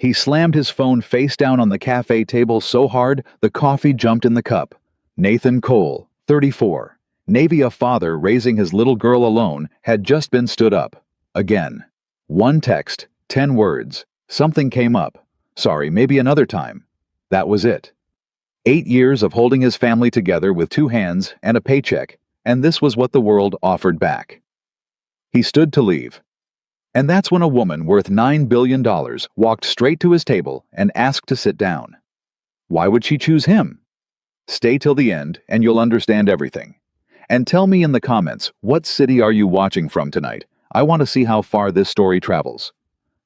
He slammed his phone face down on the cafe table so hard the coffee jumped in the cup. Nathan Cole, 34, Navy father raising his little girl alone, had just been stood up. Again. One text, 10 words. Something came up. Sorry, maybe another time. That was it. 8 years of holding his family together with 2 hands and a paycheck, and this was what the world offered back. He stood to leave. And that's when a woman worth $9 billion walked straight to his table and asked to sit down. Why would she choose him? Stay till the end and you'll understand everything. And tell me in the comments, what city are you watching from tonight? I want to see how far this story travels.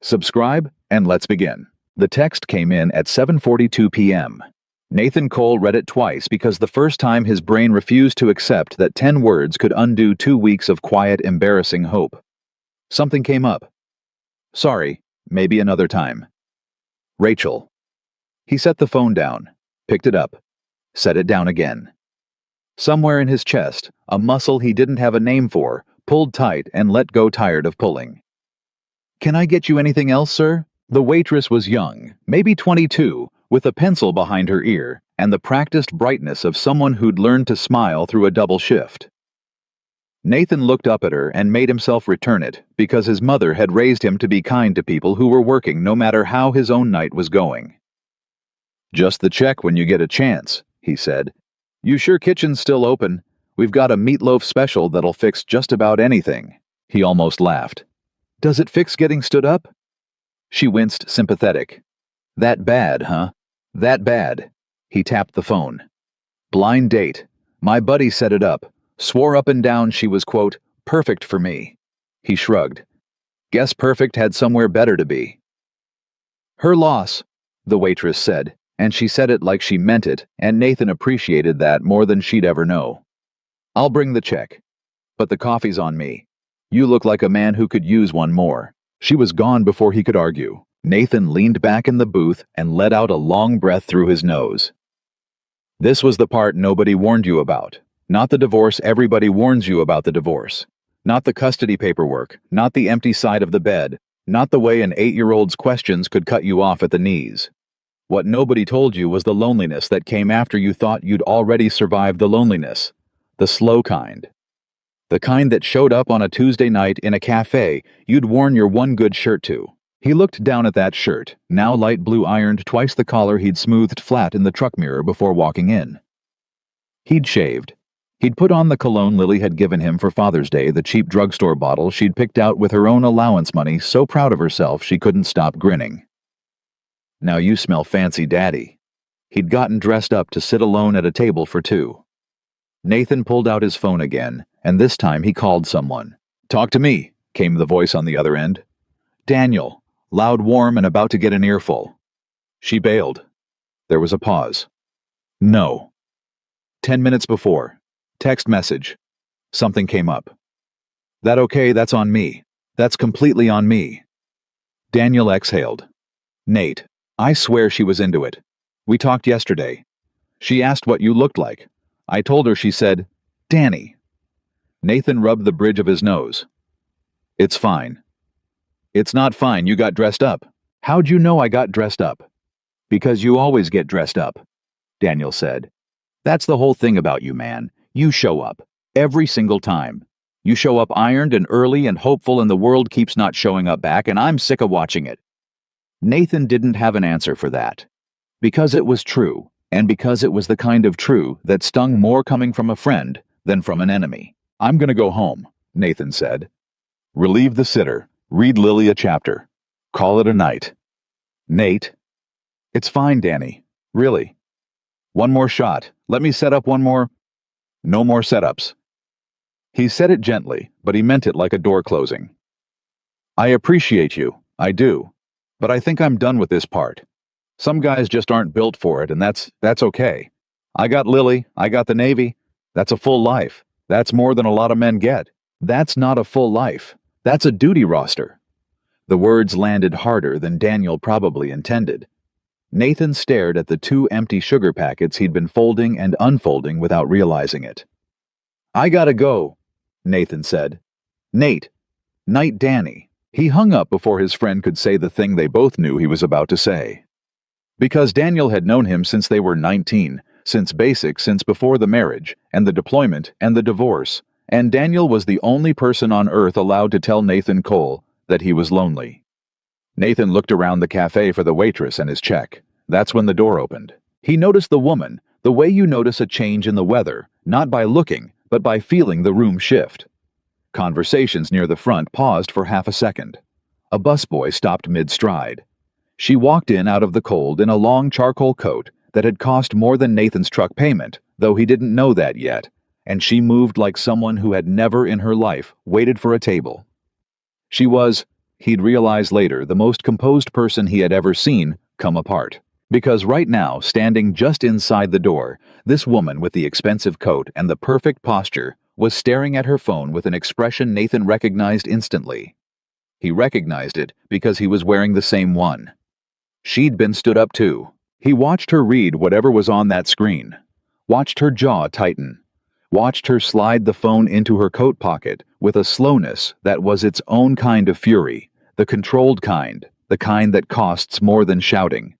Subscribe and let's begin. The text came in at 7:42 p.m. Nathan Cole read it twice because the first time his brain refused to accept that 10 words could undo 2 weeks of quiet, embarrassing hope. Something came up. Sorry, maybe another time. Rachel. He set the phone down, picked it up, set it down again. Somewhere in his chest, a muscle he didn't have a name for pulled tight and let go, tired of pulling. Can I get you anything else, sir? The waitress was young, maybe 22, with a pencil behind her ear and the practiced brightness of someone who'd learned to smile through a double shift. Nathan looked up at her and made himself return it because his mother had raised him to be kind to people who were working no matter how his own night was going. Just the check when you get a chance, he said. You sure kitchen's still open? We've got a meatloaf special that'll fix just about anything. He almost laughed. Does it fix getting stood up? She winced, sympathetic. That bad, huh? That bad. He tapped the phone. Blind date. My buddy set it up. Swore up and down she was, quote, perfect for me. He shrugged. Guess perfect had somewhere better to be. Her loss, the waitress said, and she said it like she meant it, and Nathan appreciated that more than she'd ever know. I'll bring the check. But the coffee's on me. You look like a man who could use one more. She was gone before he could argue. Nathan leaned back in the booth and let out a long breath through his nose. This was the part nobody warned you about. Not the divorce everybody warns you about the divorce. Not the custody paperwork, not the empty side of the bed, not the way an 8-year-old's questions could cut you off at the knees. What nobody told you was the loneliness that came after you thought you'd already survived the loneliness. The slow kind. The kind that showed up on a Tuesday night in a cafe you'd worn your one good shirt to. He looked down at that shirt, now light blue ironed twice the collar he'd smoothed flat in the truck mirror before walking in. He'd shaved. He'd put on the cologne Lily had given him for Father's Day, the cheap drugstore bottle she'd picked out with her own allowance money, so proud of herself she couldn't stop grinning. Now you smell fancy, Daddy. He'd gotten dressed up to sit alone at a table for 2. Nathan pulled out his phone again, and this time he called someone. Talk to me, came the voice on the other end. Daniel, loud, warm, and about to get an earful. She bailed. There was a pause. No. 10 minutes before. Text message. Something came up. That okay, that's on me. That's completely on me. Daniel exhaled. Nate, I swear she was into it. We talked yesterday. She asked what you looked like. I told her, she said, Danny. Nathan rubbed the bridge of his nose. It's fine. It's not fine, you got dressed up. How'd you know I got dressed up? Because you always get dressed up, Daniel said. That's the whole thing about you, man. You show up. Every single time. You show up ironed and early and hopeful, and the world keeps not showing up back, and I'm sick of watching it. Nathan didn't have an answer for that. Because it was true, and because it was the kind of true that stung more coming from a friend than from an enemy. I'm gonna go home, Nathan said. Relieve the sitter. Read Lily a chapter. Call it a night. Nate. It's fine, Danny. Really. One more shot. Let me set up one more. No more setups. He said it gently, but he meant it like a door closing. I appreciate you. I do. But I think I'm done with this part. Some guys just aren't built for it, and that's okay. I got Lily. I got the Navy. That's a full life. That's more than a lot of men get. That's not a full life. That's a duty roster. The words landed harder than Daniel probably intended. Nathan stared at the 2 empty sugar packets he'd been folding and unfolding without realizing it. I gotta go, Nathan said. Nate. Night, Danny. He hung up before his friend could say the thing they both knew he was about to say. Because Daniel had known him since they were 19, since basic, since before the marriage, and the deployment, and the divorce, and Daniel was the only person on earth allowed to tell Nathan Cole that he was lonely. Nathan looked around the cafe for the waitress and his check. That's when the door opened. He noticed the woman, the way you notice a change in the weather, not by looking, but by feeling the room shift. Conversations near the front paused for half a second. A busboy stopped mid-stride. She walked in out of the cold in a long charcoal coat that had cost more than Nathan's truck payment, though he didn't know that yet, and she moved like someone who had never in her life waited for a table. She was, he'd realize later, the most composed person he had ever seen come apart. Because right now, standing just inside the door, this woman with the expensive coat and the perfect posture was staring at her phone with an expression Nathan recognized instantly. He recognized it because he was wearing the same one. She'd been stood up too. He watched her read whatever was on that screen, watched her jaw tighten, watched her slide the phone into her coat pocket with a slowness that was its own kind of fury, the controlled kind, the kind that costs more than shouting.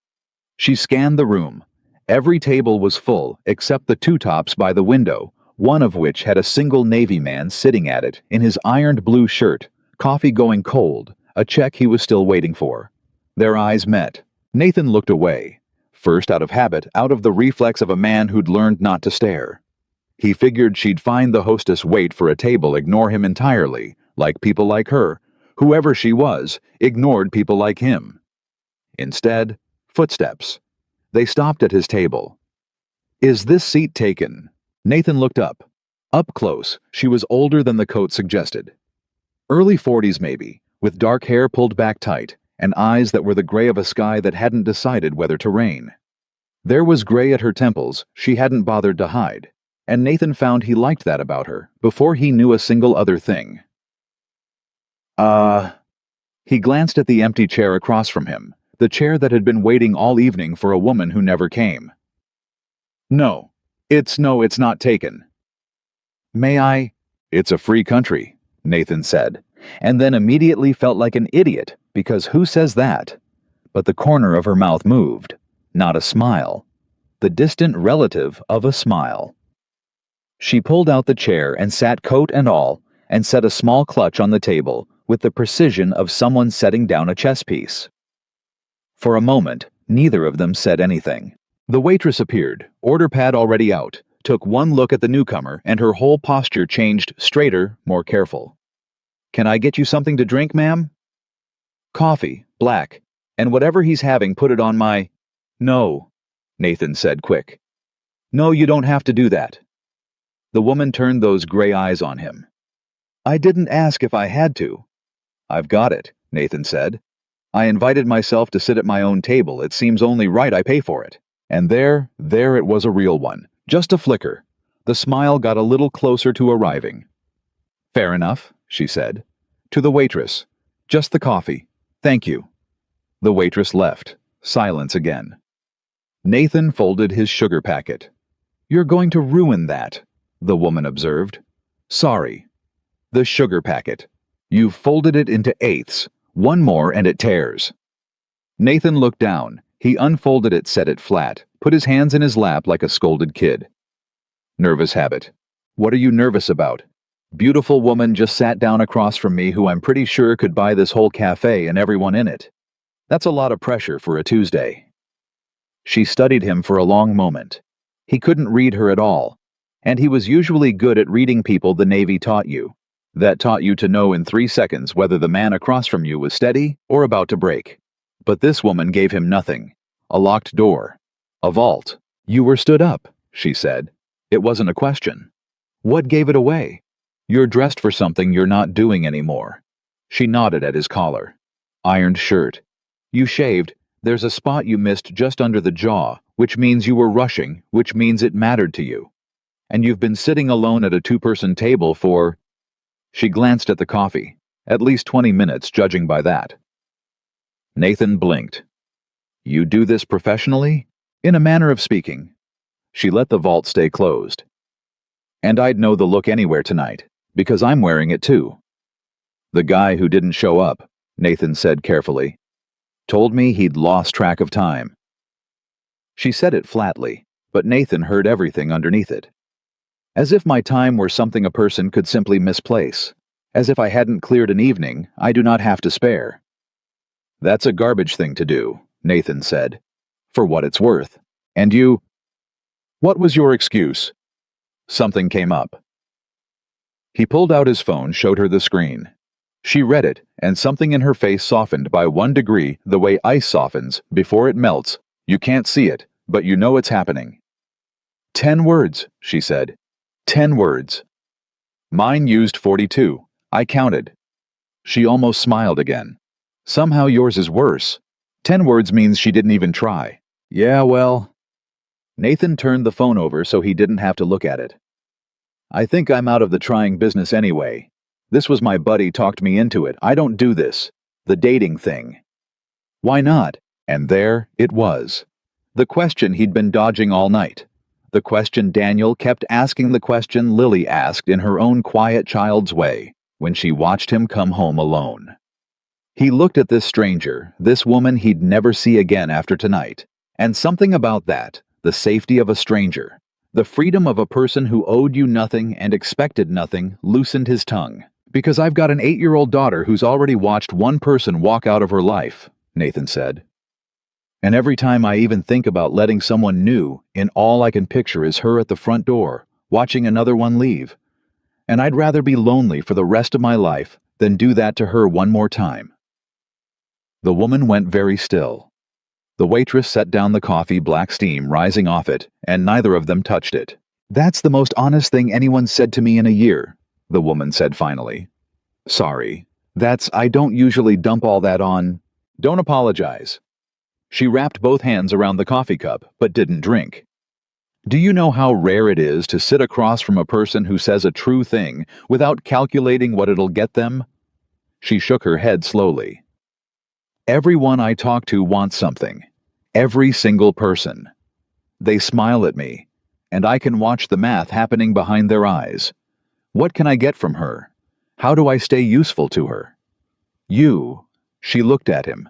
She scanned the room. Every table was full except the two tops by the window, one of which had a single Navy man sitting at it in his ironed blue shirt, coffee going cold, a check he was still waiting for. Their eyes met. Nathan looked away, first out of habit, out of the reflex of a man who'd learned not to stare. He figured she'd find the hostess wait for a table, ignore him entirely, like people like her, whoever she was, ignored people like him. Instead, footsteps. They stopped at his table. "Is this seat taken?" Nathan looked up. Up close, she was older than the coat suggested. Early 40s maybe, with dark hair pulled back tight, and eyes that were the gray of a sky that hadn't decided whether to rain. There was gray at her temples she hadn't bothered to hide, and Nathan found he liked that about her before he knew a single other thing. He glanced at the empty chair across from him, the chair that had been waiting all evening for a woman who never came. No, it's not taken." "May I?" "It's a free country," Nathan said, and then immediately felt like an idiot, because who says that? But the corner of her mouth moved. Not a smile. The distant relative of a smile. She pulled out the chair and sat coat and all, and set a small clutch on the table with the precision of someone setting down a chess piece. For a moment, neither of them said anything. The waitress appeared, order pad already out, took one look at the newcomer, and her whole posture changed, straighter, more careful. "Can I get you something to drink, ma'am?" "Coffee, black, and whatever he's having, put it on my—" "No," Nathan said quick. "No, you don't have to do that." The woman turned those gray eyes on him. "I didn't ask if I had to." "I've got it," Nathan said. "I invited myself to sit at my own table. It seems only right I pay for it." And there it was, a real one. Just a flicker. The smile got a little closer to arriving. "Fair enough," she said. To the waitress, "Just the coffee. Thank you." The waitress left. Silence again. Nathan folded his sugar packet. "You're going to ruin that," the woman observed. "Sorry." The sugar packet. "You've folded it into eighths. One more and it tears." Nathan looked down. He unfolded it, set it flat, put his hands in his lap like a scolded kid. "Nervous habit." "What are you nervous about?" "Beautiful woman just sat down across from me who I'm pretty sure could buy this whole cafe and everyone in it. That's a lot of pressure for a Tuesday." She studied him for a long moment. He couldn't read her at all, and he was usually good at reading people the Navy taught you. That taught you to know in 3 seconds whether the man across from you was steady or about to break. But this woman gave him nothing. A locked door. A vault. "You were stood up," she said. It wasn't a question. "What gave it away?" "You're dressed for something you're not doing anymore." She nodded at his collar. "Ironed shirt. You shaved. There's a spot you missed just under the jaw, which means you were rushing, which means it mattered to you. And you've been sitting alone at a 2-person table for—" She glanced at the coffee. "At least 20 minutes, judging by that." Nathan blinked. "You do this professionally?" "In a manner of speaking." She let the vault stay closed. "And I'd know the look anywhere tonight, because I'm wearing it too." The guy who didn't show up. Nathan said carefully. Told me he'd lost track of time. She said it flatly, but Nathan heard everything underneath it. As if my time were something a person could simply misplace. As if I hadn't cleared an evening I do not have to spare. That's a garbage thing to do, Nathan said. For what it's worth. And you? What was your excuse? Something came up. He pulled out his phone, showed her the screen. She read it, and something in her face softened by 1 degree the way ice softens before it melts. You can't see it, but you know it's happening. 10 words, she said. 10 words. Mine used 42. I counted. She almost smiled again. Somehow yours is worse. 10 words means she didn't even try. Yeah, well. Nathan turned the phone over so he didn't have to look at it. I think I'm out of the trying business anyway. This was my buddy talked me into it. I don't do this. The dating thing. Why not? And there it was. The question he'd been dodging all night. The question Daniel kept asking, the question Lily asked in her own quiet child's way when she watched him come home alone. He looked at this stranger, this woman he'd never see again after tonight, and something about that, the safety of a stranger, the freedom of a person who owed you nothing and expected nothing, loosened his tongue. Because I've got an 8-year-old daughter who's already watched one person walk out of her life, Nathan said. And every time I even think about letting someone new, in all I can picture is her at the front door, watching another one leave. And I'd rather be lonely for the rest of my life than do that to her one more time. The woman went very still. The waitress set down the coffee, black steam rising off it, and neither of them touched it. That's the most honest thing anyone said to me in a year, the woman said finally. Sorry. I don't usually dump all that on. Don't apologize. She wrapped both hands around the coffee cup, but didn't drink. Do you know how rare it is to sit across from a person who says a true thing without calculating what it'll get them? She shook her head slowly. Everyone I talk to wants something. Every single person. They smile at me, and I can watch the math happening behind their eyes. What can I get from her? How do I stay useful to her? You, she looked at him.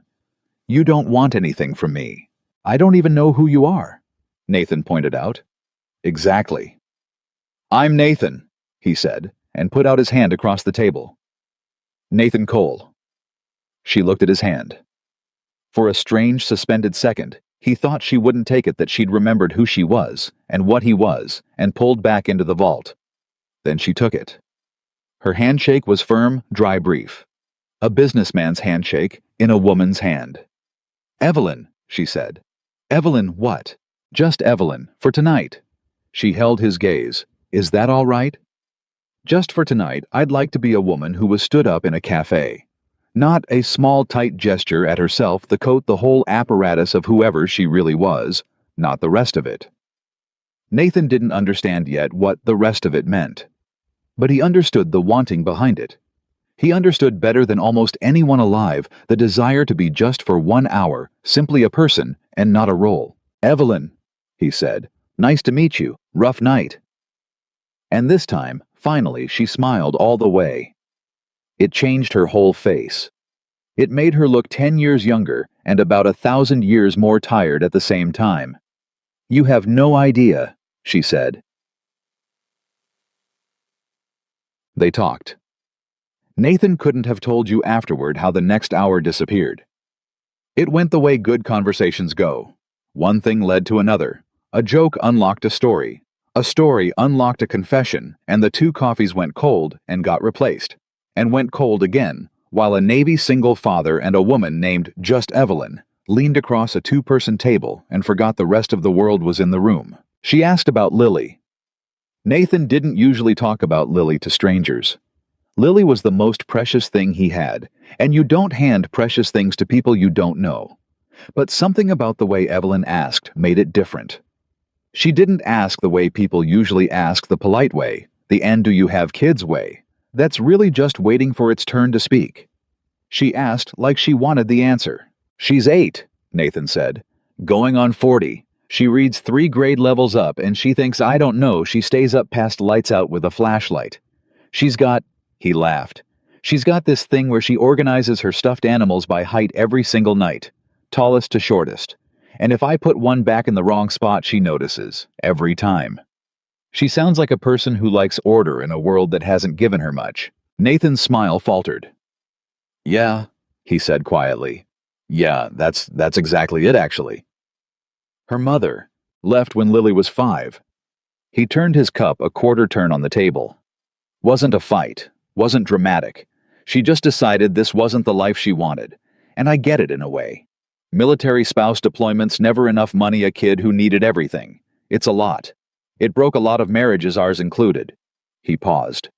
You don't want anything from me. I don't even know who you are, Nathan pointed out. Exactly. I'm Nathan, he said, and put out his hand across the table. Nathan Cole. She looked at his hand. For a strange, suspended second, he thought she wouldn't take it that she'd remembered who she was and what he was and pulled back into the vault. Then she took it. Her handshake was firm, dry, brief. A businessman's handshake in a woman's hand. Evelyn, she said. Evelyn what? Just Evelyn, for tonight. She held his gaze. Is that all right? Just for tonight, I'd like to be a woman who was stood up in a cafe. Not a small, tight gesture at herself, the coat, the whole apparatus of whoever she really was, not the rest of it. Nathan didn't understand yet what the rest of it meant. But he understood the wanting behind it. He understood better than almost anyone alive the desire to be just for 1 hour, simply a person and not a role. Evelyn, he said, nice to meet you, rough night. And this time, finally, she smiled all the way. It changed her whole face. It made her look 10 years younger and about 1,000 years more tired at the same time. You have no idea, she said. They talked. Nathan couldn't have told you afterward how the next hour disappeared. It went the way good conversations go. One thing led to another. A joke unlocked a story unlocked a confession, and the 2 coffees went cold and got replaced, and went cold again, while a Navy single father and a woman named Just Evelyn leaned across a 2-person table and forgot the rest of the world was in the room. She asked about Lily. Nathan didn't usually talk about Lily to strangers. Lily was the most precious thing he had, and you don't hand precious things to people you don't know. But something about the way Evelyn asked made it different. She didn't ask the way people usually ask, the polite way, the "and do you have kids" way. That's really just waiting for its turn to speak. She asked like she wanted the answer. She's 8, Nathan said. Going on 40. She reads 3 grade levels up and she thinks I don't know she stays up past lights out with a flashlight. She's got, he laughed. She's got this thing where she organizes her stuffed animals by height every single night, tallest to shortest. And if I put one back in the wrong spot, she notices, every time. She sounds like a person who likes order in a world that hasn't given her much. Nathan's smile faltered. Yeah, he said quietly. Yeah, that's exactly it, actually. Her mother left when Lily was 5. He turned his cup a quarter turn on the table. Wasn't a fight, wasn't dramatic. She just decided this wasn't the life she wanted, and I get it in a way. Military spouse deployments, never enough money, a kid who needed everything. It's a lot. It broke a lot of marriages, ours included. He paused.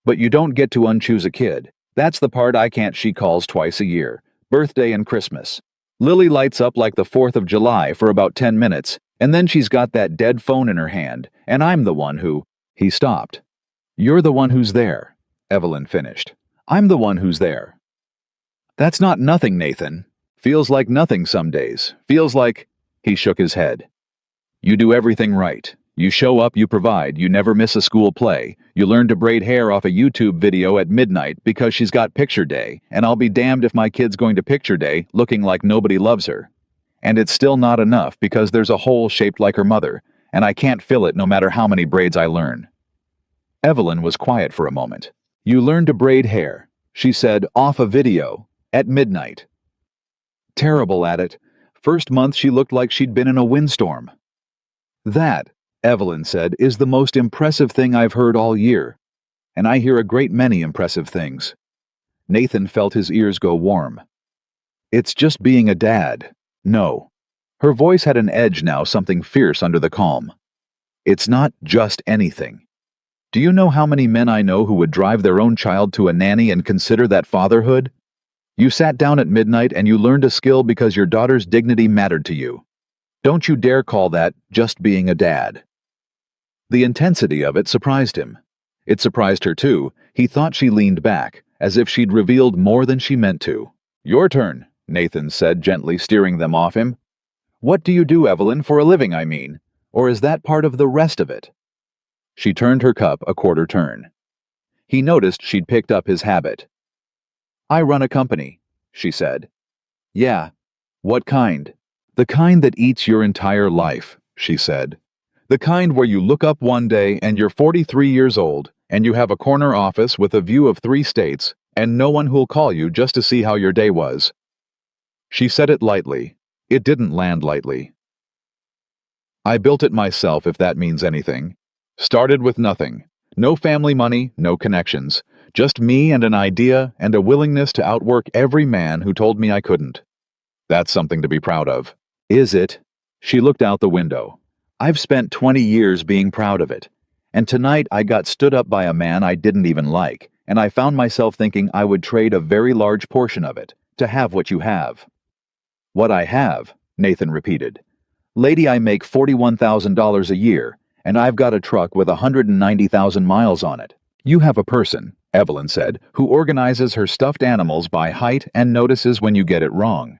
But you don't get to unchoose a kid. That's the part I can't. She calls twice a year, birthday and Christmas. Lily lights up like the 4th of July for about 10 minutes, and then she's got that dead phone in her hand, and I'm the one who... He stopped. You're the one who's there, Evelyn finished. I'm the one who's there. That's not nothing, Nathan. Feels like nothing some days. Feels like... He shook his head. You do everything right. You show up, you provide, you never miss a school play. You learn to braid hair off a YouTube video at midnight because she's got picture day, and I'll be damned if my kid's going to picture day looking like nobody loves her. And it's still not enough because there's a hole shaped like her mother, and I can't fill it no matter how many braids I learn. Evelyn was quiet for a moment. You learn to braid hair, she said, off a video, at midnight. Terrible at it. First month she looked like she'd been in a windstorm. That, Evelyn said, is the most impressive thing I've heard all year. And I hear a great many impressive things. Nathan felt his ears go warm. It's just being a dad. No. Her voice had an edge now, something fierce under the calm. It's not just anything. Do you know how many men I know who would drive their own child to a nanny and consider that fatherhood? You sat down at midnight and you learned a skill because your daughter's dignity mattered to you. Don't you dare call that just being a dad. The intensity of it surprised him. It surprised her too. He thought she leaned back, as if she'd revealed more than she meant to. Your turn, Nathan said, gently steering them off him. What do you do, Evelyn, for a living, I mean? Or is that part of the rest of it? She turned her cup a quarter turn. He noticed she'd picked up his habit. I run a company, she said. Yeah. What kind? The kind that eats your entire life, she said. The kind where you look up one day and you're 43 years old, and you have a corner office with a view of 3 states, and no one who'll call you just to see how your day was. She said it lightly. It didn't land lightly. I built it myself, if that means anything. Started with nothing. No family money, no connections. Just me and an idea and a willingness to outwork every man who told me I couldn't. That's something to be proud of. Is it? She looked out the window. I've spent 20 years being proud of it. And tonight I got stood up by a man I didn't even like, and I found myself thinking I would trade a very large portion of it to have what you have. What I have, Nathan repeated. Lady, I make $41,000 a year, and I've got a truck with 190,000 miles on it. You have a person, Evelyn said, who organizes her stuffed animals by height and notices when you get it wrong.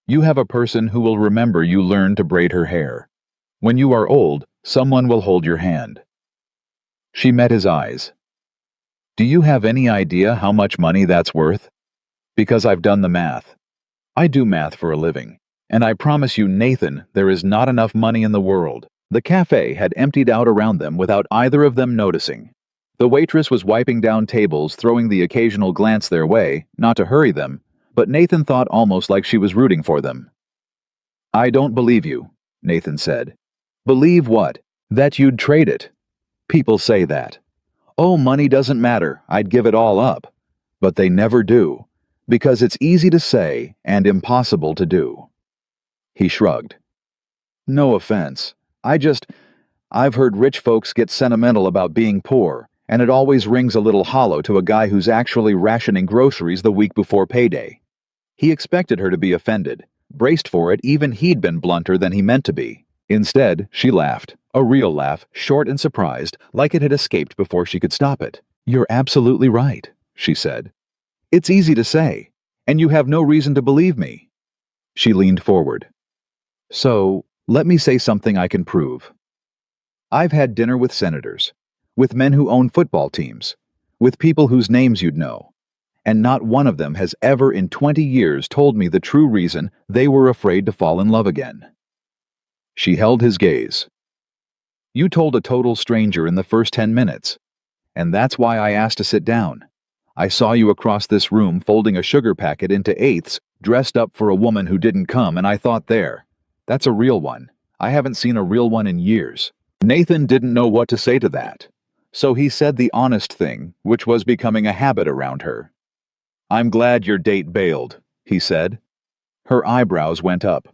You have a person who will remember you learned to braid her hair. When you are old, someone will hold your hand. She met his eyes. Do you have any idea how much money that's worth? Because I've done the math. I do math for a living, and I promise you, Nathan, there is not enough money in the world. The cafe had emptied out around them without either of them noticing. The waitress was wiping down tables, throwing the occasional glance their way, not to hurry them, but Nathan thought almost like she was rooting for them. I don't believe you, Nathan said. Believe what? That you'd trade it. People say that. Oh, money doesn't matter, I'd give it all up. But they never do, because it's easy to say and impossible to do. He shrugged. No offense. I've heard rich folks get sentimental about being poor, and it always rings a little hollow to a guy who's actually rationing groceries the week before payday. He expected her to be offended, braced for it even he'd been blunter than he meant to be. Instead, she laughed, a real laugh, short and surprised, like it had escaped before she could stop it. You're absolutely right, she said. It's easy to say, and you have no reason to believe me. She leaned forward. So, let me say something I can prove. I've had dinner with senators, with men who own football teams, with people whose names you'd know. and not one of them has ever in 20 years told me the true reason they were afraid to fall in love again. She held his gaze. You told a total stranger in the first 10 minutes, and that's why I asked to sit down. I saw you across this room folding a sugar packet into eighths, dressed up for a woman who didn't come, and I thought that's a real one. I haven't seen a real one in years. Nathan didn't know what to say to that, so he said the honest thing, which was becoming a habit around her. I'm glad your date bailed, he said. Her eyebrows went up.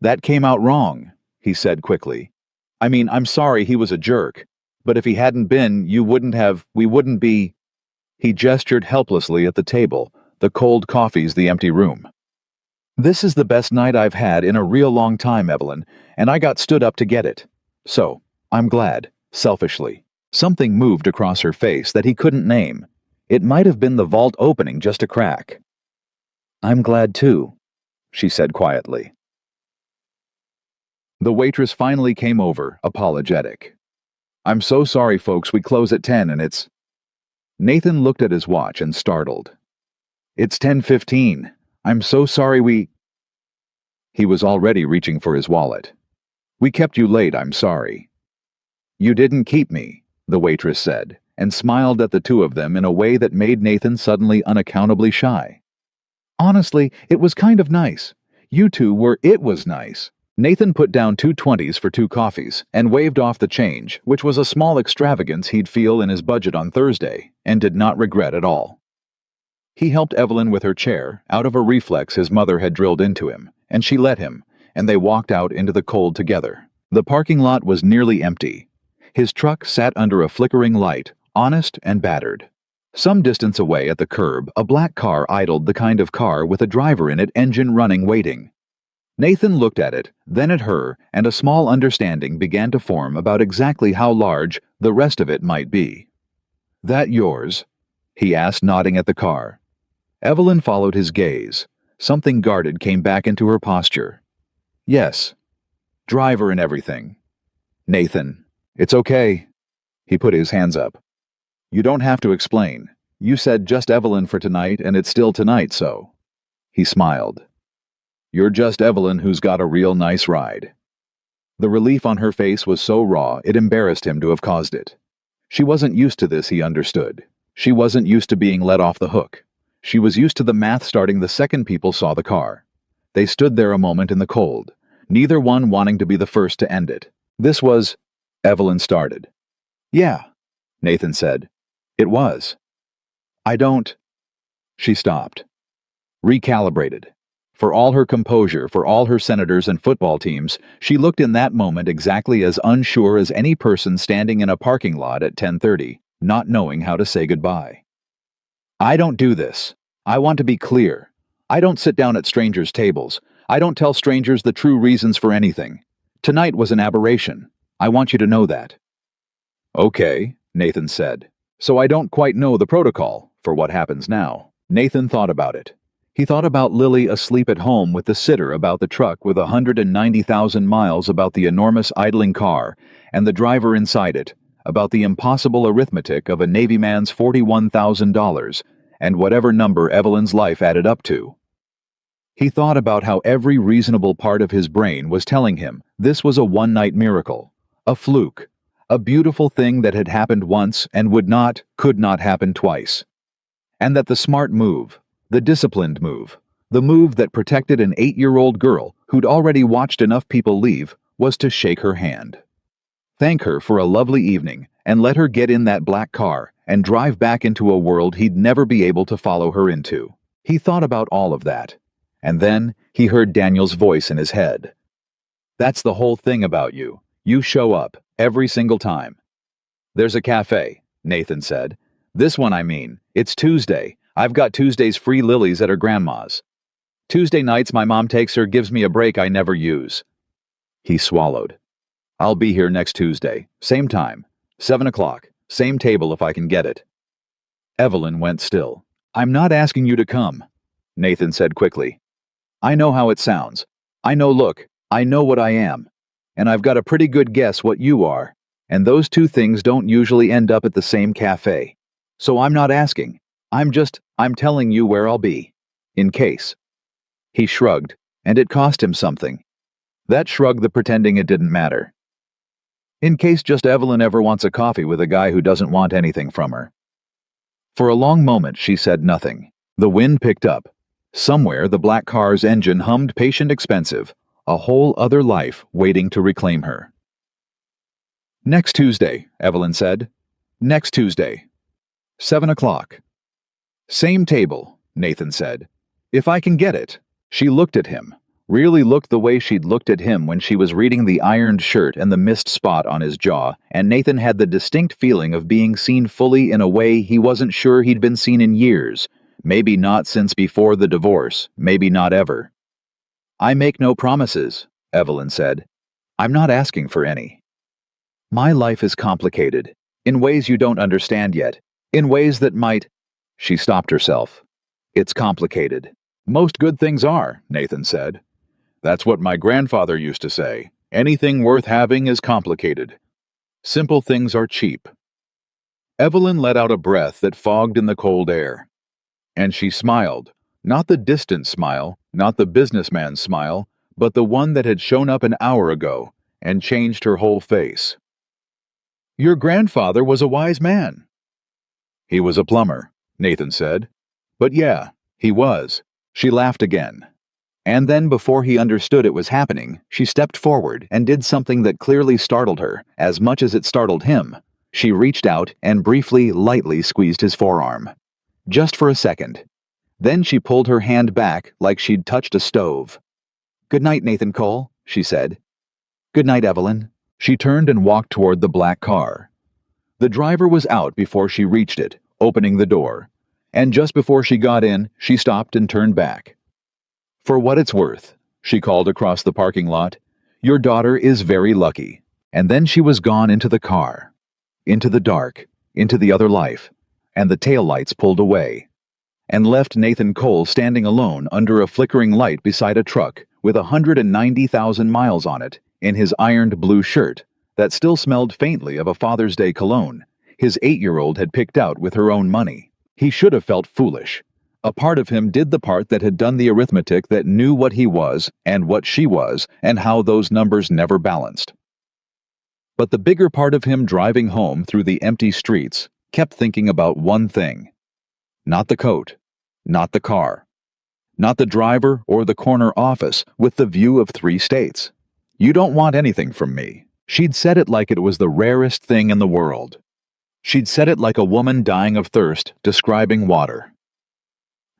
That came out wrong, he said quickly. I mean, I'm sorry he was a jerk, but if he hadn't been, we wouldn't be. He gestured helplessly at the table, the cold coffees, the empty room. This is the best night I've had in a real long time, Evelyn, and I got stood up to get it. So, I'm glad, selfishly. Something moved across her face that he couldn't name. It might have been the vault opening just a crack. I'm glad too, she said quietly. The waitress finally came over, apologetic. I'm so sorry, folks, we close at 10 and it's... Nathan looked at his watch and startled. It's 10:15. I'm so sorry He was already reaching for his wallet. We kept you late, I'm sorry. You didn't keep me, the waitress said, and smiled at the two of them in a way that made Nathan suddenly unaccountably shy. Honestly, it was kind of nice. It was nice. Nathan put down 2 20s for 2 coffees and waved off the change, which was a small extravagance he'd feel in his budget on Thursday, and did not regret at all. He helped Evelyn with her chair, out of a reflex his mother had drilled into him, and she let him, and they walked out into the cold together. The parking lot was nearly empty. His truck sat under a flickering light, honest and battered. Some distance away at the curb, a black car idled, the kind of car with a driver in it, engine running, waiting. Nathan looked at it, then at her, and a small understanding began to form about exactly how large the rest of it might be. That yours? He asked, nodding at the car. Evelyn followed his gaze. Something guarded came back into her posture. Yes. Driver and everything. Nathan. It's okay. He put his hands up. You don't have to explain. You said just Evelyn for tonight, and it's still tonight, so. He smiled. You're just Evelyn who's got a real nice ride. The relief on her face was so raw it embarrassed him to have caused it. She wasn't used to this, he understood. She wasn't used to being let off the hook. She was used to the math starting the second people saw the car. They stood there a moment in the cold, neither one wanting to be the first to end it. This was... Evelyn started. Yeah, Nathan said. It was. I don't... She stopped. Recalibrated. For all her composure, for all her senators and football teams, she looked in that moment exactly as unsure as any person standing in a parking lot at 10:30, not knowing how to say goodbye. I don't do this. I want to be clear. I don't sit down at strangers' tables. I don't tell strangers the true reasons for anything. Tonight was an aberration. I want you to know that. Okay, Nathan said. So I don't quite know the protocol for what happens now. Nathan thought about it. He thought about Lily asleep at home with the sitter, about the truck with 190,000 miles, about the enormous idling car and the driver inside it, about the impossible arithmetic of a Navy man's $41,000 and whatever number Evelyn's life added up to. He thought about how every reasonable part of his brain was telling him this was a one-night miracle, a fluke, a beautiful thing that had happened once and could not happen twice. And that the smart move, the disciplined move, the move that protected an 8-year-old girl who'd already watched enough people leave, was to shake her hand. Thank her for a lovely evening and let her get in that black car and drive back into a world he'd never be able to follow her into. He thought about all of that, and then he heard Daniel's voice in his head. That's the whole thing about you. You show up, every single time. There's a cafe, Nathan said. This one, I mean. It's Tuesday. I've got Tuesdays free Lily's at her grandma's. Tuesday nights my mom takes her, gives me a break I never use. He swallowed. I'll be here next Tuesday, same time, 7 o'clock, same table if I can get it. Evelyn went still. I'm not asking you to come, Nathan said quickly. I know how it sounds. I know what I am. And I've got a pretty good guess what you are, and those two things don't usually end up at the same cafe. So I'm not asking. I'm telling you where I'll be. In case. He shrugged, and it cost him something. That shrug the pretending it didn't matter. In case just Evelyn ever wants a coffee with a guy who doesn't want anything from her. For a long moment she said nothing. The wind picked up. Somewhere the black car's engine hummed patient expensive, a whole other life waiting to reclaim her. Next Tuesday, Evelyn said. Next Tuesday. 7 o'clock. Same table, Nathan said. If I can get it. She looked at him. Really looked the way she'd looked at him when she was reading the ironed shirt and the missed spot on his jaw, and Nathan had the distinct feeling of being seen fully in a way he wasn't sure he'd been seen in years, maybe not since before the divorce, maybe not ever. I make no promises, Evelyn said. I'm not asking for any. My life is complicated, in ways you don't understand yet, in ways that might... She stopped herself. It's complicated. Most good things are, Nathan said. That's what my grandfather used to say. Anything worth having is complicated. Simple things are cheap. Evelyn let out a breath that fogged in the cold air. And she smiled, not the distant smile, not the businessman's smile, but the one that had shown up an hour ago and changed her whole face. Your grandfather was a wise man. He was a plumber, Nathan said. But yeah, he was. She laughed again. And then, before he understood it was happening, she stepped forward and did something that clearly startled her, as much as it startled him. She reached out and briefly, lightly squeezed his forearm. Just for a second. Then she pulled her hand back like she'd touched a stove. Good night, Nathan Cole, she said. Good night, Evelyn. She turned and walked toward the black car. The driver was out before she reached it, opening the door. And just before she got in, she stopped and turned back. For what it's worth, she called across the parking lot, your daughter is very lucky. And then she was gone into the car. Into the dark, into the other life, and the taillights pulled away. And left Nathan Cole standing alone under a flickering light beside a truck with 190,000 miles on it, in his ironed blue shirt that still smelled faintly of a Father's Day cologne his 8-year-old had picked out with her own money. He should have felt foolish. A part of him did the part that had done the arithmetic that knew what he was and what she was and how those numbers never balanced. But the bigger part of him driving home through the empty streets kept thinking about one thing. Not the coat, not the car, not the driver or the corner office with the view of 3 states. You don't want anything from me. She'd said it like it was the rarest thing in the world. She'd said it like a woman dying of thirst, describing water.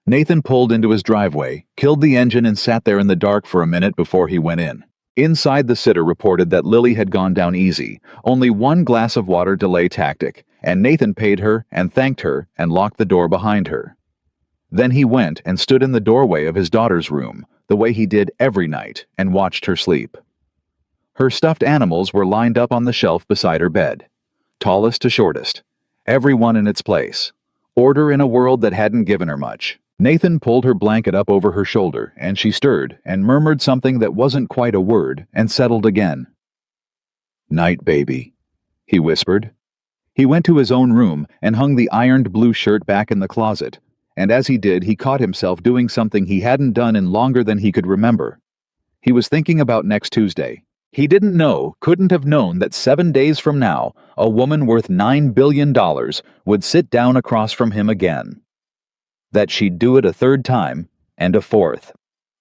Nathan pulled into his driveway, killed the engine and sat there in the dark for a minute before he went in. Inside, the sitter reported that Lily had gone down easy, only 1 glass of water delay tactic, and Nathan paid her and thanked her and locked the door behind her. Then he went and stood in the doorway of his daughter's room, the way he did every night, and watched her sleep. Her stuffed animals were lined up on the shelf beside her bed, tallest to shortest, every one in its place. Order in a world that hadn't given her much. Nathan pulled her blanket up over her shoulder, and she stirred and murmured something that wasn't quite a word and settled again. Night, baby, he whispered. He went to his own room and hung the ironed blue shirt back in the closet, and as he did, he caught himself doing something he hadn't done in longer than he could remember. He was thinking about next Tuesday. He didn't know, couldn't have known that 7 days from now, a woman worth $9 billion would sit down across from him again. That she'd do it a 3rd time, and a 4th.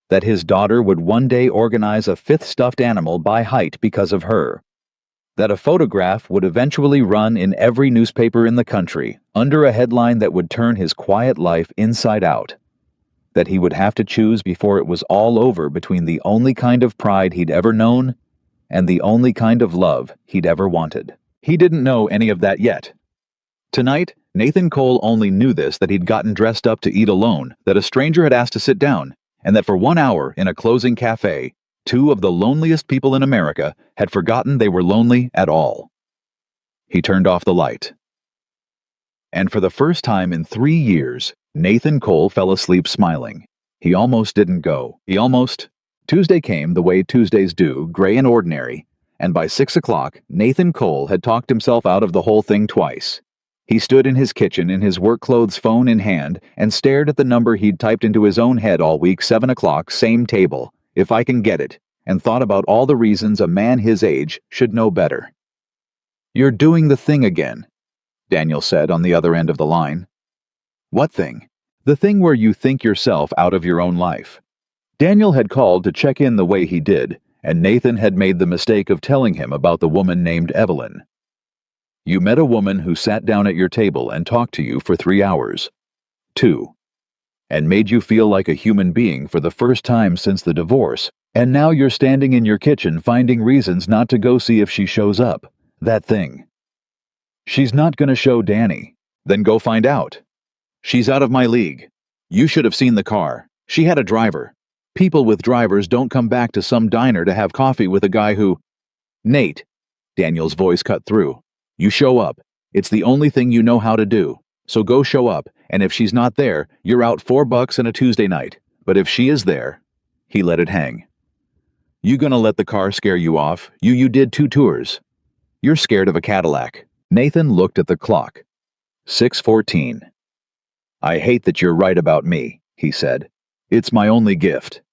That his daughter would one day organize a 5th stuffed animal by height because of her. That a photograph would eventually run in every newspaper in the country, under a headline that would turn his quiet life inside out. That he would have to choose before it was all over between the only kind of pride he'd ever known and the only kind of love he'd ever wanted. He didn't know any of that yet. Tonight, Nathan Cole only knew this, that he'd gotten dressed up to eat alone, that a stranger had asked to sit down, and that for 1 hour in a closing cafe, 2 of the loneliest people in America had forgotten they were lonely at all. He turned off the light. And for the first time in 3 years, Nathan Cole fell asleep smiling. He almost didn't go. Tuesday came the way Tuesdays do, gray and ordinary, and by 6 o'clock, Nathan Cole had talked himself out of the whole thing twice. He stood in his kitchen in his work clothes, phone in hand, and stared at the number he'd typed into his own head all week, 7 o'clock, same table, if I can get it, and thought about all the reasons a man his age should know better. "You're doing the thing again," Daniel said on the other end of the line. "What thing?" "The thing where you think yourself out of your own life." Daniel had called to check in the way he did, and Nathan had made the mistake of telling him about the woman named Evelyn. "You met a woman who sat down at your table and talked to you for 3 hours. 2. And made you feel like a human being for the first time since the divorce, and now you're standing in your kitchen finding reasons not to go see if she shows up. That thing." "She's not gonna show, Danny." "Then go find out." "She's out of my league. You should have seen the car. She had a driver. People with drivers don't come back to some diner to have coffee with a guy who—" "Nate," Daniel's voice cut through, "you show up. It's the only thing you know how to do. So go show up, and if she's not there, you're out $4 and a Tuesday night. But if she is there—" He let it hang. "You gonna let the car scare you off? You did 2 tours. You're scared of a Cadillac." Nathan looked at the clock. 6:14. "I hate that you're right about me," he said. "It's my only gift."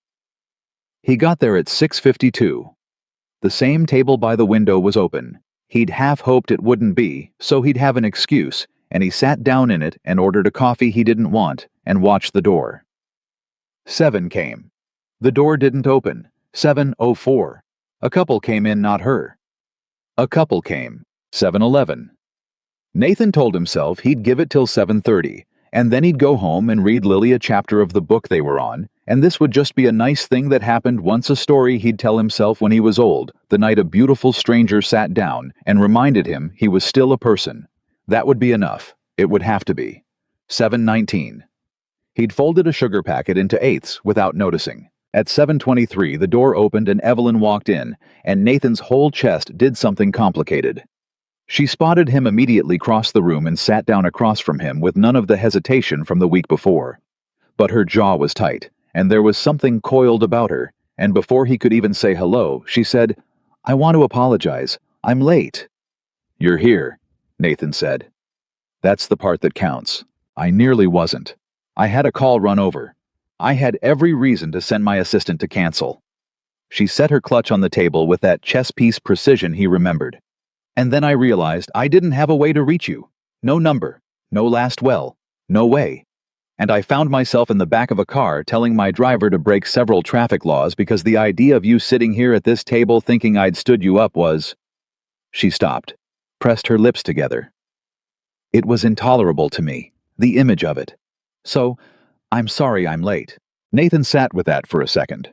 He got there at 6:52. The same table by the window was open. He'd half hoped it wouldn't be, so he'd have an excuse, and he sat down in it and ordered a coffee he didn't want and watched the door. 7 came. The door didn't open. 7:04. A couple came in, not her. A couple came. 7:11. Nathan told himself he'd give it till 7:30, and then he'd go home and read Lily a chapter of the book they were on, and this would just be a nice thing that happened once, a story he'd tell himself when he was old, the night a beautiful stranger sat down and reminded him he was still a person. That would be enough. It would have to be. 7:19. He'd folded a sugar packet into eighths without noticing. At 7:23, the door opened and Evelyn walked in, and Nathan's whole chest did something complicated. She spotted him immediately, crossed the room, and sat down across from him with none of the hesitation from the week before. But her jaw was tight, and there was something coiled about her, and before he could even say hello, she said, "I want to apologize. I'm late." "You're here," Nathan said. "That's the part that counts. I nearly wasn't. I had a call run over. I had every reason to send my assistant to cancel." She set her clutch on the table with that chess piece precision he remembered. "And then I realized I didn't have a way to reach you. No number, no last well, no way. And I found myself in the back of a car telling my driver to break several traffic laws because the idea of you sitting here at this table thinking I'd stood you up was—" She stopped, pressed her lips together. "It was intolerable to me, the image of it. So, I'm sorry I'm late." Nathan sat with that for a second.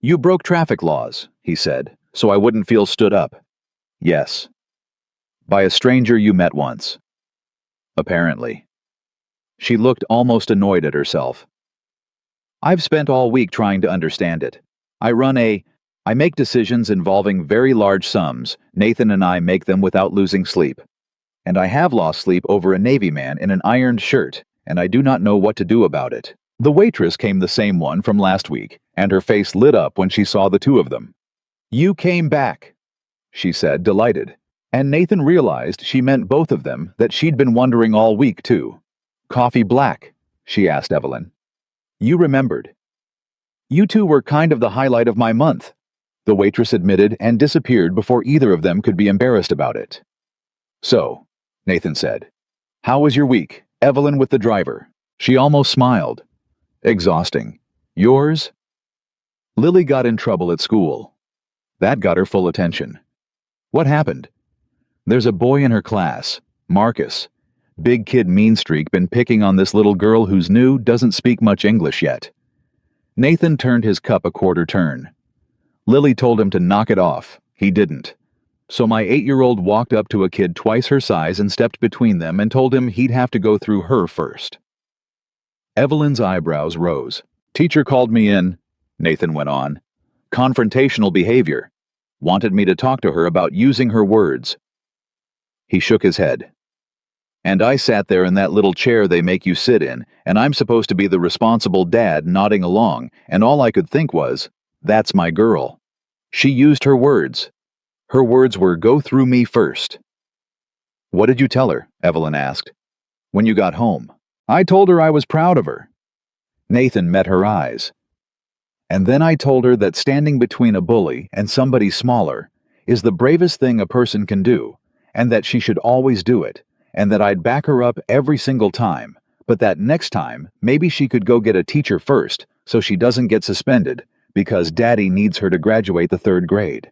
"You broke traffic laws," he said, "so I wouldn't feel stood up." "Yes." "By a stranger you met once." "Apparently." She looked almost annoyed at herself. "I've spent all week trying to understand it. I make decisions involving very large sums. Nathan and I make them without losing sleep. And I have lost sleep over a Navy man in an ironed shirt, and I do not know what to do about it." The waitress came, the same one from last week, and her face lit up when she saw the two of them. "You came back," she said, delighted. And Nathan realized she meant both of them, that she'd been wondering all week, too. "Coffee black?" she asked Evelyn. "You remembered." "You two were kind of the highlight of my month," the waitress admitted, and disappeared before either of them could be embarrassed about it. "So," Nathan said, "how was your week, Evelyn with the driver?" She almost smiled. "Exhausting. Yours?" "Lily got in trouble at school. That got her full attention." "What happened?" "There's a boy in her class, Marcus. Big kid mean streak, been picking on this little girl who's new, doesn't speak much English yet." Nathan turned his cup a quarter turn. "Lily told him to knock it off. He didn't. So my 8-year-old walked up to a kid twice her size and stepped between them and told him he'd have to go through her first." Evelyn's eyebrows rose. "Teacher called me in," Nathan went on. "Confrontational behavior. Wanted me to talk to her about using her words." He shook his head. "And I sat there in that little chair they make you sit in, and I'm supposed to be the responsible dad nodding along, and all I could think was, that's my girl. She used her words. Her words were, go through me first." What did you tell her? Evelyn asked. When you got home. I told her I was proud of her. Nathan met her eyes. And then I told her that standing between a bully and somebody smaller is the bravest thing a person can do, and that she should always do it, and that I'd back her up every single time, but that next time maybe she could go get a teacher first so she doesn't get suspended, because Daddy needs her to graduate the 3rd grade.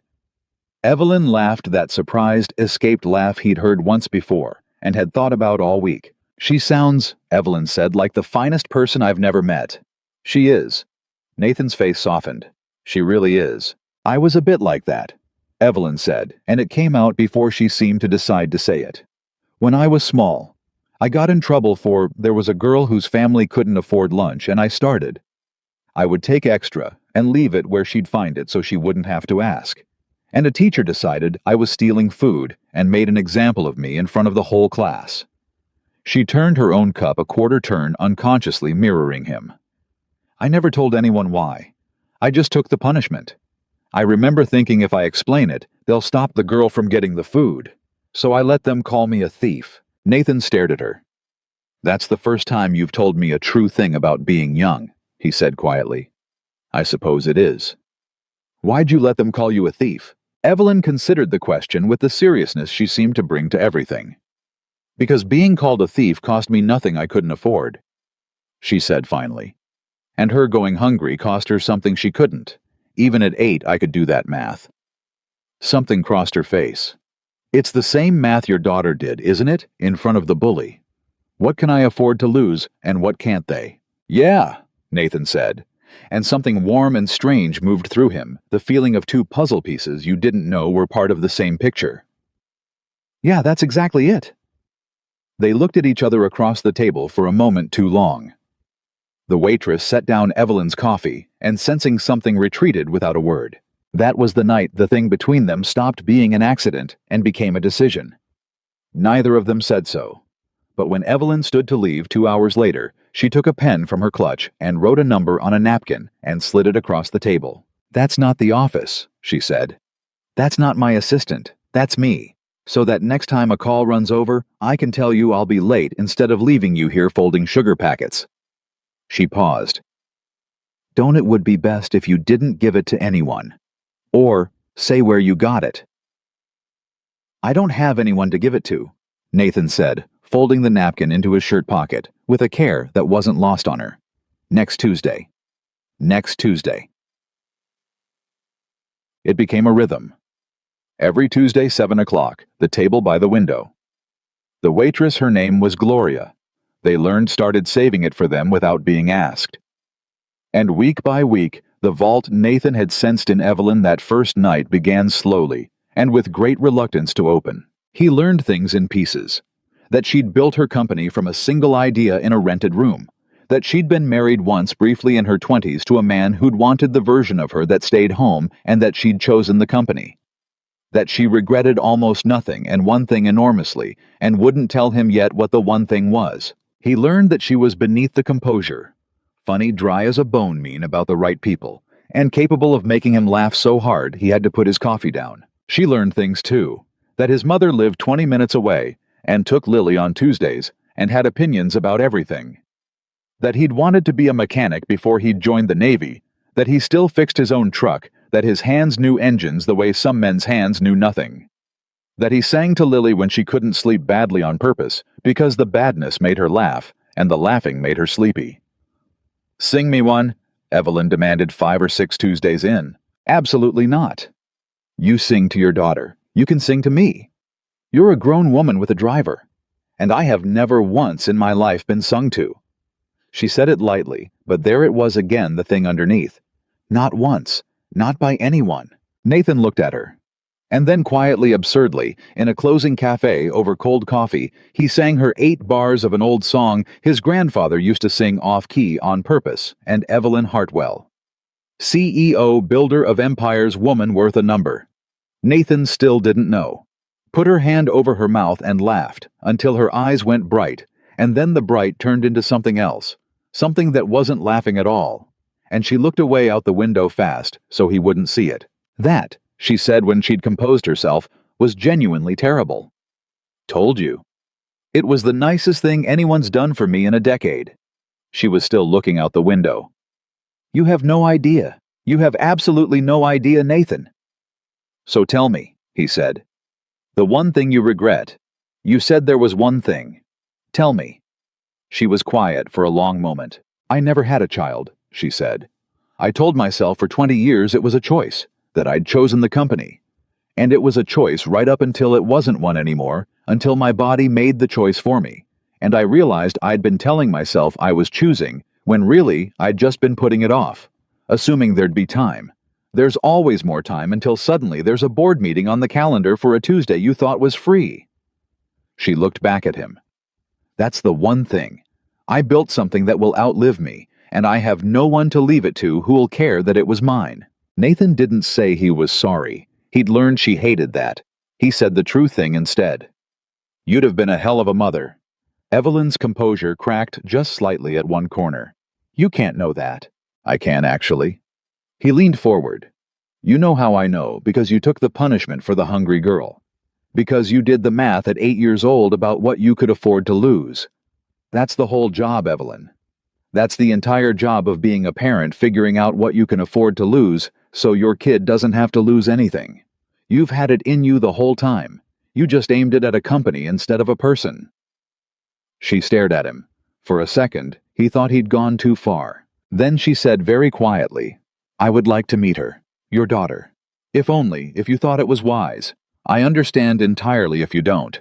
Evelyn laughed that surprised, escaped laugh he'd heard once before and had thought about all week. She sounds, Evelyn said, like the finest person I've never met. She is. Nathan's face softened. She really is. I was a bit like that, Evelyn said, and it came out before she seemed to decide to say it. When I was small, I got in trouble for there was a girl whose family couldn't afford lunch, and I started. I would take extra and leave it where she'd find it so she wouldn't have to ask. And a teacher decided I was stealing food and made an example of me in front of the whole class. She turned her own cup a quarter turn, unconsciously mirroring him. I never told anyone why. I just took the punishment. I remember thinking if I explain it, they'll stop the girl from getting the food. So I let them call me a thief. Nathan stared at her. That's the first time you've told me a true thing about being young, he said quietly. I suppose it is. Why'd you let them call you a thief? Evelyn considered the question with the seriousness she seemed to bring to everything. Because being called a thief cost me nothing I couldn't afford, she said finally. And her going hungry cost her something she couldn't. Even at 8, I could do that math. Something crossed her face. It's the same math your daughter did, isn't it? In front of the bully. What can I afford to lose, and what can't they? Yeah, Nathan said. And something warm and strange moved through him, the feeling of 2 puzzle pieces you didn't know were part of the same picture. Yeah, that's exactly it. They looked at each other across the table for a moment too long. The waitress set down Evelyn's coffee, and sensing something retreated without a word. That was the night the thing between them stopped being an accident and became a decision. Neither of them said so. But when Evelyn stood to leave 2 hours later, she took a pen from her clutch and wrote a number on a napkin and slid it across the table. That's not the office, she said. That's not my assistant. That's me. So that next time a call runs over, I can tell you I'll be late instead of leaving you here folding sugar packets. She paused. Don't it would be best if you didn't give it to anyone. Or say where you got it. I don't have anyone to give it to, Nathan said, folding the napkin into his shirt pocket, with a care that wasn't lost on her. Next Tuesday. Next Tuesday. It became a rhythm. Every Tuesday, 7 o'clock, the table by the window. The waitress, her name was Gloria. They started saving it for them without being asked. And week by week, the vault Nathan had sensed in Evelyn that first night began slowly, and with great reluctance to open. He learned things in pieces. That she'd built her company from a single idea in a rented room. That she'd been married once briefly in her 20s to a man who'd wanted the version of her that stayed home, and that she'd chosen the company. That she regretted almost nothing and one thing enormously, and wouldn't tell him yet what the one thing was. He learned that she was beneath the composure, funny, dry as a bone mean about the right people, and capable of making him laugh so hard he had to put his coffee down. She learned things too, that his mother lived 20 minutes away and took Lily on Tuesdays and had opinions about everything. That he'd wanted to be a mechanic before he'd joined the Navy, that he still fixed his own truck, that his hands knew engines the way some men's hands knew nothing. That he sang to Lily when she couldn't sleep badly on purpose, because the badness made her laugh, and the laughing made her sleepy. Sing me one, Evelyn demanded 5 or 6 Tuesdays in. Absolutely not. You sing to your daughter. You can sing to me. You're a grown woman with a driver, and I have never once in my life been sung to. She said it lightly, but there it was again, the thing underneath. Not once. Not by anyone. Nathan looked at her. And then quietly, absurdly, in a closing cafe over cold coffee, he sang her 8 bars of an old song his grandfather used to sing off-key on purpose, and Evelyn Hartwell. CEO, builder of empires, woman worth a number. Nathan still didn't know. Put her hand over her mouth and laughed, until her eyes went bright, and then the bright turned into something else, something that wasn't laughing at all. And she looked away out the window fast, so he wouldn't see it. That, she said when she'd composed herself, was genuinely terrible. Told you. It was the nicest thing anyone's done for me in a decade. She was still looking out the window. You have no idea. You have absolutely no idea, Nathan. So tell me, he said. The one thing you regret. You said there was one thing. Tell me. She was quiet for a long moment. I never had a child, she said. I told myself for 20 years it was a choice, that I'd chosen the company. And it was a choice right up until it wasn't one anymore, until my body made the choice for me. And I realized I'd been telling myself I was choosing, when really I'd just been putting it off, assuming there'd be time. There's always more time until suddenly there's a board meeting on the calendar for a Tuesday you thought was free. She looked back at him. That's the one thing. I built something that will outlive me, and I have no one to leave it to who'll care that it was mine. Nathan didn't say he was sorry. He'd learned she hated that. He said the true thing instead. You'd have been a hell of a mother. Evelyn's composure cracked just slightly at one corner. You can't know that. I can, actually. He leaned forward. You know how I know, because you took the punishment for the hungry girl. Because you did the math at 8 years old about what you could afford to lose. That's the whole job, Evelyn. That's the entire job of being a parent, figuring out what you can afford to lose so your kid doesn't have to lose anything. You've had it in you the whole time. You just aimed it at a company instead of a person. She stared at him. For a second, he thought he'd gone too far. Then she said very quietly, I would like to meet her, your daughter. If only, if you thought it was wise. I understand entirely if you don't.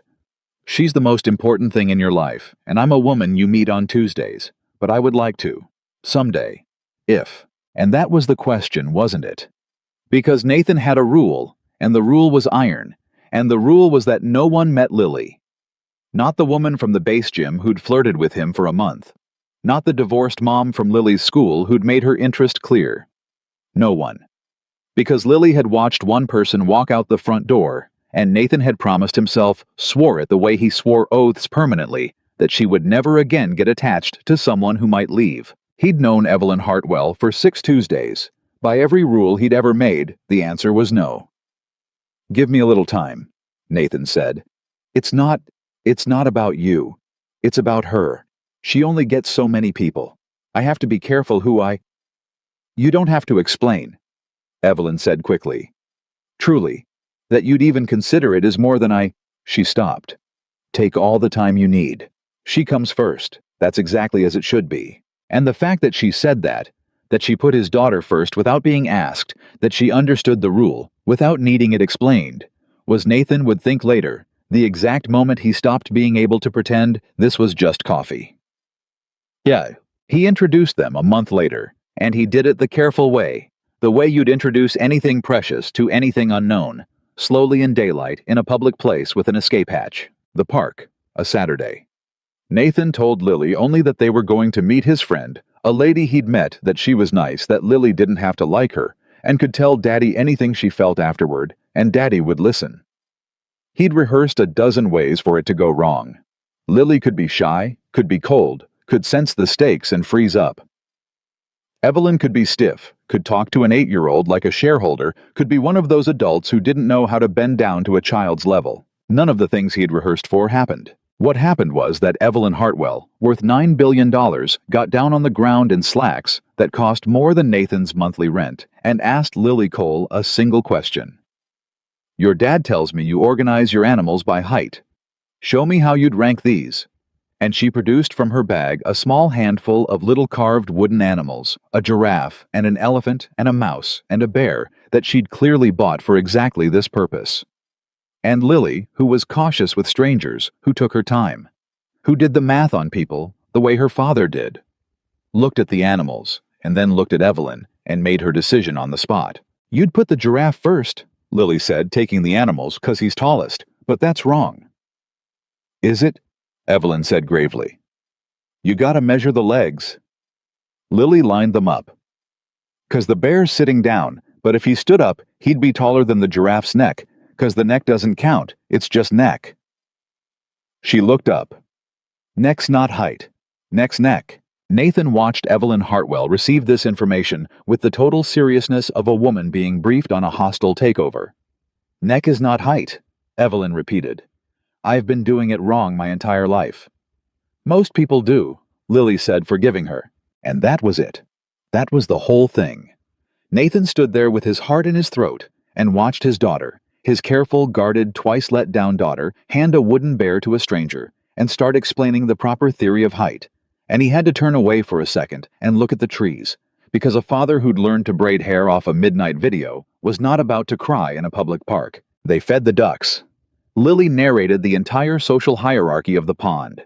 She's the most important thing in your life, and I'm a woman you meet on Tuesdays. But I would like to. Someday. If. And that was the question, wasn't it? Because Nathan had a rule, and the rule was iron, and the rule was that no one met Lily. Not the woman from the base gym who'd flirted with him for a month. Not the divorced mom from Lily's school who'd made her interest clear. No one. Because Lily had watched one person walk out the front door, and Nathan had promised himself, swore it the way he swore oaths permanently, that she would never again get attached to someone who might leave. He'd known Evelyn Hartwell for 6 Tuesdays. By every rule he'd ever made, the answer was no. Give me a little time, Nathan said. It's not about you. It's about her. She only gets so many people. I have to be careful who I... You don't have to explain, Evelyn said quickly. Truly, that you'd even consider it is more than I... She stopped. Take all the time you need. She comes first. That's exactly as it should be. And the fact that she said that she put his daughter first without being asked, that she understood the rule without needing it explained, was, Nathan would think later, the exact moment he stopped being able to pretend this was just coffee. Yeah, he introduced them a month later, and he did it the careful way, the way you'd introduce anything precious to anything unknown, slowly in daylight in a public place with an escape hatch, the park, a Saturday. Nathan told Lily only that they were going to meet his friend, a lady he'd met, that she was nice, that Lily didn't have to like her, and could tell Daddy anything she felt afterward, and Daddy would listen. He'd rehearsed a dozen ways for it to go wrong. Lily could be shy, could be cold, could sense the stakes and freeze up. Evelyn could be stiff, could talk to an 8-year-old like a shareholder, could be one of those adults who didn't know how to bend down to a child's level. None of the things he'd rehearsed for happened. What happened was that Evelyn Hartwell, worth $9 billion, got down on the ground in slacks that cost more than Nathan's monthly rent and asked Lily Cole a single question. Your dad tells me you organize your animals by height. Show me how you'd rank these. And she produced from her bag a small handful of little carved wooden animals, a giraffe and an elephant and a mouse and a bear that she'd clearly bought for exactly this purpose. And Lily, who was cautious with strangers, who took her time, who did the math on people the way her father did, looked at the animals, and then looked at Evelyn and made her decision on the spot. You'd put the giraffe first, Lily said, taking the animals 'cause he's tallest, but that's wrong. Is it? Evelyn said gravely. You gotta measure the legs. Lily lined them up. 'Cause the bear's sitting down, but if he stood up, he'd be taller than the giraffe's neck, 'cause the neck doesn't count, it's just neck. She looked up. Neck's not height. Neck's neck. Nathan watched Evelyn Hartwell receive this information with the total seriousness of a woman being briefed on a hostile takeover. Neck is not height, Evelyn repeated. I've been doing it wrong my entire life." "Most people do," Lily said, forgiving her. And that was it. That was the whole thing. Nathan stood there with his heart in his throat and watched his daughter, his careful, guarded, twice-let-down daughter, hand a wooden bear to a stranger and start explaining the proper theory of height. And he had to turn away for a second and look at the trees, because a father who'd learned to braid hair off a midnight video was not about to cry in a public park. They fed the ducks. Lily narrated the entire social hierarchy of the pond.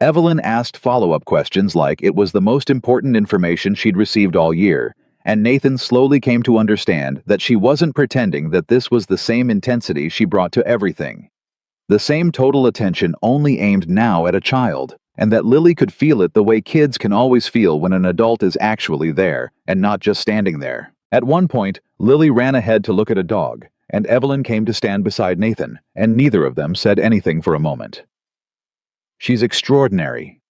Evelyn asked follow-up questions like it was the most important information she'd received all year, and Nathan slowly came to understand that she wasn't pretending that this was the same intensity she brought to everything. The same total attention only aimed now at a child, and that Lily could feel it the way kids can always feel when an adult is actually there and not just standing there. At one point, Lily ran ahead to look at a dog, and Evelyn came to stand beside Nathan, and neither of them said anything for a moment. "She's extraordinary,"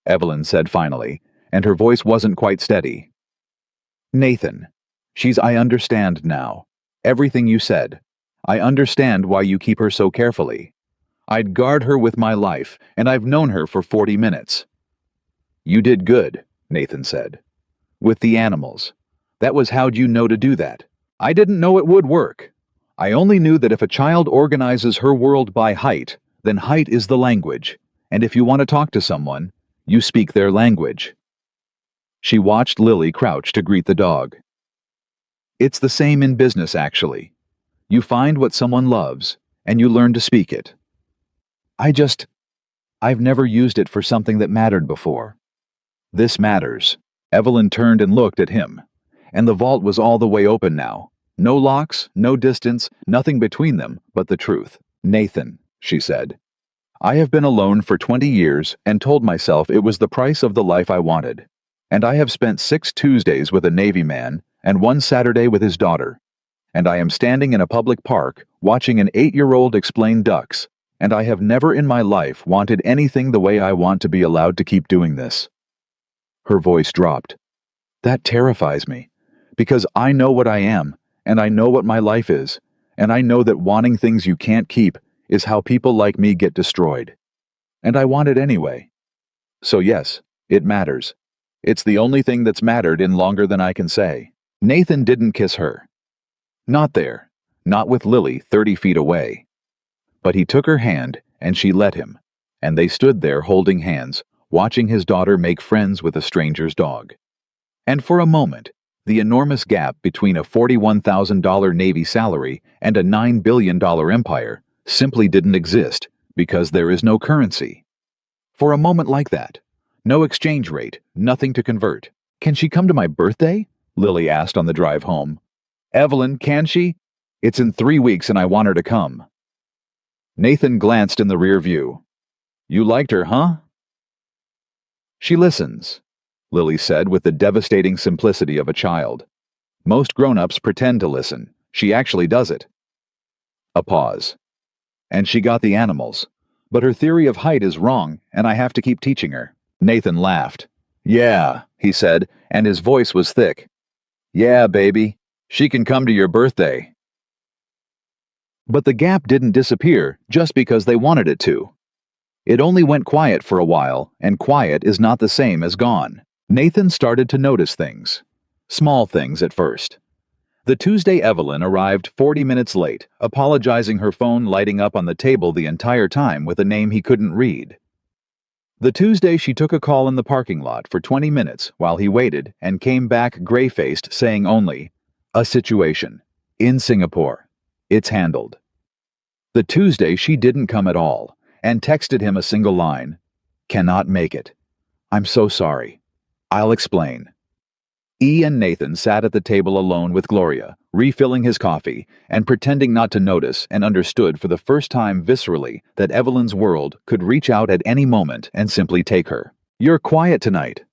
Evelyn said finally, and her voice wasn't quite steady. "Nathan, I understand now. Everything you said. I understand why you keep her so carefully. I'd guard her with my life, and I've known her for 40 minutes. "You did good," Nathan said. "With the animals. That was how'd you know to do that?" "I didn't know it would work. I only knew that if a child organizes her world by height, then height is the language, and if you want to talk to someone, you speak their language." She watched Lily crouch to greet the dog. "It's the same in business, actually. You find what someone loves, and you learn to speak it. I've never used it for something that mattered before." "This matters." Evelyn turned and looked at him, and the vault was all the way open now. No locks, no distance, nothing between them but the truth. "Nathan," she said, "I have been alone for 20 years and told myself it was the price of the life I wanted. And I have spent 6 Tuesdays with a Navy man and 1 Saturday with his daughter. And I am standing in a public park watching an 8-year-old explain ducks, and I have never in my life wanted anything the way I want to be allowed to keep doing this." Her voice dropped. "That terrifies me, because I know what I am, and I know what my life is, and I know that wanting things you can't keep is how people like me get destroyed. And I want it anyway. So yes, it matters. It's the only thing that's mattered in longer than I can say." Nathan didn't kiss her. Not there, not with Lily 30 feet away. But he took her hand, and she let him, and they stood there holding hands, watching his daughter make friends with a stranger's dog. And for a moment, the enormous gap between a $41,000 Navy salary and a $9 billion empire simply didn't exist, because there is no currency. For a moment like that, no exchange rate, nothing to convert. "Can she come to my birthday?" Lily asked on the drive home. "Evelyn, can she? It's in 3 weeks and I want her to come." Nathan glanced in the rear view. "You liked her, huh?" "She listens," Lily said with the devastating simplicity of a child. "Most grown-ups pretend to listen. She actually does it." A pause. "And she got the animals. But her theory of height is wrong, and I have to keep teaching her." Nathan laughed. "Yeah," he said, and his voice was thick. "Yeah, baby. She can come to your birthday." But the gap didn't disappear just because they wanted it to. It only went quiet for a while, and quiet is not the same as gone. Nathan started to notice things. Small things at first. The Tuesday Evelyn arrived 40 minutes late, apologizing, her phone lighting up on the table the entire time with a name he couldn't read. The Tuesday she took a call in the parking lot for 20 minutes while he waited and came back gray-faced saying only, "A situation. In Singapore. It's handled." The Tuesday she didn't come at all and texted him a single line, "Cannot make it. I'm so sorry. I'll explain." E and Nathan sat at the table alone with Gloria, refilling his coffee and pretending not to notice, and understood for the first time viscerally that Evelyn's world could reach out at any moment and simply take her. "You're quiet tonight,"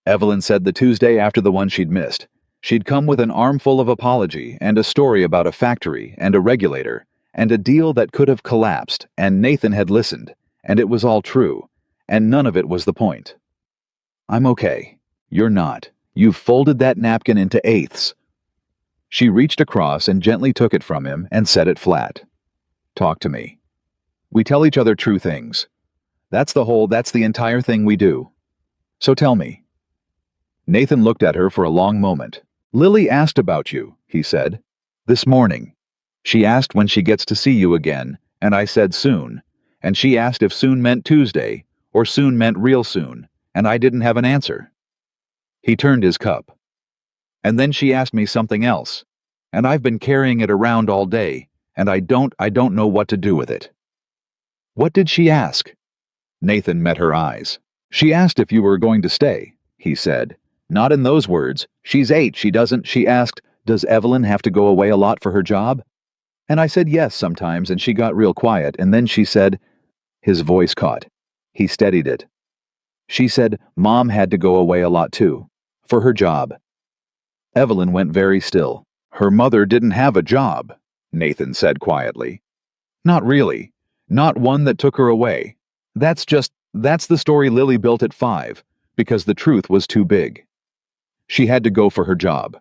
Evelyn said the Tuesday after the one she'd missed. She'd come with an armful of apology and a story about a factory and a regulator and a deal that could have collapsed, and Nathan had listened, and it was all true, and none of it was the point. "I'm okay. You're not. You've folded that napkin into eighths." She reached across and gently took it from him and set it flat. "Talk to me." We tell each other true things. That's the entire thing we do. So tell me." Nathan looked at her for a long moment. "Lily asked about you," he said. "This morning. She asked when she gets to see you again, and I said soon. And she asked if soon meant Tuesday, or soon meant real soon, and I didn't have an answer." He turned his cup. "And then she asked me something else, and I've been carrying it around all day, and I don't know what to do with it." "What did she ask?" Nathan met her eyes. "She asked if you were going to stay," he said. "Not in those words. She's 8, she doesn't. She asked, 'Does Evelyn have to go away a lot for her job?' And I said yes sometimes, and she got real quiet, and then she said—" His voice caught. He steadied it. "She said Mom had to go away a lot too, for her job." Evelyn went very still. "Her mother didn't have a job," Nathan said quietly. "Not really. Not one that took her away. That's the story Lily built at 5, because the truth was too big. She had to go for her job.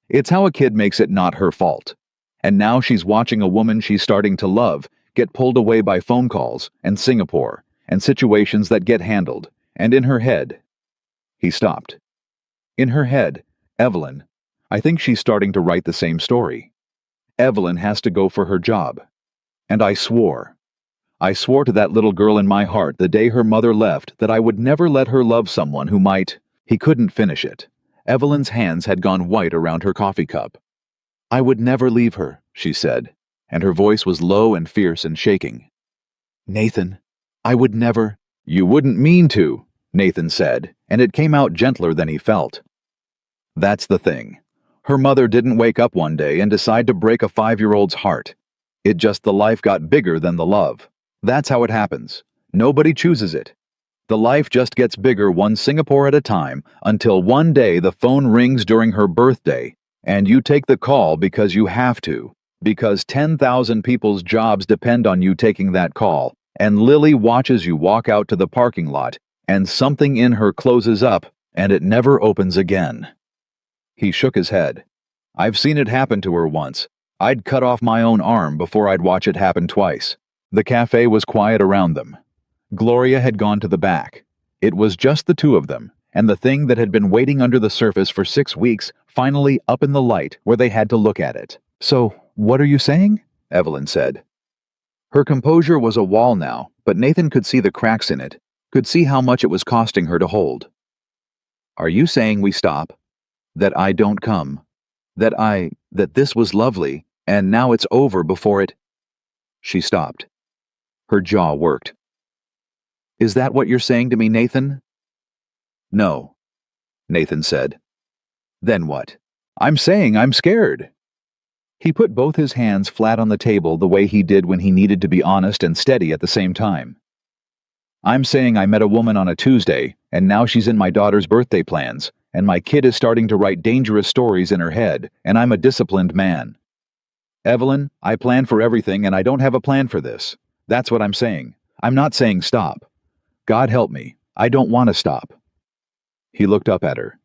It's how a kid makes it not her fault. And now she's watching a woman she's starting to love get pulled away by phone calls and Singapore and situations that get handled, and in her head—" He stopped. "In her head, Evelyn, I think she's starting to write the same story. Evelyn has to go for her job. And I swore to that little girl in my heart the day her mother left that I would never let her love someone who might—" He couldn't finish it. Evelyn's hands had gone white around her coffee cup. "I would never leave her," she said, and her voice was low and fierce and shaking. "Nathan, I would never—" "You wouldn't mean to," Nathan said, and it came out gentler than he felt. "That's the thing. Her mother didn't wake up one day and decide to break a 5-year-old's heart. The life got bigger than the love. That's how it happens. Nobody chooses it. The life just gets bigger one Singapore at a time until one day the phone rings during her birthday, and you take the call because you have to, because 10,000 people's jobs depend on you taking that call, and Lily watches you walk out to the parking lot, and something in her closes up, and it never opens again." He shook his head. "I've seen it happen to her once. I'd cut off my own arm before I'd watch it happen twice." The cafe was quiet around them. Gloria had gone to the back. It was just the two of them, and the thing that had been waiting under the surface for 6 weeks finally up in the light where they had to look at it. "So, what are you saying?" Evelyn said. Her composure was a wall now, but Nathan could see the cracks in it, could see how much it was costing her to hold. "Are you saying we stop? That I don't come? That this was lovely, and now it's over before it—" She stopped. Her jaw worked. "Is that what you're saying to me, Nathan?" "No," Nathan said. "Then what?" "I'm saying I'm scared." He put both his hands flat on the table the way he did when he needed to be honest and steady at the same time. "I'm saying I met a woman on a Tuesday, and now she's in my daughter's birthday plans, and my kid is starting to write dangerous stories in her head, and I'm a disciplined man. Evelyn, I plan for everything, and I don't have a plan for this. That's what I'm saying. I'm not saying stop. God help me, I don't want to stop." He looked up at her.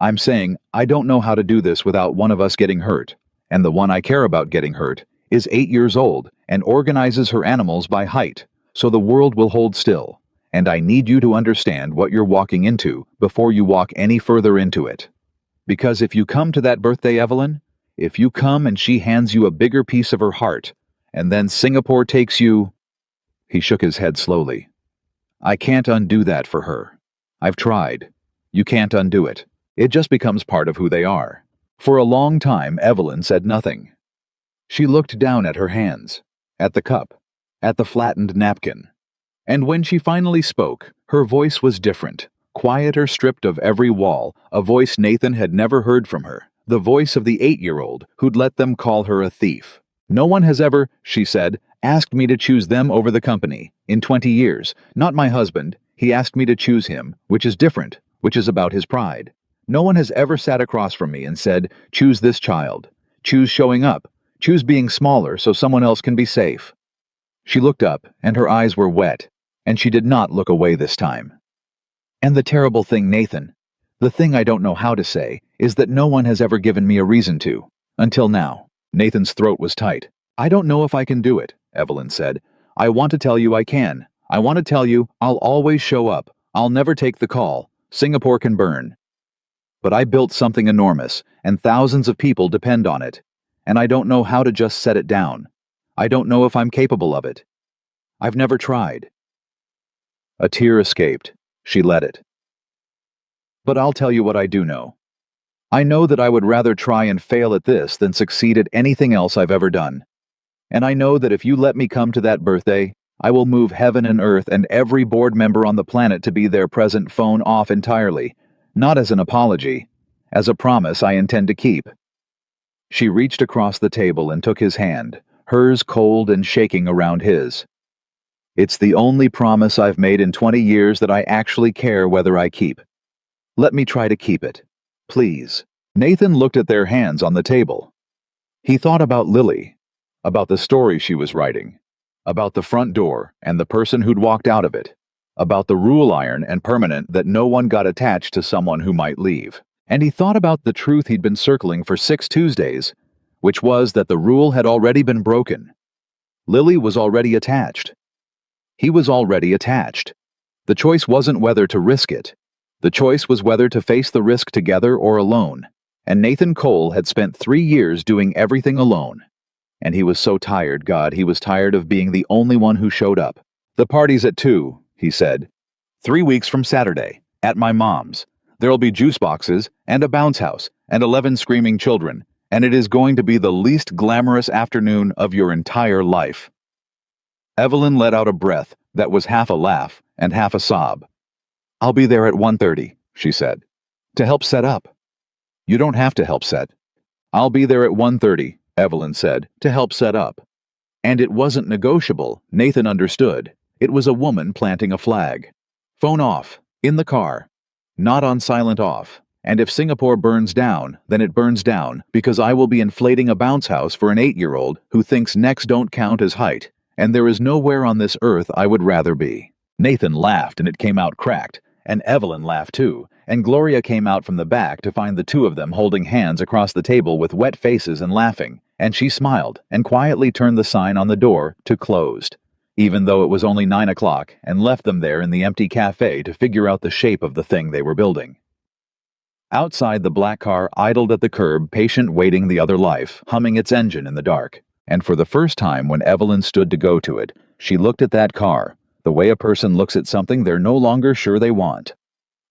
"I'm saying I don't know how to do this without one of us getting hurt, and the one I care about getting hurt is 8 years old and organizes her animals by height, so the world will hold still, and I need you to understand what you're walking into before you walk any further into it. Because if you come to that birthday, Evelyn, if you come and she hands you a bigger piece of her heart, and then Singapore takes you—" He shook his head slowly. "I can't undo that for her. I've tried. You can't undo it. It just becomes part of who they are." For a long time, Evelyn said nothing. She looked down at her hands, at the cup, at the flattened napkin. And when she finally spoke, her voice was different, quieter, stripped of every wall, a voice Nathan had never heard from her, the voice of the 8-year-old who'd let them call her a thief. "No one has ever," she said, "asked me to choose them over the company. In 20 years. Not my husband. He asked me to choose him, which is different, which is about his pride. No one has ever sat across from me and said, 'Choose this child. Choose showing up. Choose being smaller so someone else can be safe.'" She looked up, and her eyes were wet, and she did not look away this time. "And the terrible thing, Nathan, the thing I don't know how to say, is that no one has ever given me a reason to. Until now." Nathan's throat was tight. "I don't know if I can do it," Evelyn said. I want to tell you I can. I want to tell you I'll always show up. I'll never take the call. Singapore can burn. But I built something enormous, and thousands of people depend on it. And I don't know how to just set it down. I don't know if I'm capable of it. I've never tried." A tear escaped. She let it. "But I'll tell you what I do know. I know that I would rather try and fail at this than succeed at anything else I've ever done. And I know that if you let me come to that birthday, I will move heaven and earth and every board member on the planet to be there present, phone off entirely, not as an apology, as a promise I intend to keep." She reached across the table and took his hand, hers cold and shaking around his. "It's the only promise I've made in 20 years that I actually care whether I keep. Let me try to keep it. Please." Nathan looked at their hands on the table. He thought about Lily, about the story she was writing, about the front door and the person who'd walked out of it, about the rule iron and permanent that no one got attached to someone who might leave. And he thought about the truth he'd been circling for 6 Tuesdays, which was that the rule had already been broken. Lily was already attached. He was already attached. The choice wasn't whether to risk it. The choice was whether to face the risk together or alone. And Nathan Cole had spent 3 years doing everything alone. And he was so tired, God, he was tired of being the only one who showed up. "The party's at 2, he said. 3 weeks from Saturday, at my mom's. There'll be juice boxes and a bounce house and 11 screaming children, and it is going to be the least glamorous afternoon of your entire life." Evelyn let out a breath that was half a laugh and half a sob. "I'll be there at 1:30, she said, "to help set up." "You don't have to help set." "I'll be there at 1:30, Evelyn said, "to help set up." And it wasn't negotiable, Nathan understood. It was a woman planting a flag. Phone off, in the car. Not on silent off. And if Singapore burns down, then it burns down, because I will be inflating a bounce house for an 8-year-old who thinks necks don't count as height, and there is nowhere on this earth I would rather be. Nathan laughed and it came out cracked, and Evelyn laughed too, and Gloria came out from the back to find the two of them holding hands across the table with wet faces and laughing, and she smiled and quietly turned the sign on the door to closed, even though it was only 9 o'clock, and left them there in the empty cafe to figure out the shape of the thing they were building. Outside, the black car idled at the curb, patient, waiting the other life, humming its engine in the dark. And for the first time, when Evelyn stood to go to it, she looked at that car, the way a person looks at something they're no longer sure they want.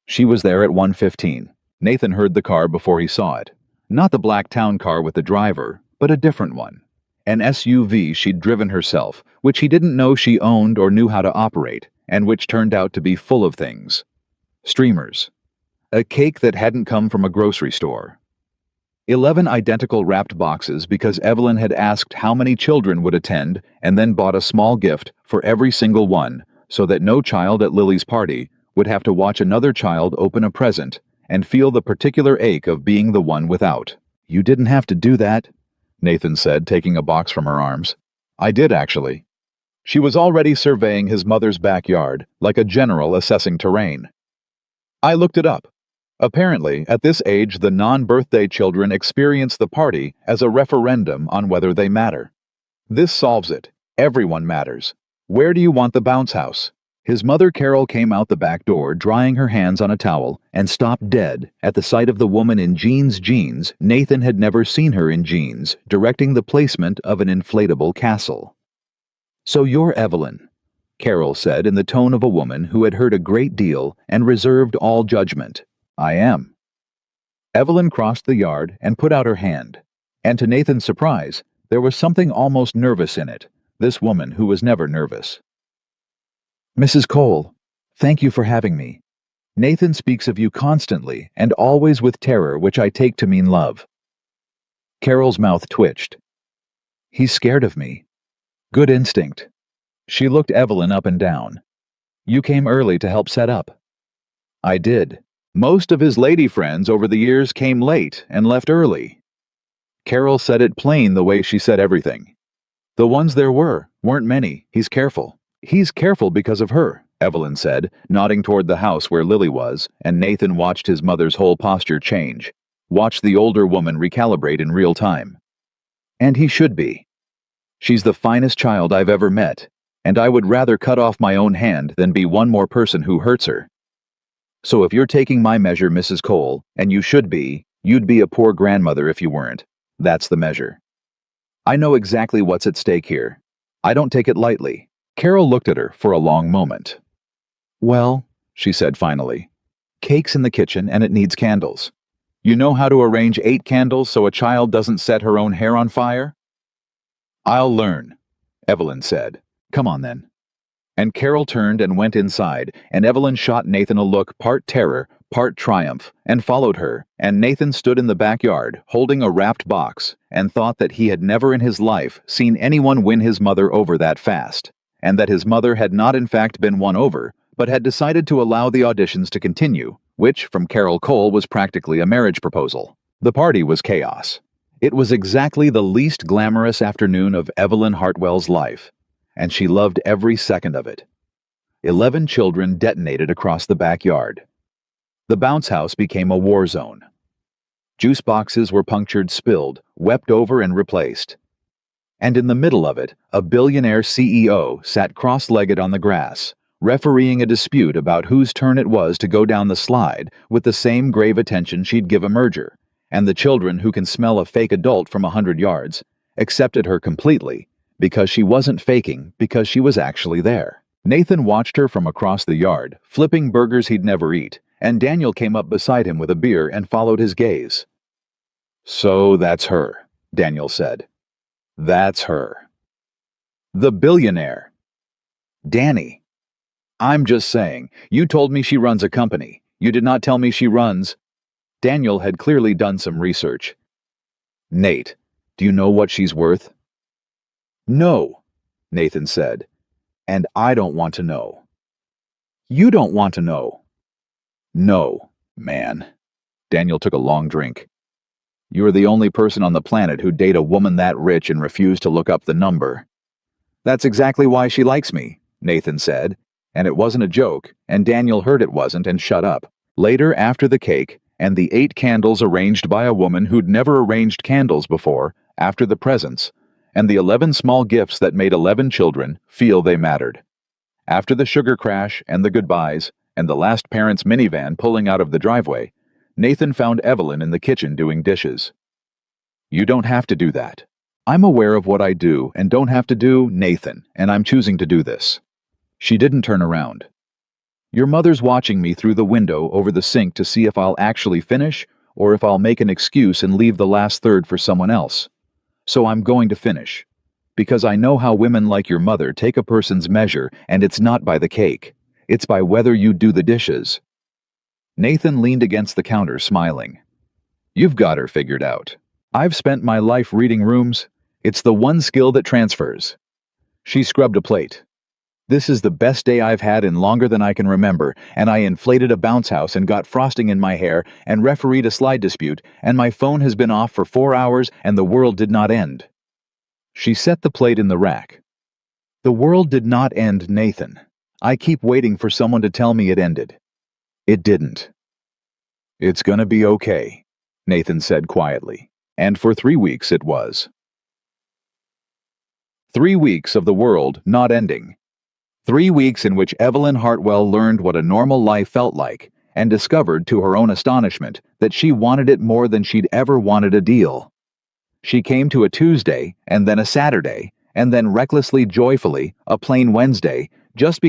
She was there at 1:15. Nathan heard the car before he saw it. Not the black town car with the driver, but a different one. An SUV she'd driven herself, which he didn't know she owned or knew how to operate, and which turned out to be full of things. Streamers. A cake that hadn't come from a grocery store. 11 identical wrapped boxes because Evelyn had asked how many children would attend and then bought a small gift for every single one so that no child at Lily's party would have to watch another child open a present and feel the particular ache of being the one without. "You didn't have to do that," Nathan said, taking a box from her arms. "I did, actually." She was already surveying his mother's backyard, like a general assessing terrain. "I looked it up. Apparently, at this age, the non-birthday children experience the party as a referendum on whether they matter. This solves it. Everyone matters. Where do you want the bounce house?" His mother Carol came out the back door, drying her hands on a towel, and stopped dead at the sight of the woman in jeans. Nathan had never seen her in jeans, directing the placement of an inflatable castle. "So you're Evelyn," Carol said in the tone of a woman who had heard a great deal and reserved all judgment. "I am." Evelyn crossed the yard and put out her hand, and to Nathan's surprise, there was something almost nervous in it, this woman who was never nervous. "Mrs. Cole, thank you for having me. Nathan speaks of you constantly and always with terror, which I take to mean love." Carol's mouth twitched. "He's scared of me. Good instinct." She looked Evelyn up and down. "You came early to help set up." "I did. Most of his lady friends over the years came late and left early." Carol said it plain the way she said everything. "The ones there weren't many. He's careful." "He's careful because of her," Evelyn said, nodding toward the house where Lily was, and Nathan watched his mother's whole posture change, watched the older woman recalibrate in real time. "And he should be. She's the finest child I've ever met, and I would rather cut off my own hand than be one more person who hurts her. So if you're taking my measure, Mrs. Cole, and you should be, you'd be a poor grandmother if you weren't. That's the measure. I know exactly what's at stake here. I don't take it lightly. Carol looked at her for a long moment. Well, she said finally, cake's in the kitchen and it needs candles. You know how to arrange 8 candles so a child doesn't set her own hair on fire? I'll learn, Evelyn said. Come on then. And Carol turned and went inside, and Evelyn shot Nathan a look part terror, part triumph, and followed her, and Nathan stood in the backyard, holding a wrapped box, and thought that he had never in his life seen anyone win his mother over that fast, and that his mother had not in fact been won over, but had decided to allow the auditions to continue, which, from Carol Cole, was practically a marriage proposal. The party was chaos. It was exactly the least glamorous afternoon of Evelyn Hartwell's life, and she loved every second of it. 11 children detonated across the backyard. The bounce house became a war zone. Juice boxes were punctured, spilled, wept over, and replaced. And in the middle of it, a billionaire CEO sat cross-legged on the grass, refereeing a dispute about whose turn it was to go down the slide with the same grave attention she'd give a merger, and the children who can smell a fake adult from 100 yards accepted her completely, because she wasn't faking, because she was actually there. Nathan watched her from across the yard, flipping burgers he'd never eat, and Daniel came up beside him with a beer and followed his gaze. So that's her, Daniel said. That's her. The billionaire. Danny. I'm just saying, you told me she runs a company. You did not tell me she runs. Daniel had clearly done some research. Nate, do you know what she's worth? No, Nathan said, and I don't want to know. You don't want to know. No, man. Daniel took a long drink. You're the only person on the planet who'd date a woman that rich and refuse to look up the number. That's exactly why she likes me, Nathan said, and it wasn't a joke, and Daniel heard it wasn't and shut up. Later, after the cake, and the 8 candles arranged by a woman who'd never arranged candles before, after the presents, and the 11 small gifts that made 11 children feel they mattered. After the sugar crash and the goodbyes, and the last parent's minivan pulling out of the driveway, Nathan found Evelyn in the kitchen doing dishes. You don't have to do that. I'm aware of what I do and don't have to do, Nathan, and I'm choosing to do this. She didn't turn around. Your mother's watching me through the window over the sink to see if I'll actually finish or if I'll make an excuse and leave the last third for someone else. So I'm going to finish, because I know how women like your mother take a person's measure, and it's not by the cake. It's by whether you do the dishes. Nathan leaned against the counter, smiling. You've got her figured out. I've spent my life reading rooms. It's the one skill that transfers. She scrubbed a plate. This is the best day I've had in longer than I can remember, and I inflated a bounce house and got frosting in my hair and refereed a slide dispute, and my phone has been off for 4 hours and the world did not end. She set the plate in the rack. The world did not end, Nathan. I keep waiting for someone to tell me it ended. It didn't. It's gonna be okay, Nathan said quietly, and for 3 weeks it was. 3 weeks of the world not ending. 3 weeks in which Evelyn Hartwell learned what a normal life felt like and discovered, to her own astonishment, that she wanted it more than she'd ever wanted a deal. She came to a Tuesday, and then a Saturday, and then recklessly joyfully, a plain Wednesday, just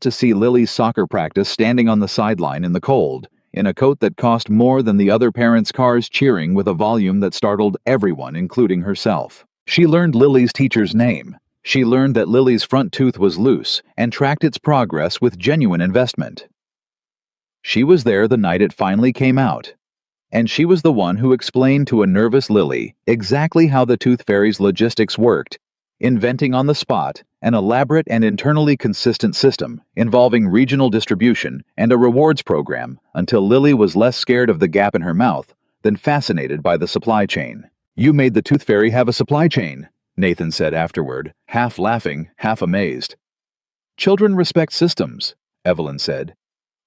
to see Lily's soccer practice standing on the sideline in the cold, in a coat that cost more than the other parents' cars cheering with a volume that startled everyone, including herself. She learned Lily's teacher's name. She learned that Lily's front tooth was loose and tracked its progress with genuine investment. She was there the night it finally came out, and she was the one who explained to a nervous Lily exactly how the Tooth Fairy's logistics worked, inventing on the spot an elaborate and internally consistent system involving regional distribution and a rewards program, until Lily was less scared of the gap in her mouth than fascinated by the supply chain. You made the Tooth Fairy have a supply chain, Nathan said afterward, half laughing, half amazed. Children respect systems, Evelyn said.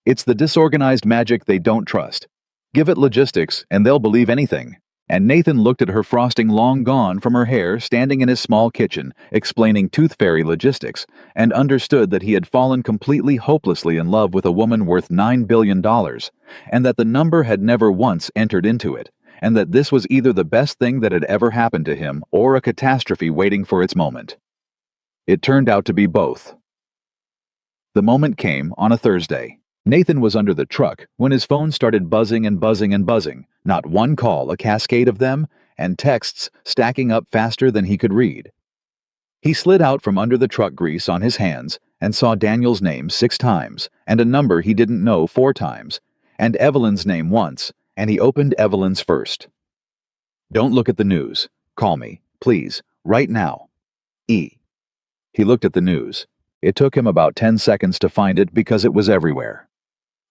It's the disorganized magic they don't trust. Give it logistics and they'll believe anything. And Nathan looked at her frosting long gone from her hair standing in his small kitchen, explaining tooth fairy logistics, and understood that he had fallen completely hopelessly in love with a woman worth $9 billion, and that the number had never once entered into it, and that this was either the best thing that had ever happened to him or a catastrophe waiting for its moment. It turned out to be both. The moment came on a Thursday. Nathan was under the truck when his phone started buzzing and buzzing and buzzing, not one call, a cascade of them, and texts stacking up faster than he could read. He slid out from under the truck grease on his hands and saw Daniel's name 6 times, and a number he didn't know 4 times, and Evelyn's name once, and he opened Evelyn's first. "Don't look at the news. Call me, please, right now. E." He looked at the news. It took him about 10 seconds to find it because it was everywhere.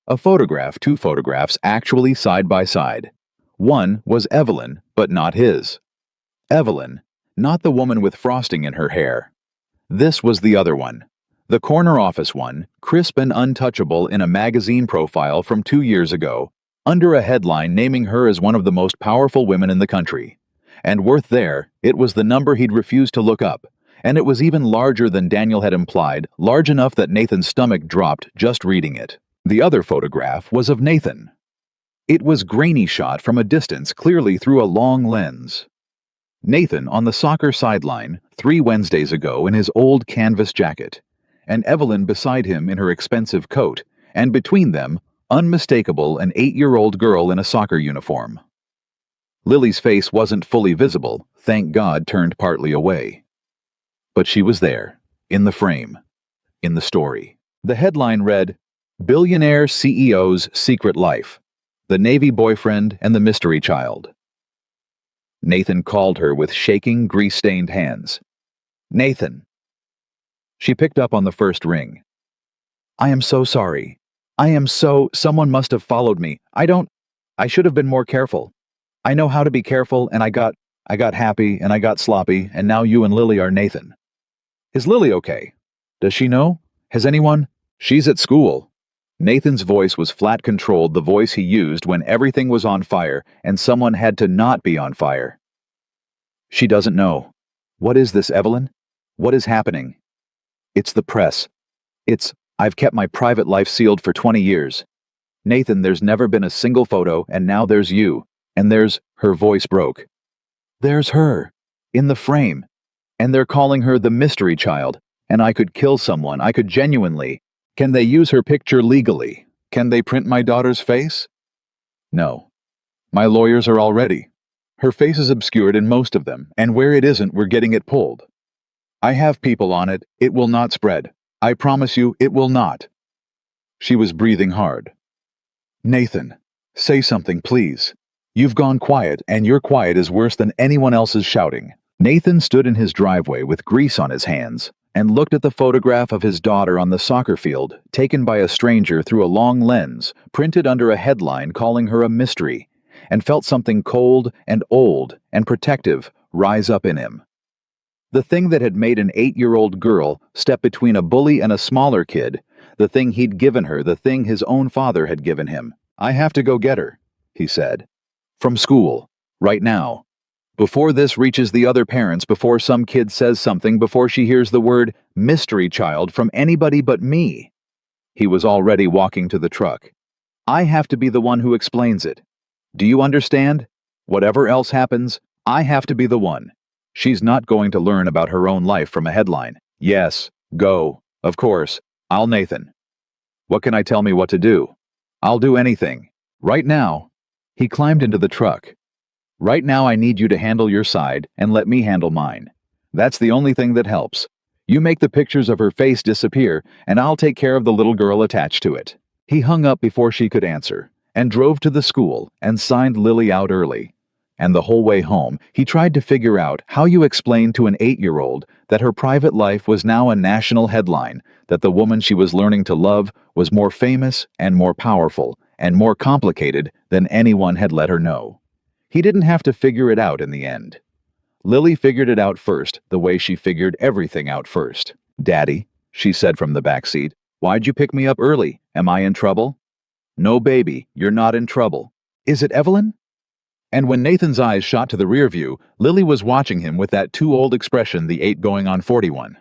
A photograph, 2 photographs actually side by side. One was Evelyn, but not his. Evelyn, not the woman with frosting in her hair. This was the other one. The corner office one, crisp and untouchable in a magazine profile from 2 years ago, under a headline naming her as one of the most powerful women in the country. And worth there, it was the number he'd refused to look up, and it was even larger than Daniel had implied, large enough that Nathan's stomach dropped just reading it. The other photograph was of Nathan. It was grainy shot from a distance, clearly through a long lens. Nathan on the soccer sideline 3 Wednesdays ago in his old canvas jacket, and Evelyn beside him in her expensive coat, and between them, unmistakable, an 8-year-old girl in a soccer uniform. Lily's face wasn't fully visible, thank God, turned partly away. But she was there, in the frame, in the story. The headline read, "Billionaire CEO's Secret Life, the Navy Boyfriend and the Mystery Child." Nathan called her with shaking, grease-stained hands. "Nathan." She picked up on the first ring. "I am so sorry. Someone must have followed me. I should have been more careful. I know how to be careful, and I got happy, and I got sloppy, and now you and Lily are Nathan." "Is Lily okay? Does she know? Has anyone?" "She's at school." Nathan's voice was flat controlled, the voice he used when everything was on fire and someone had to not be on fire. "She doesn't know. What is this, Evelyn? What is happening?" "It's the press. I've kept my private life sealed for 20 years. Nathan, there's never been a single photo, and now there's you. And her voice broke. "There's her, in the frame. And they're calling her the mystery child, and I could kill someone, I could genuinely. Can they use her picture legally? Can they print my daughter's face?" "No. My lawyers are all ready. Her face is obscured in most of them, and where it isn't, we're getting it pulled. I have people on it. It will not spread. I promise you, it will not." She was breathing hard. "Nathan, say something, please. You've gone quiet, and your quiet is worse than anyone else's shouting." Nathan stood in his driveway with grease on his hands and looked at the photograph of his daughter on the soccer field, taken by a stranger through a long lens, printed under a headline calling her a mystery, and felt something cold and old and protective rise up in him. The thing that had made an 8-year-old girl step between a bully and a smaller kid, the thing he'd given her, the thing his own father had given him. "I have to go get her," he said. "From school. Right now. Before this reaches the other parents, before some kid says something, before she hears the word mystery child from anybody but me." He was already walking to the truck. "I have to be the one who explains it. Do you understand? Whatever else happens, I have to be the one. She's not going to learn about her own life from a headline. Yes, go. Of course. I'll Nathan. What can I tell me what to do? I'll do anything. Right now." He climbed into the truck. "Right now I need you to handle your side and let me handle mine. That's the only thing that helps. You make the pictures of her face disappear, and I'll take care of the little girl attached to it." He hung up before she could answer, and drove to the school and signed Lily out early. And the whole way home, he tried to figure out how you explain to an 8-year-old that her private life was now a national headline, that the woman she was learning to love was more famous and more powerful and more complicated than anyone had let her know. He didn't have to figure it out in the end. Lily figured it out first, the way she figured everything out first. "Daddy," she said from the back seat, "why'd you pick me up early? Am I in trouble?" "No, baby, you're not in trouble." "Is it Evelyn?" And when Nathan's eyes shot to the rear view, Lily was watching him with that too old expression, the 8 going on 41.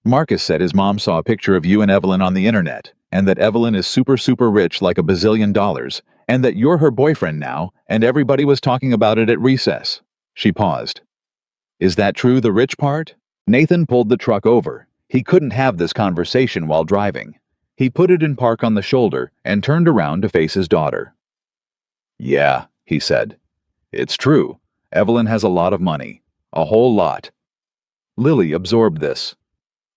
Marcus said his mom saw a picture of you and Evelyn on the internet, and that Evelyn is super rich, like $1 bazillion, and that you're her boyfriend now, and everybody was talking about it at recess. She paused. Is that true, the rich part? Nathan pulled the truck over. He couldn't have this conversation while driving. He put it in park on the shoulder and turned around to face his daughter. Yeah, he said. It's true. Evelyn has a lot of money. A whole lot. Lily absorbed this.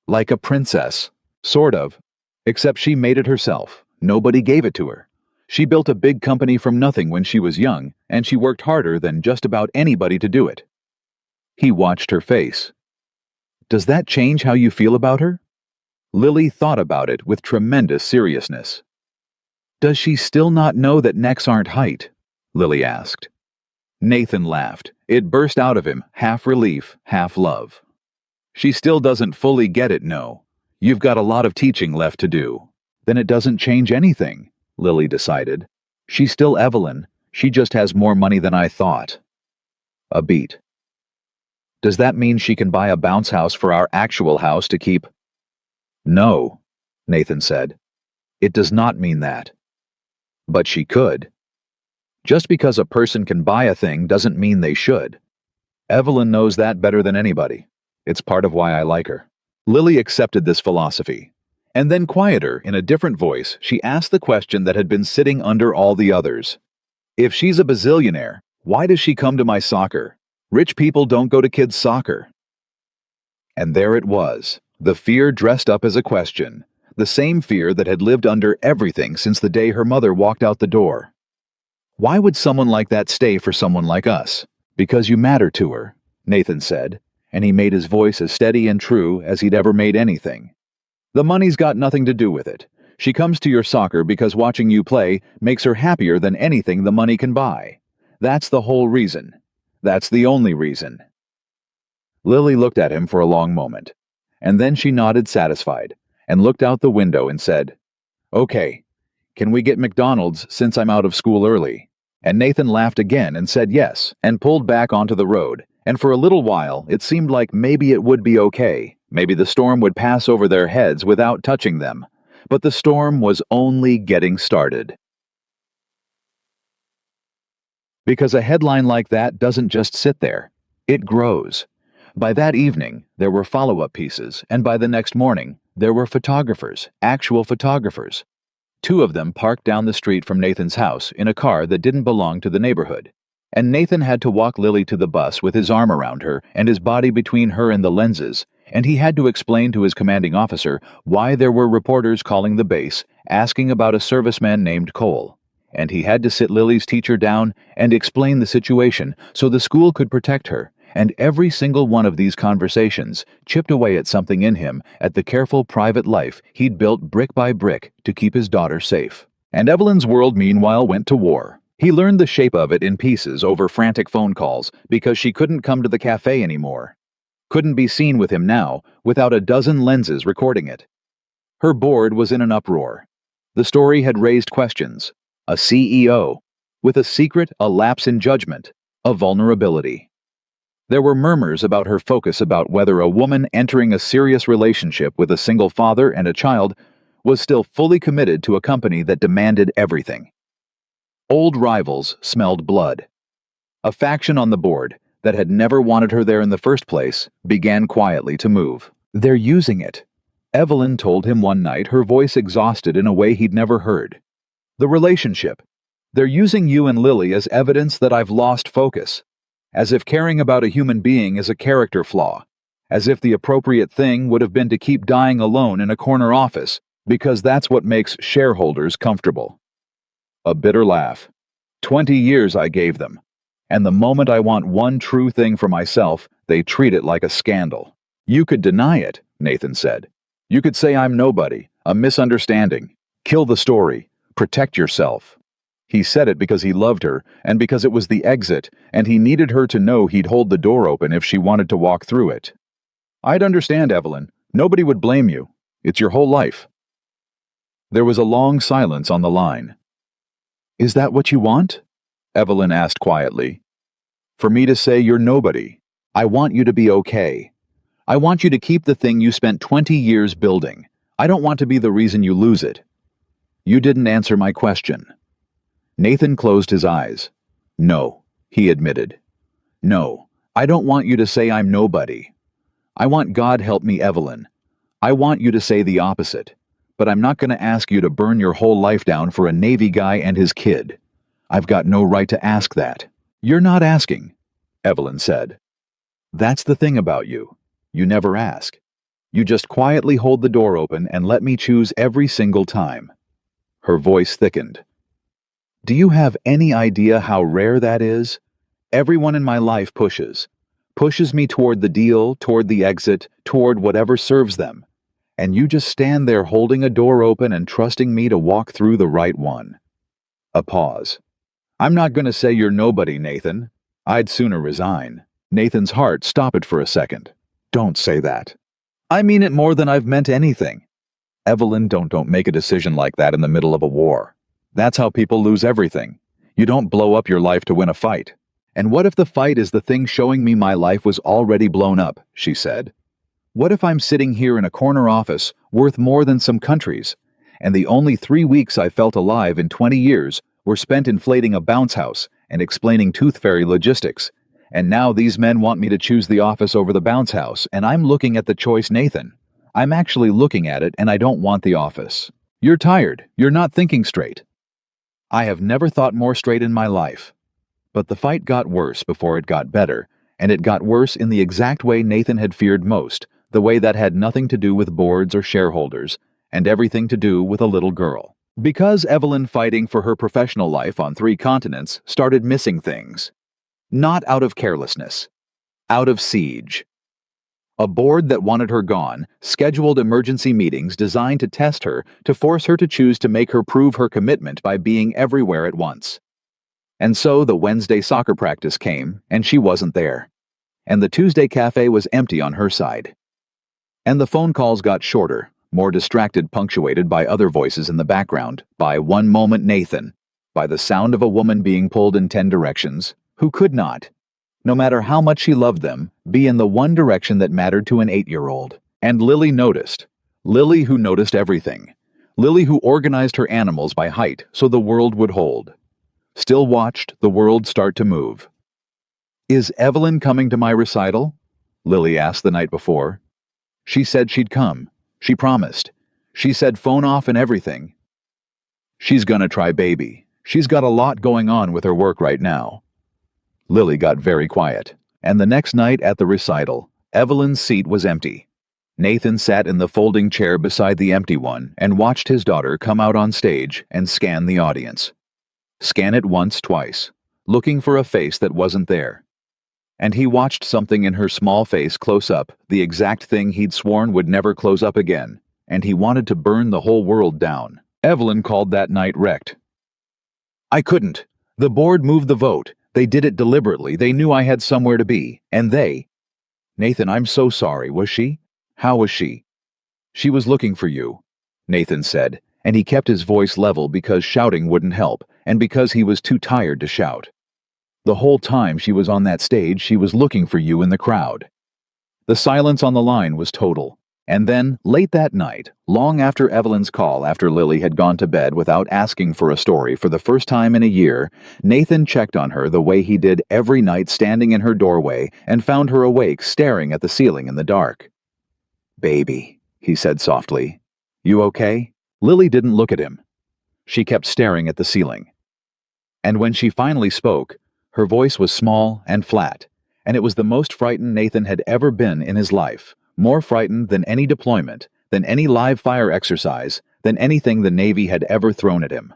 Like a princess. Sort of. Except she made it herself. Nobody gave it to her. She built a big company from nothing when she was young, and she worked harder than just about anybody to do it. He watched her face. Does that change how you feel about her? Lily thought about it with tremendous seriousness. Does she still not know that necks aren't height? Lily asked. Nathan laughed. It burst out of him, half relief, half love. She still doesn't fully get it, no. You've got a lot of teaching left to do. Then it doesn't change anything, Lily decided. She's still Evelyn. She just has more money than I thought. A beat. Does that mean she can buy a bounce house for our actual house to keep? No, Nathan said. It does not mean that. But she could. Just because a person can buy a thing doesn't mean they should. Evelyn knows that better than anybody. It's part of why I like her. Lily accepted this philosophy. And then quieter, in a different voice, she asked the question that had been sitting under all the others. If she's a bazillionaire, why does she come to my soccer? Rich people don't go to kids' soccer. And there it was, the fear dressed up as a question, the same fear that had lived under everything since the day her mother walked out the door. Why would someone like that stay for someone like us? Because you matter to her, Nathan said, and he made his voice as steady and true as he'd ever made anything. The money's got nothing to do with it. She comes to your soccer because watching you play makes her happier than anything the money can buy. That's the whole reason. That's the only reason. Lily looked at him for a long moment, and then she nodded satisfied, and looked out the window and said, Okay, can we get McDonald's since I'm out of school early? And Nathan laughed again and said yes, and pulled back onto the road, and for a little while it seemed like maybe it would be okay. Maybe the storm would pass over their heads without touching them. But the storm was only getting started. Because a headline like that doesn't just sit there. It grows. By that evening, there were follow-up pieces, and by the next morning, there were photographers, actual photographers. 2 of them parked down the street from Nathan's house in a car that didn't belong to the neighborhood. And Nathan had to walk Lily to the bus with his arm around her and his body between her and the lenses, and he had to explain to his commanding officer why there were reporters calling the base, asking about a serviceman named Cole. And he had to sit Lily's teacher down and explain the situation so the school could protect her, and every single one of these conversations chipped away at something in him, at the careful private life he'd built brick by brick to keep his daughter safe. And Evelyn's world meanwhile went to war. He learned the shape of it in pieces over frantic phone calls because she couldn't come to the cafe anymore. Couldn't be seen with him now without a dozen lenses recording it. Her board was in an uproar. The story had raised questions. A CEO. With a secret, a lapse in judgment. A vulnerability. There were murmurs about her focus about whether a woman entering a serious relationship with a single father and a child was still fully committed to a company that demanded everything. Old rivals smelled blood. A faction on the board that had never wanted her there in the first place began quietly to move. They're using it. Evelyn told him one night, her voice exhausted in a way he'd never heard. The relationship. They're using you and Lily as evidence that I've lost focus. As if caring about a human being is a character flaw. As if the appropriate thing would have been to keep dying alone in a corner office, because that's what makes shareholders comfortable. A bitter laugh. 20 years I gave them. And the moment I want one true thing for myself, they treat it like a scandal. You could deny it, Nathan said. You could say I'm nobody, a misunderstanding. Kill the story. Protect yourself. He said it because he loved her, and because it was the exit, and he needed her to know he'd hold the door open if she wanted to walk through it. I'd understand, Evelyn. Nobody would blame you. It's your whole life. There was a long silence on the line. Is that what you want? Evelyn asked quietly. For me to say you're nobody. I want you to be okay. I want you to keep the thing you spent 20 years building. I don't want to be the reason you lose it. You didn't answer my question. Nathan closed his eyes. No, he admitted. No, I don't want you to say I'm nobody. I want God help me, Evelyn. I want you to say the opposite. But I'm not going to ask you to burn your whole life down for a Navy guy and his kid. I've got no right to ask that. You're not asking, Evelyn said. That's the thing about you. You never ask. You just quietly hold the door open and let me choose every single time. Her voice thickened. Do you have any idea how rare that is? Everyone in my life pushes me toward the deal, toward the exit, toward whatever serves them. And you just stand there holding a door open and trusting me to walk through the right one. A pause. I'm not going to say you're nobody, Nathan. I'd sooner resign. Nathan's heart stopped for a second. Don't say that. I mean it more than I've meant anything. Evelyn, don't make a decision like that in the middle of a war. That's how people lose everything. You don't blow up your life to win a fight. And what if the fight is the thing showing me my life was already blown up, she said. What if I'm sitting here in a corner office worth more than some countries, and the only 3 weeks I felt alive in 20 years were spent inflating a bounce house and explaining tooth fairy logistics, and now these men want me to choose the office over the bounce house, and I'm looking at the choice, Nathan. I'm actually looking at it, and I don't want the office. You're tired. You're not thinking straight. I have never thought more straight in my life. But the fight got worse before it got better, and it got worse in the exact way Nathan had feared most, the way that had nothing to do with boards or shareholders, and everything to do with a little girl. Because Evelyn, fighting for her professional life on 3 continents, started missing things. Not out of carelessness. Out of siege. A board that wanted her gone scheduled emergency meetings designed to test her, to force her to choose to make her prove her commitment by being everywhere at once. And so the Wednesday soccer practice came, and she wasn't there. And the Tuesday cafe was empty on her side. And the phone calls got shorter, more distracted, punctuated by other voices in the background, by one moment Nathan, by the sound of a woman being pulled in 10 directions, who could not, no matter how much she loved them, be in the one direction that mattered to an 8-year-old. And Lily noticed. Lily who noticed everything. Lily who organized her animals by height so the world would hold. Still watched the world start to move. Is Evelyn coming to my recital? Lily asked the night before. She said she'd come. She promised. She said phone off and everything. She's gonna try, baby. She's got a lot going on with her work right now. Lily got very quiet, and the next night at the recital, Evelyn's seat was empty. Nathan sat in the folding chair beside the empty one and watched his daughter come out on stage and scan the audience. Scan it once, twice, looking for a face that wasn't there. And he watched something in her small face close up, the exact thing he'd sworn would never close up again, and he wanted to burn the whole world down. Evelyn called that night wrecked. I couldn't. The board moved the vote. They did it deliberately. They knew I had somewhere to be. And they... Nathan, I'm so sorry. Was she? How was she? She was looking for you, Nathan said, and he kept his voice level because shouting wouldn't help, and because he was too tired to shout. The whole time she was on that stage, she was looking for you in the crowd. The silence on the line was total. And then, late that night, long after Evelyn's call after Lily had gone to bed without asking for a story for the first time in a year, Nathan checked on her the way he did every night, standing in her doorway, and found her awake, staring at the ceiling in the dark. Baby, he said softly. You okay? Lily didn't look at him. She kept staring at the ceiling. And when she finally spoke, her voice was small and flat, and it was the most frightened Nathan had ever been in his life. More frightened than any deployment, than any live fire exercise, than anything the Navy had ever thrown at him.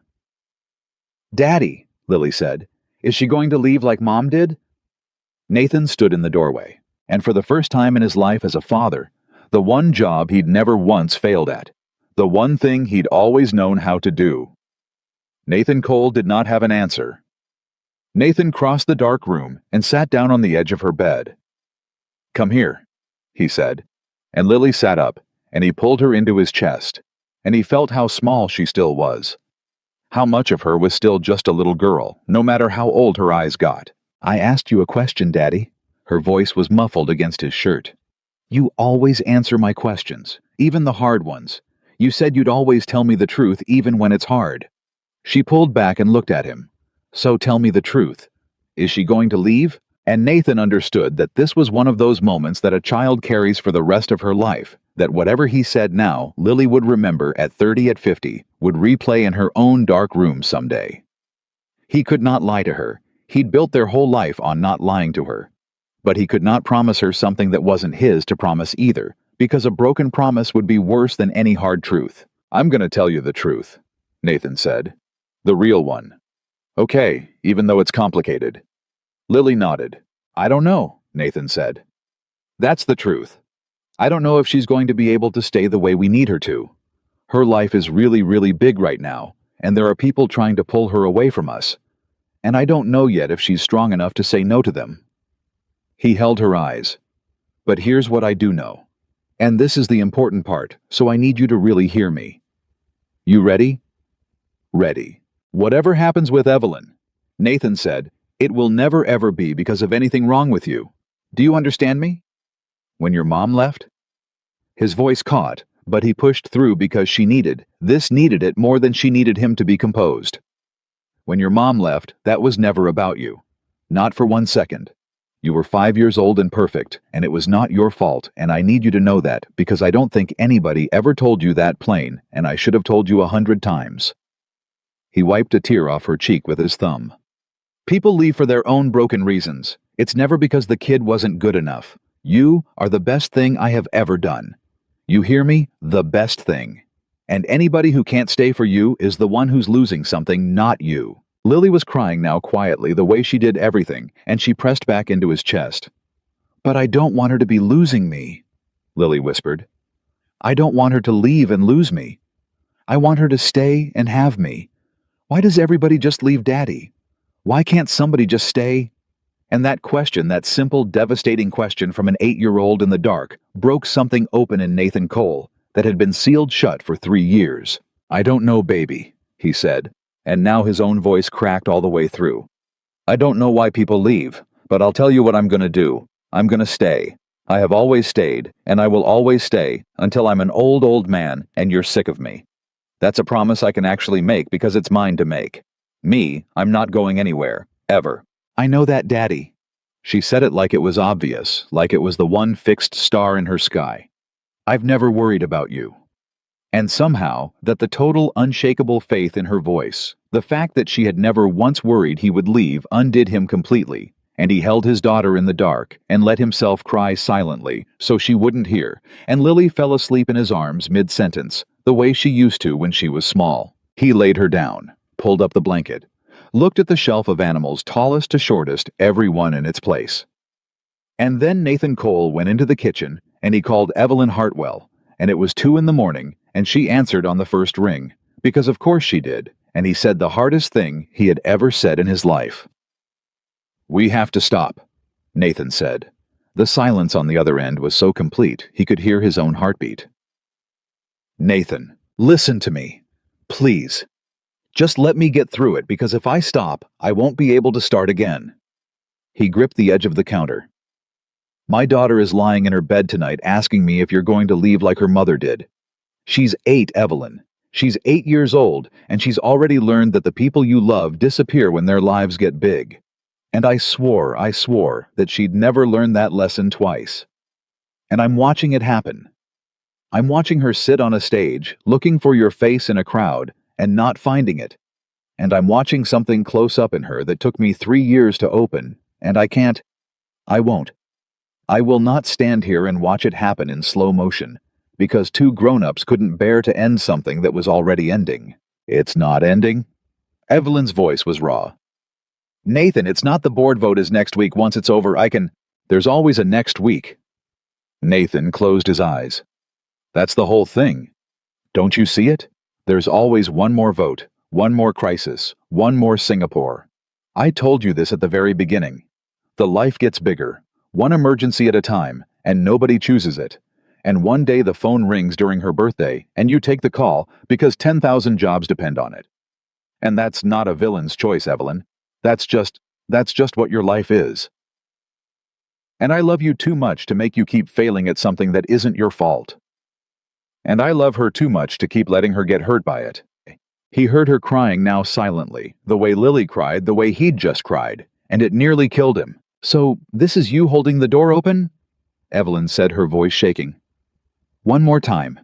Daddy, Lily said, is she going to leave like Mom did? Nathan stood in the doorway, and for the first time in his life as a father, the one job he'd never once failed at, the one thing he'd always known how to do. Nathan Cole did not have an answer. Nathan crossed the dark room and sat down on the edge of her bed. Come here, he said, and Lily sat up, and he pulled her into his chest, and he felt how small she still was. How much of her was still just a little girl, no matter how old her eyes got? "I asked you a question, Daddy." Her voice was muffled against his shirt. "You always answer my questions, even the hard ones. You said you'd always tell me the truth even when it's hard." She pulled back and looked at him. "So tell me the truth. Is she going to leave?" And Nathan understood that this was one of those moments that a child carries for the rest of her life, that whatever he said now, Lily would remember at 30, at 50, would replay in her own dark room someday. He could not lie to her. He'd built their whole life on not lying to her. But he could not promise her something that wasn't his to promise either, because a broken promise would be worse than any hard truth. "I'm going to tell you the truth," Nathan said. "The real one. Okay, even though it's complicated." Lily nodded. "I don't know," Nathan said. "That's the truth. I don't know if she's going to be able to stay the way we need her to. Her life is really, really big right now, and there are people trying to pull her away from us. And I don't know yet if she's strong enough to say no to them." He held her eyes. "But here's what I do know. And this is the important part, so I need you to really hear me. You ready?" "Ready. Whatever happens with Evelyn," Nathan said, "it will never ever be because of anything wrong with you. Do you understand me? When your mom left?" His voice caught, but he pushed through because she needed it more than she needed him to be composed. "When your mom left, that was never about you. Not for 1 second. You were 5 years old and perfect, and it was not your fault, and I need you to know that, because I don't think anybody ever told you that plain, and I should have told you 100 times. He wiped a tear off her cheek with his thumb. "People leave for their own broken reasons. It's never because the kid wasn't good enough. You are the best thing I have ever done. You hear me? The best thing. And anybody who can't stay for you is the one who's losing something, not you." Lily was crying now quietly the way she did everything, and she pressed back into his chest. "But I don't want her to be losing me," Lily whispered. "I don't want her to leave and lose me. I want her to stay and have me. Why does everybody just leave Daddy? Why can't somebody just stay?" And that question, that simple, devastating question from an 8-year-old in the dark, broke something open in Nathan Cole that had been sealed shut for 3 years. "I don't know, baby," he said, and now his own voice cracked all the way through. "I don't know why people leave, but I'll tell you what I'm going to do. I'm going to stay. I have always stayed, and I will always stay until I'm an old, old man and you're sick of me. That's a promise I can actually make because it's mine to make. Me, I'm not going anywhere, ever." "I know that, Daddy." She said it like it was obvious, like it was the one fixed star in her sky. "I've never worried about you." And somehow, that the total, unshakable faith in her voice, the fact that she had never once worried he would leave, undid him completely, and he held his daughter in the dark and let himself cry silently so she wouldn't hear, and Lily fell asleep in his arms mid-sentence, the way she used to when she was small. He laid her down, pulled up the blanket, looked at the shelf of animals tallest to shortest, every one in its place. And then Nathan Cole went into the kitchen, and he called Evelyn Hartwell, and it was 2 a.m, and she answered on the first ring, because of course she did, and he said the hardest thing he had ever said in his life. "We have to stop," Nathan said. The silence on the other end was so complete he could hear his own heartbeat. "Nathan, listen to me. Please. Just let me get through it, because if I stop, I won't be able to start again." He gripped the edge of the counter. "My daughter is lying in her bed tonight asking me if you're going to leave like her mother did. She's 8, Evelyn. She's 8 years old, and she's already learned that the people you love disappear when their lives get big. And I swore that she'd never learn that lesson twice. And I'm watching it happen. I'm watching her sit on a stage, looking for your face in a crowd, and not finding it. And I'm watching something close up in her that took me 3 years to open, and I won't. I will not stand here and watch it happen in slow motion, because 2 grown-ups couldn't bear to end something that was already ending. It's not ending." Evelyn's voice was raw. "Nathan, it's not the board vote is next week. Once it's over, There's always a next week." Nathan closed his eyes. "That's the whole thing. Don't you see it? There's always one more vote, one more crisis, one more Singapore. I told you this at the very beginning. The life gets bigger, one emergency at a time, and nobody chooses it. And one day the phone rings during her birthday, and you take the call because 10,000 jobs depend on it. And that's not a villain's choice, Evelyn. That's just, that's just what your life is. And I love you too much to make you keep failing at something that isn't your fault. And I love her too much to keep letting her get hurt by it. He heard her crying now silently, the way Lily cried, the way he'd just cried, and it nearly killed him. So, this is you holding the door open? Evelyn said, her voice shaking. One more time.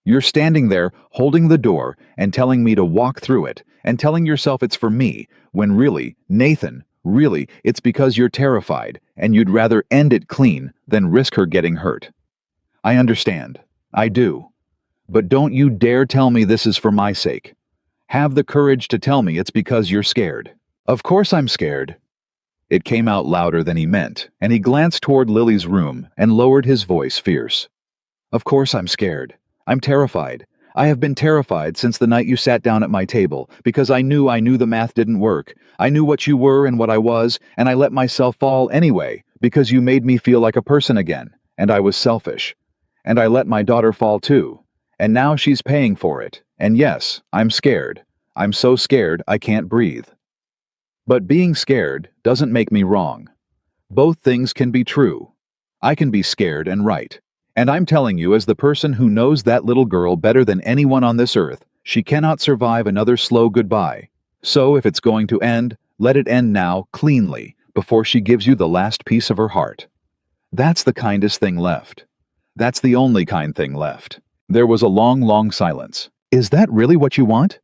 You're standing there, holding the door, and telling me to walk through it, and telling yourself it's for me, when really, Nathan, really, it's because you're terrified, and you'd rather end it clean than risk her getting hurt. I understand. I do. But don't you dare tell me this is for my sake. Have the courage to tell me it's because you're scared. Of course I'm scared. It came out louder than he meant, and he glanced toward Lily's room and lowered his voice fierce. Of course I'm scared. I'm terrified. I have been terrified since the night you sat down at my table, because I knew the math didn't work. I knew what you were and what I was, and I let myself fall anyway, because you made me feel like a person again, and I was selfish. And I let my daughter fall too, and now she's paying for it, and yes, I'm scared. I'm so scared I can't breathe. But being scared doesn't make me wrong. Both things can be true. I can be scared and right. And I'm telling you, as the person who knows that little girl better than anyone on this earth, she cannot survive another slow goodbye. So if it's going to end, let it end now, cleanly, before she gives you the last piece of her heart. That's the kindest thing left. That's the only kind thing left. There was a long, long silence. Is that really what you want?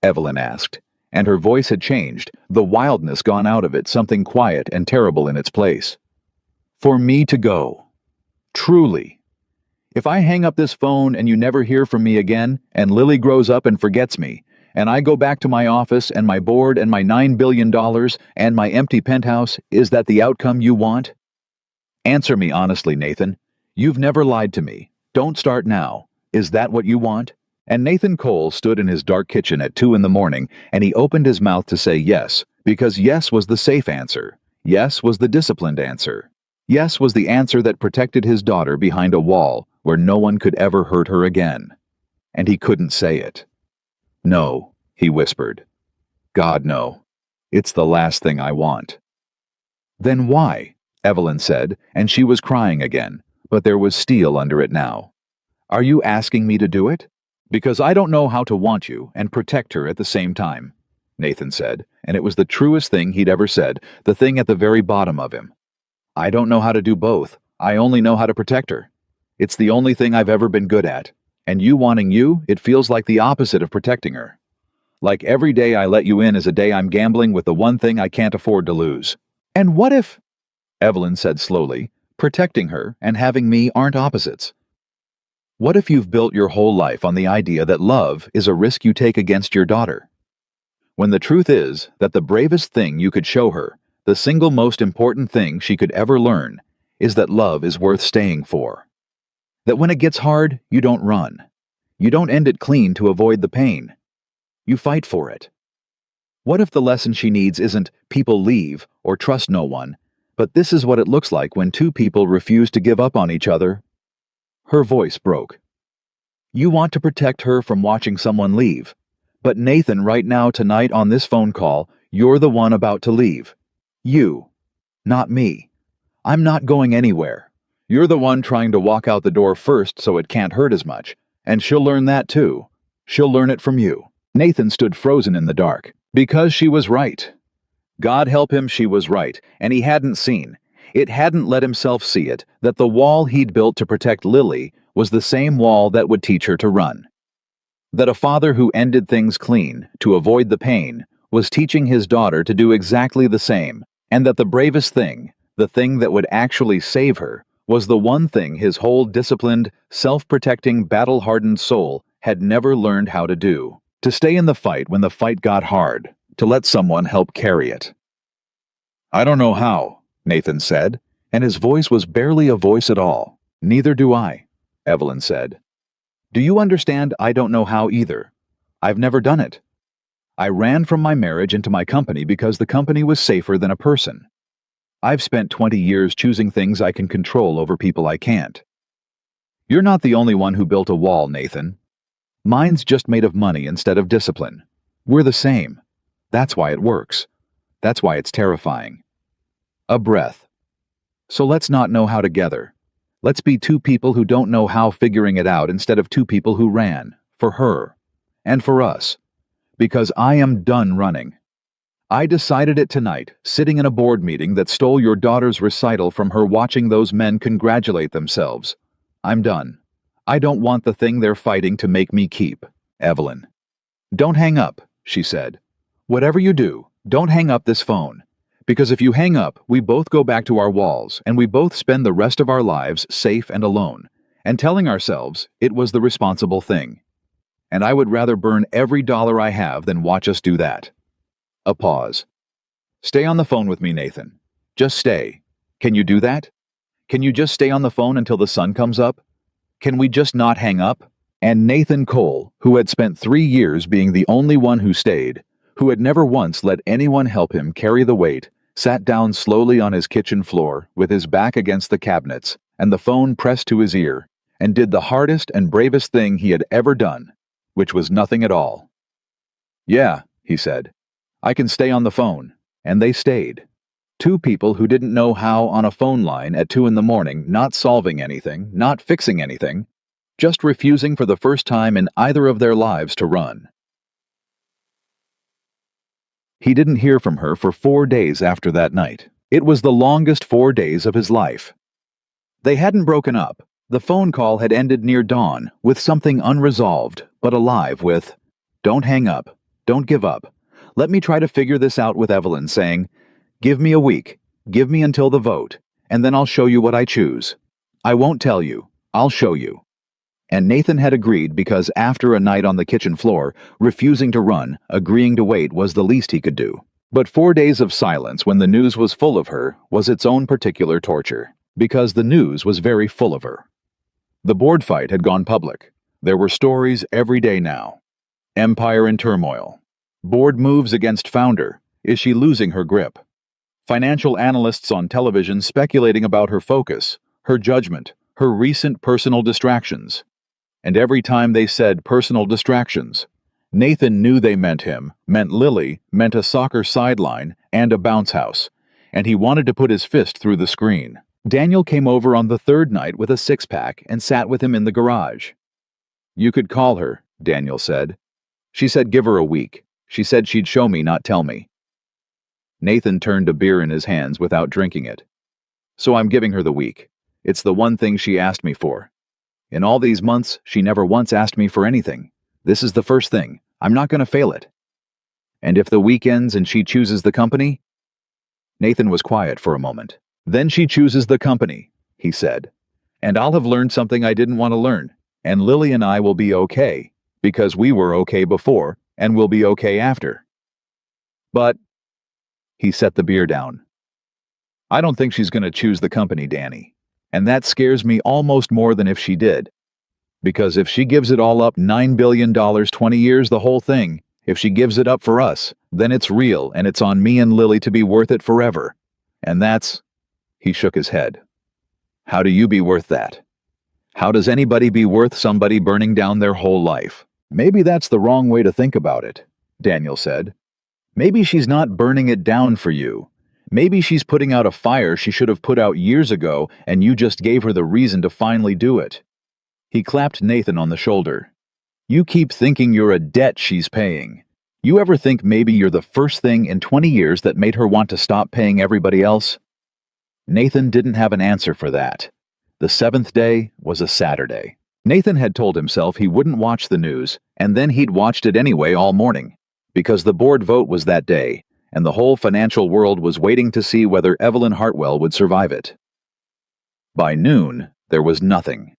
Evelyn asked, and her voice had changed, the wildness gone out of it, something quiet and terrible in its place. For me to go. Truly. If I hang up this phone and you never hear from me again, and Lily grows up and forgets me, and I go back to my office and my board and my $9 billion and my empty penthouse, is that the outcome you want? Answer me honestly, Nathan. You've never lied to me. Don't start now. Is that what you want? And Nathan Cole stood in his dark kitchen at 2 a.m, and he opened his mouth to say yes, because yes was the safe answer. Yes was the disciplined answer. Yes was the answer that protected his daughter behind a wall where no one could ever hurt her again. And he couldn't say it. No, he whispered. God, no. It's the last thing I want. Then why? Evelyn said, and she was crying again, but there was steel under it now. Are you asking me to do it? Because I don't know how to want you and protect her at the same time, Nathan said, and it was the truest thing he'd ever said, the thing at the very bottom of him. I don't know how to do both. I only know how to protect her. It's the only thing I've ever been good at. And you wanting you, it feels like the opposite of protecting her. Like every day I let you in is a day I'm gambling with the one thing I can't afford to lose. And what if, Evelyn said slowly, protecting her and having me aren't opposites? What if you've built your whole life on the idea that love is a risk you take against your daughter? When the truth is that the bravest thing you could show her, the single most important thing she could ever learn, is that love is worth staying for. That when it gets hard, you don't run. You don't end it clean to avoid the pain. You fight for it. What if the lesson she needs isn't people leave or trust no one, but this is what it looks like when two people refuse to give up on each other? Her voice broke. You want to protect her from watching someone leave. But Nathan, right now, tonight on this phone call, you're the one about to leave. You. Not me. I'm not going anywhere. You're the one trying to walk out the door first so it can't hurt as much. And she'll learn that too. She'll learn it from you. Nathan stood frozen in the dark. Because she was right. God help him, she was right, and he hadn't seen. It hadn't let himself see it, that the wall he'd built to protect Lily was the same wall that would teach her to run. That a father who ended things clean, to avoid the pain, was teaching his daughter to do exactly the same, and that the bravest thing, the thing that would actually save her, was the one thing his whole disciplined, self-protecting, battle-hardened soul had never learned how to do. To stay in the fight when the fight got hard, to let someone help carry it. I don't know how, Nathan said, and his voice was barely a voice at all. Neither do I, Evelyn said. Do you understand? I don't know how either. I've never done it. I ran from my marriage into my company because the company was safer than a person. I've spent 20 years choosing things I can control over people I can't. You're not the only one who built a wall, Nathan. Mine's just made of money instead of discipline. We're the same. That's why it works. That's why it's terrifying. A breath. So let's not know how together. Let's be two people who don't know how figuring it out instead of two people who ran. For her. And for us. Because I am done running. I decided it tonight, sitting in a board meeting that stole your daughter's recital from her watching those men congratulate themselves. I'm done. I don't want the thing they're fighting to make me keep. Evelyn. Don't hang up, she said. Whatever you do, don't hang up this phone. Because if you hang up, we both go back to our walls, and we both spend the rest of our lives safe and alone, and telling ourselves it was the responsible thing. And I would rather burn every dollar I have than watch us do that. A pause. Stay on the phone with me, Nathan. Just stay. Can you do that? Can you just stay on the phone until the sun comes up? Can we just not hang up? And Nathan Cole, who had spent 3 years being the only one who stayed, who had never once let anyone help him carry the weight, sat down slowly on his kitchen floor with his back against the cabinets and the phone pressed to his ear, and did the hardest and bravest thing he had ever done, which was nothing at all. Yeah, he said. I can stay on the phone. And they stayed. Two people who didn't know how on a phone line at 2 a.m, not solving anything, not fixing anything, just refusing for the first time in either of their lives to run. He didn't hear from her for 4 days after that night. It was the longest 4 days of his life. They hadn't broken up. The phone call had ended near dawn, with something unresolved, but alive with, "Don't hang up. Don't give up. Let me try to figure this out," with Evelyn saying, "Give me a week. Give me until the vote, and then I'll show you what I choose. I won't tell you. I'll show you." And Nathan had agreed because after a night on the kitchen floor, refusing to run, agreeing to wait was the least he could do. But 4 days of silence when the news was full of her was its own particular torture, because the news was very full of her. The board fight had gone public. There were stories every day now. Empire in turmoil. Board moves against founder. Is she losing her grip? Financial analysts on television speculating about her focus, her judgment, her recent personal distractions. And every time they said personal distractions, Nathan knew they meant him, meant Lily, meant a soccer sideline, and a bounce house, and he wanted to put his fist through the screen. Daniel came over on the third night with a six-pack and sat with him in the garage. "You could call her," Daniel said. "She said give her a week. She said she'd show me, not tell me." Nathan turned a beer in his hands without drinking it. "So I'm giving her the week. It's the one thing she asked me for. In all these months, she never once asked me for anything. This is the first thing. I'm not going to fail it. And if the week ends and she chooses the company?" Nathan was quiet for a moment. "Then she chooses the company," he said. "And I'll have learned something I didn't want to learn. And Lily and I will be okay, because we were okay before, and we'll be okay after. But," he set the beer down, "I don't think she's going to choose the company, Danny. And that scares me almost more than if she did. Because if she gives it all up, $9 billion, 20 years, the whole thing, if she gives it up for us, then it's real and it's on me and Lily to be worth it forever. And that's," he shook his head. "How do you be worth that? How does anybody be worth somebody burning down their whole life?" "Maybe that's the wrong way to think about it," Daniel said. "Maybe she's not burning it down for you. Maybe she's putting out a fire she should have put out years ago and you just gave her the reason to finally do it." He clapped Nathan on the shoulder. "You keep thinking you're a debt she's paying. You ever think maybe you're the first thing in 20 years that made her want to stop paying everybody else?" Nathan didn't have an answer for that. The 7th day was a Saturday. Nathan had told himself he wouldn't watch the news, and then he'd watched it anyway all morning, because the board vote was that day, and the whole financial world was waiting to see whether Evelyn Hartwell would survive it. By noon, there was nothing.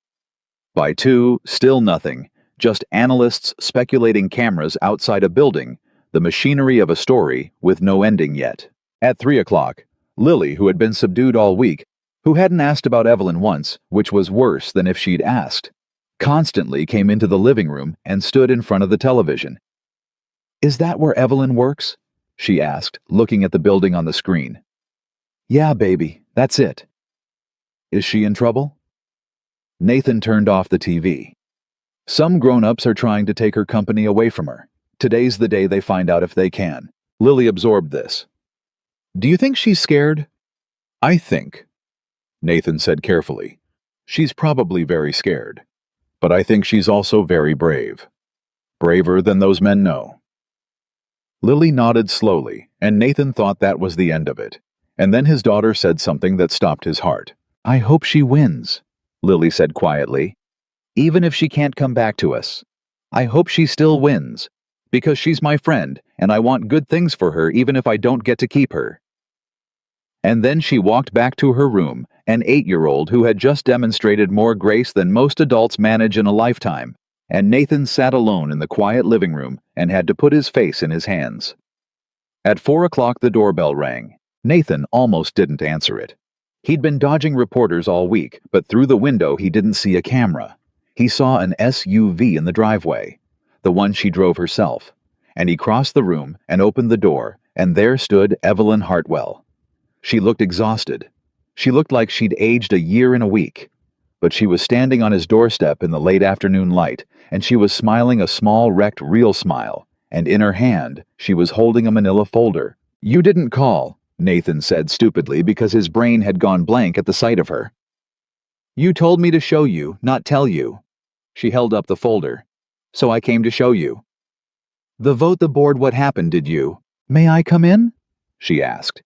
By 2, still nothing, just analysts speculating cameras outside a building, the machinery of a story with no ending yet. At 3 o'clock, Lily, who had been subdued all week, who hadn't asked about Evelyn once, which was worse than if she'd asked, constantly came into the living room and stood in front of the television. "Is that where Evelyn works?" she asked, looking at the building on the screen. "Yeah, baby, that's it." "Is she in trouble?" Nathan turned off the TV. "Some grown-ups are trying to take her company away from her. Today's the day they find out if they can. Lily absorbed this. Do you think she's scared? I think, Nathan said carefully. She's probably very scared. But I think she's also very brave. Braver than those men know. Lily nodded slowly, and Nathan thought that was the end of it. And then his daughter said something that stopped his heart. I hope she wins, Lily said quietly. Even if she can't come back to us. I hope she still wins. Because she's my friend, and I want good things for her even if I don't get to keep her. And then she walked back to her room, an 8-year-old who had just demonstrated more grace than most adults manage in a lifetime, and Nathan sat alone in the quiet living room and had to put his face in his hands. At 4 o'clock the doorbell rang. Nathan almost didn't answer it. He'd been dodging reporters all week, but through the window he didn't see a camera. He saw an SUV in the driveway, the one she drove herself, and he crossed the room and opened the door, and there stood Evelyn Hartwell. She looked exhausted. She looked like she'd aged a year in a week. But she was standing on his doorstep in the late afternoon light, and she was smiling a small, wrecked, real smile, and in her hand she was holding a manila folder. You didn't call, Nathan said stupidly because his brain had gone blank at the sight of her. You told me to show you, not tell you. She held up the folder. So I came to show you. The vote the board what happened, did you? May I come in? She asked.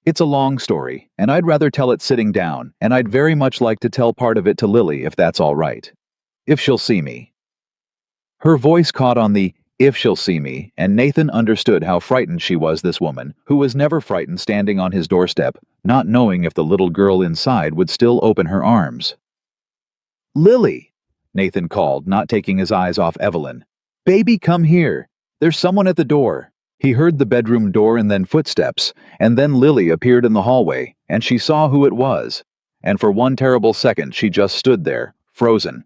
It's a long story, and I'd rather tell it sitting down, and I'd very much like to tell part of it to Lily if that's all right. If she'll see me. Her voice caught on the if she'll see me, and Nathan understood how frightened she was, this woman, who was never frightened standing on his doorstep, not knowing if the little girl inside would still open her arms. Lily, Nathan called, not taking his eyes off Evelyn. Baby, come here. There's someone at the door. He heard the bedroom door and then footsteps, and then Lily appeared in the hallway, and she saw who it was. And for one terrible second she just stood there, frozen.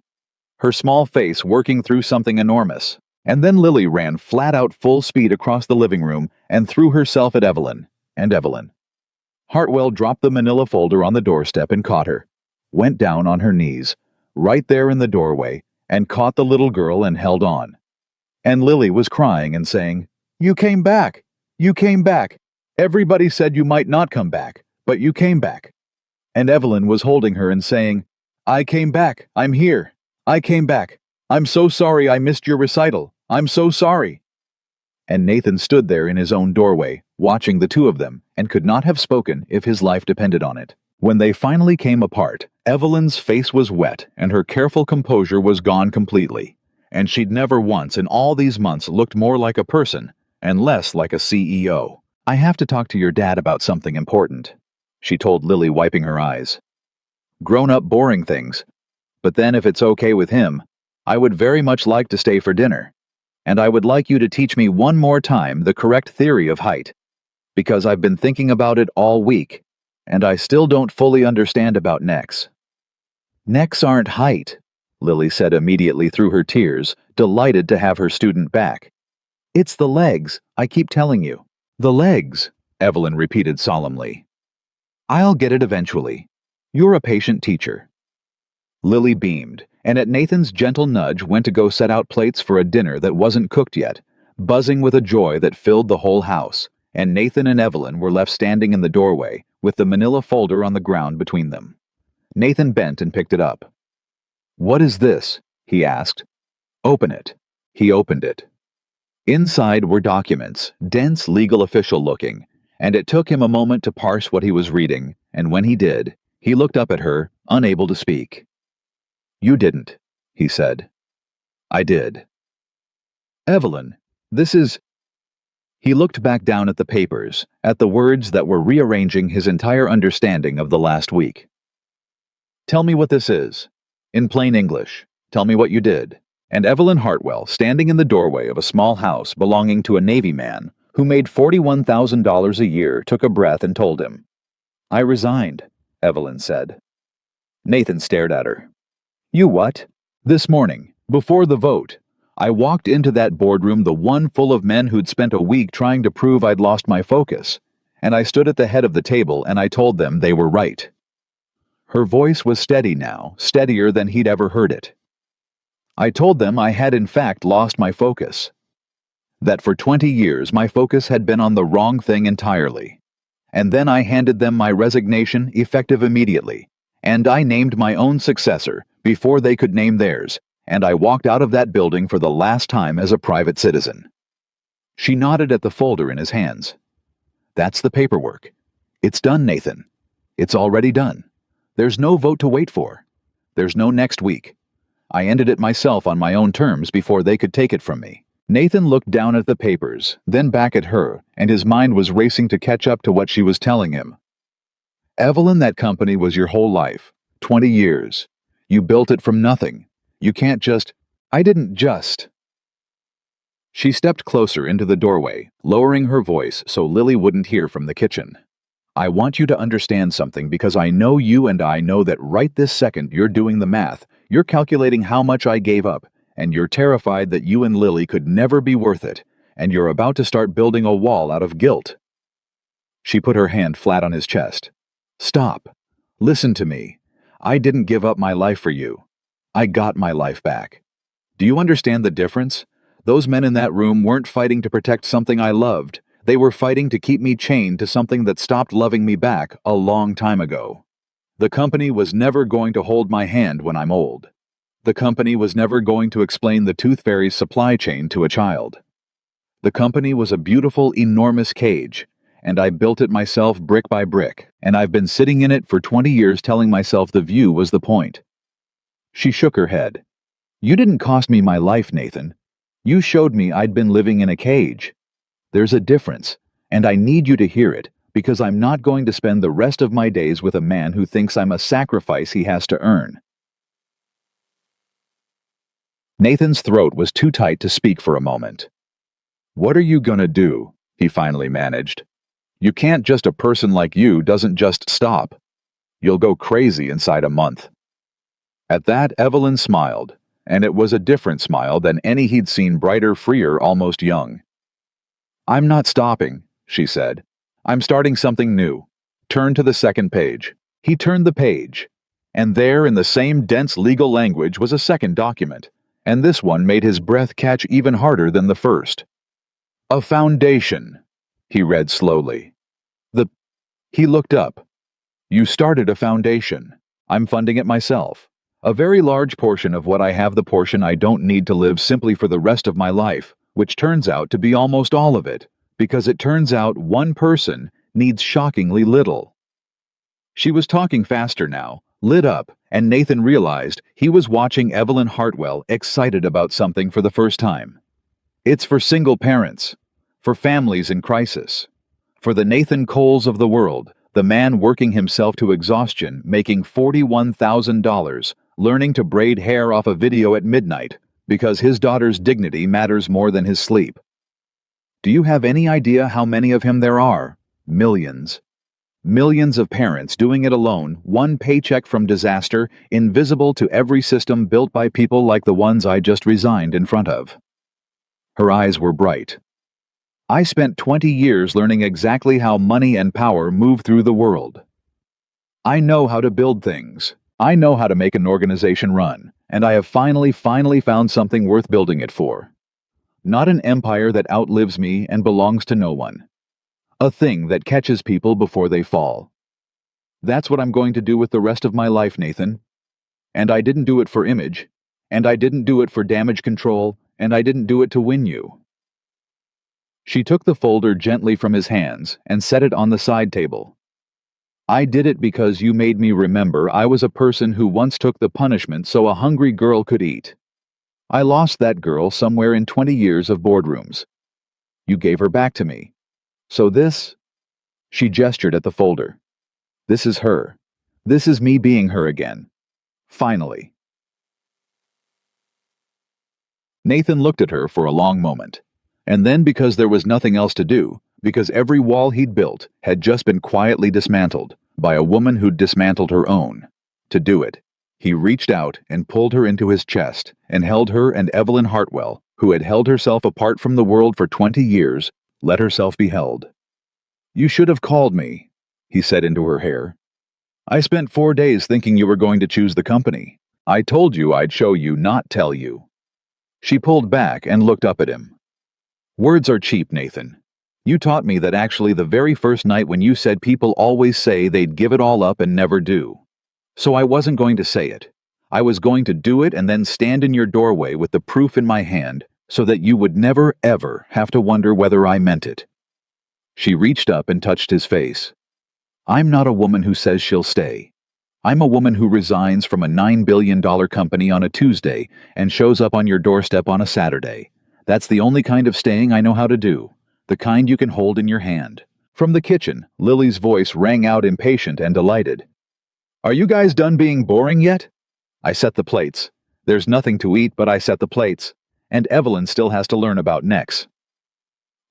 Her small face working through something enormous. And then Lily ran flat out full speed across the living room and threw herself at Evelyn. And Evelyn. Hartwell dropped the manila folder on the doorstep and caught her. Went down on her knees, right there in the doorway, and caught the little girl and held on. And Lily was crying and saying, You came back. You came back. Everybody said you might not come back, but you came back. And Evelyn was holding her and saying, I came back. I'm here. I came back. I'm so sorry I missed your recital. I'm so sorry. And Nathan stood there in his own doorway, watching the two of them, and could not have spoken if his life depended on it. When they finally came apart, Evelyn's face was wet and her careful composure was gone completely. And she'd never once in all these months looked more like a person and less like a CEO. I have to talk to your dad about something important, she told Lily, wiping her eyes. Grown-up boring things. But then if it's okay with him, I would very much like to stay for dinner. And I would like you to teach me one more time the correct theory of height. Because I've been thinking about it all week, and I still don't fully understand about necks. Necks aren't height, Lily said immediately through her tears, delighted to have her student back. It's the legs, I keep telling you. The legs, Evelyn repeated solemnly. I'll get it eventually. You're a patient teacher. Lily beamed, and at Nathan's gentle nudge went to go set out plates for a dinner that wasn't cooked yet, buzzing with a joy that filled the whole house, and Nathan and Evelyn were left standing in the doorway, with the manila folder on the ground between them. Nathan bent and picked it up. What is this? He asked. Open it. He opened it. Inside were documents, dense legal official looking, and it took him a moment to parse what he was reading, and when he did, he looked up at her, unable to speak. You didn't, he said. I did. Evelyn, this is... He looked back down at the papers, at the words that were rearranging his entire understanding of the last week. Tell me what this is. In plain English, tell me what you did. And Evelyn Hartwell, standing in the doorway of a small house belonging to a Navy man who made $41,000 a year, took a breath and told him. I resigned, Evelyn said. Nathan stared at her. You what? This morning, before the vote, I walked into that boardroom, the one full of men who'd spent a week trying to prove I'd lost my focus, and I stood at the head of the table and I told them they were right. Her voice was steady now, steadier than he'd ever heard it. I told them I had in fact lost my focus. That for 20 years my focus had been on the wrong thing entirely. And then I handed them my resignation, effective immediately, and I named my own successor before they could name theirs, and I walked out of that building for the last time as a private citizen. She nodded at the folder in his hands. That's the paperwork. It's done, Nathan. It's already done. There's no vote to wait for. There's no next week. I ended it myself on my own terms before they could take it from me. Nathan looked down at the papers, then back at her, and his mind was racing to catch up to what she was telling him. Evelyn, that company was your whole life. 20 years. You built it from nothing. You can't just... I didn't just... She stepped closer into the doorway, lowering her voice so Lily wouldn't hear from the kitchen. I want you to understand something because I know you and I know that right this second you're doing the math. You're calculating how much I gave up, and you're terrified that you and Lily could never be worth it, and you're about to start building a wall out of guilt. She put her hand flat on his chest. Stop. Listen to me. I didn't give up my life for you. I got my life back. Do you understand the difference? Those men in that room weren't fighting to protect something I loved. They were fighting to keep me chained to something that stopped loving me back a long time ago. The company was never going to hold my hand when I'm old. The company was never going to explain the Tooth Fairy's supply chain to a child. The company was a beautiful, enormous cage, and I built it myself brick by brick, and I've been sitting in it for 20 years telling myself the view was the point. She shook her head. You didn't cost me my life, Nathan. You showed me I'd been living in a cage. There's a difference, and I need you to hear it, because I'm not going to spend the rest of my days with a man who thinks I'm a sacrifice he has to earn. Nathan's throat was too tight to speak for a moment. What are you gonna do? He finally managed. You can't just a person like you doesn't just stop. You'll go crazy inside a month. At that, Evelyn smiled, and it was a different smile than any he'd seen, brighter, freer, almost young. I'm not stopping, she said. I'm starting something new. Turn to the second page. He turned the page, and there in the same dense legal language was a second document, and this one made his breath catch even harder than the first. A foundation, he read slowly. He looked up. You started a foundation. I'm funding it myself. A very large portion of what I have, the portion I don't need to live simply for the rest of my life, which turns out to be almost all of it, because it turns out one person needs shockingly little. She was talking faster now, lit up, and Nathan realized he was watching Evelyn Hartwell excited about something for the first time. It's for single parents, for families in crisis, for the Nathan Coles of the world, the man working himself to exhaustion, making $41,000, learning to braid hair off a video at midnight, because his daughter's dignity matters more than his sleep. Do you have any idea how many of him there are? Millions. Millions of parents doing it alone, one paycheck from disaster, invisible to every system built by people like the ones I just resigned in front of. Her eyes were bright. I spent 20 years learning exactly how money and power move through the world. I know how to build things. I know how to make an organization run, and I have finally found something worth building it for. Not an empire that outlives me and belongs to no one. A thing that catches people before they fall. That's what I'm going to do with the rest of my life, Nathan. And I didn't do it for image, and I didn't do it for damage control, and I didn't do it to win you. She took the folder gently from his hands and set it on the side table. I did it because you made me remember I was a person who once took the punishment so a hungry girl could eat. I lost that girl somewhere in 20 years of boardrooms. You gave her back to me. So this... She gestured at the folder. This is her. This is me being her again. Finally. Nathan looked at her for a long moment. And then, because there was nothing else to do, because every wall he'd built had just been quietly dismantled by a woman who'd dismantled her own. To do it, he reached out and pulled her into his chest and held her, and Evelyn Hartwell, who had held herself apart from the world for 20 years, let herself be held. You should have called me, he said into her hair. I spent 4 days thinking you were going to choose the company. I told you I'd show you, not tell you. She pulled back and looked up at him. Words are cheap, Nathan. You taught me that actually the very first night when you said people always say they'd give it all up and never do. So I wasn't going to say it. I was going to do it and then stand in your doorway with the proof in my hand so that you would never, ever have to wonder whether I meant it. She reached up and touched his face. I'm not a woman who says she'll stay. I'm a woman who resigns from a $9 billion company on a Tuesday and shows up on your doorstep on a Saturday. That's the only kind of staying I know how to do, the kind you can hold in your hand. From the kitchen, Lily's voice rang out impatient and delighted. Are you guys done being boring yet? I set the plates. There's nothing to eat, but I set the plates. And Evelyn still has to learn about necks.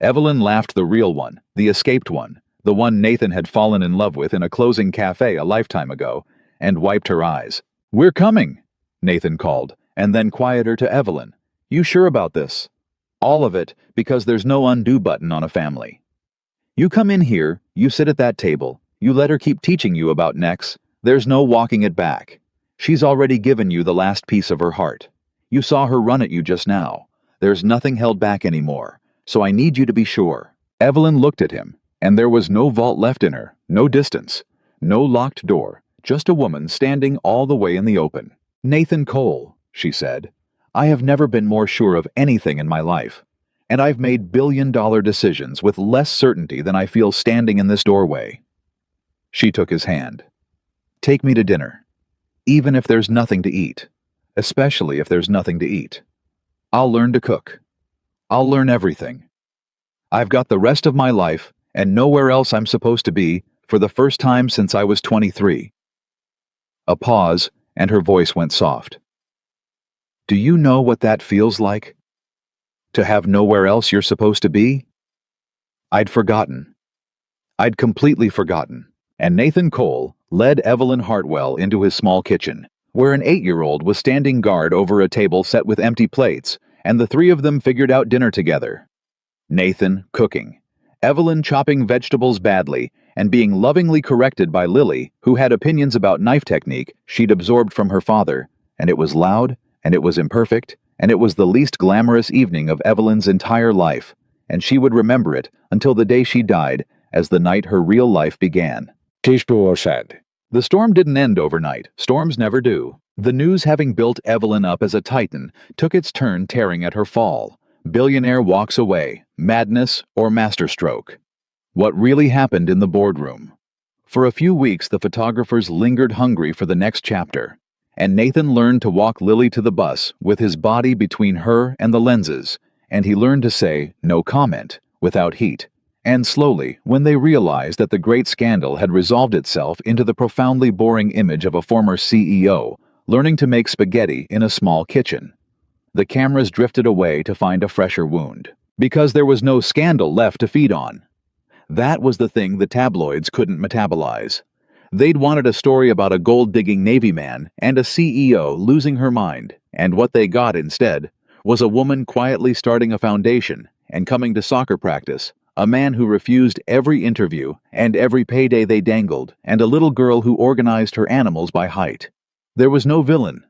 Evelyn laughed, the real one, the escaped one, the one Nathan had fallen in love with in a closing cafe a lifetime ago, and wiped her eyes. We're coming, Nathan called, and then quieter to Evelyn. You sure about this? All of it, because there's no undo button on a family. You come in here, you sit at that table, you let her keep teaching you about necks, there's no walking it back. She's already given you the last piece of her heart. You saw her run at you just now. There's nothing held back anymore, so I need you to be sure. Evelyn looked at him, and there was no vault left in her, no distance, no locked door, just a woman standing all the way in the open. Nathan Cole, she said. I have never been more sure of anything in my life, and I've made billion-dollar decisions with less certainty than I feel standing in this doorway. She took his hand. Take me to dinner, even if there's nothing to eat, especially if there's nothing to eat. I'll learn to cook. I'll learn everything. I've got the rest of my life and nowhere else I'm supposed to be for the first time since I was 23. A pause, and her voice went soft. Do you know what that feels like? To have nowhere else you're supposed to be? I'd forgotten. I'd completely forgotten. And Nathan Cole led Evelyn Hartwell into his small kitchen, where an 8-year-old was standing guard over a table set with empty plates, and the three of them figured out dinner together. Nathan cooking, Evelyn chopping vegetables badly, and being lovingly corrected by Lily, who had opinions about knife technique she'd absorbed from her father, and it was loud, and it was imperfect, and it was the least glamorous evening of Evelyn's entire life, and she would remember it until the day she died, as the night her real life began. Tishbuo said. The storm didn't end overnight. Storms never do. The news, having built Evelyn up as a titan, took its turn tearing at her fall. Billionaire walks away, madness or masterstroke. What really happened in the boardroom? For a few weeks, the photographers lingered hungry for the next chapter, and Nathan learned to walk Lily to the bus with his body between her and the lenses, and he learned to say no comment without heat. And slowly, when they realized that the great scandal had resolved itself into the profoundly boring image of a former CEO learning to make spaghetti in a small kitchen, the cameras drifted away to find a fresher wound, because there was no scandal left to feed on. That was the thing the tabloids couldn't metabolize. They'd wanted a story about a gold-digging Navy man and a CEO losing her mind, and what they got instead was a woman quietly starting a foundation and coming to soccer practice, a man who refused every interview and every payday they dangled, and a little girl who organized her animals by height. There was no villain.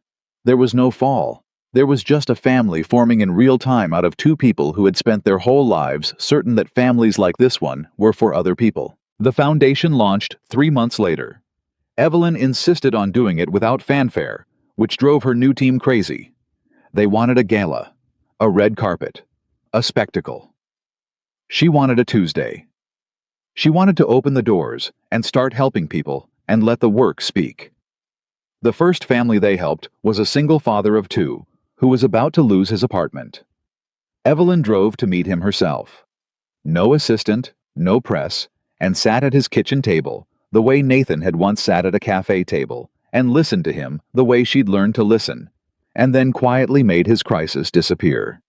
There was no fall. There was just a family forming in real time out of two people who had spent their whole lives certain that families like this one were for other people. The foundation launched 3 months later. Evelyn insisted on doing it without fanfare, which drove her new team crazy. They wanted a gala, a red carpet, a spectacle. She wanted a Tuesday. She wanted to open the doors and start helping people and let the work speak. The first family they helped was a single father of 2 who was about to lose his apartment. Evelyn drove to meet him herself. No assistant, no press, and sat at his kitchen table the way Nathan had once sat at a cafe table, and listened to him the way she'd learned to listen, and then quietly made his crisis disappear.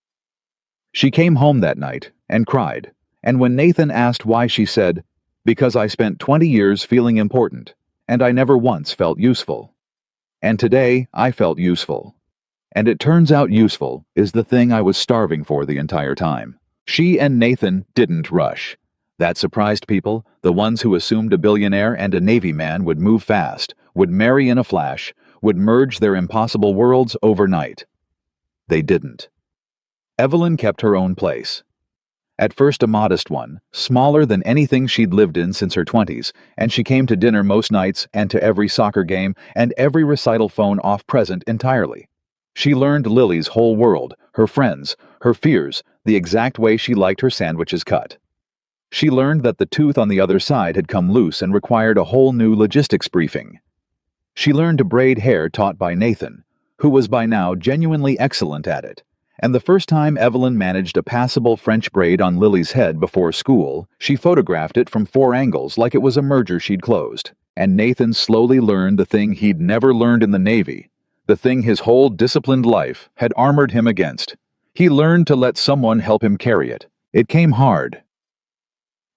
She came home that night and cried, and when Nathan asked why, she said, "Because I spent 20 years feeling important, and I never once felt useful. And today I felt useful. And it turns out useful is the thing I was starving for the entire time." She and Nathan didn't rush. That surprised people, the ones who assumed a billionaire and a Navy man would move fast, would marry in a flash, would merge their impossible worlds overnight. They didn't. Evelyn kept her own place. At first a modest one, smaller than anything she'd lived in since her 20s, and she came to dinner most nights and to every soccer game and every recital phone off present entirely. She learned Lily's whole world, her friends, her fears, the exact way she liked her sandwiches cut. She learned that the tooth on the other side had come loose and required a whole new logistics briefing. She learned to braid hair taught by Nathan, who was by now genuinely excellent at it. And the first time Evelyn managed a passable French braid on Lily's head before school, she photographed it from 4 angles like it was a merger she'd closed. And Nathan slowly learned the thing he'd never learned in the Navy, the thing his whole disciplined life had armored him against. He learned to let someone help him carry it. It came hard.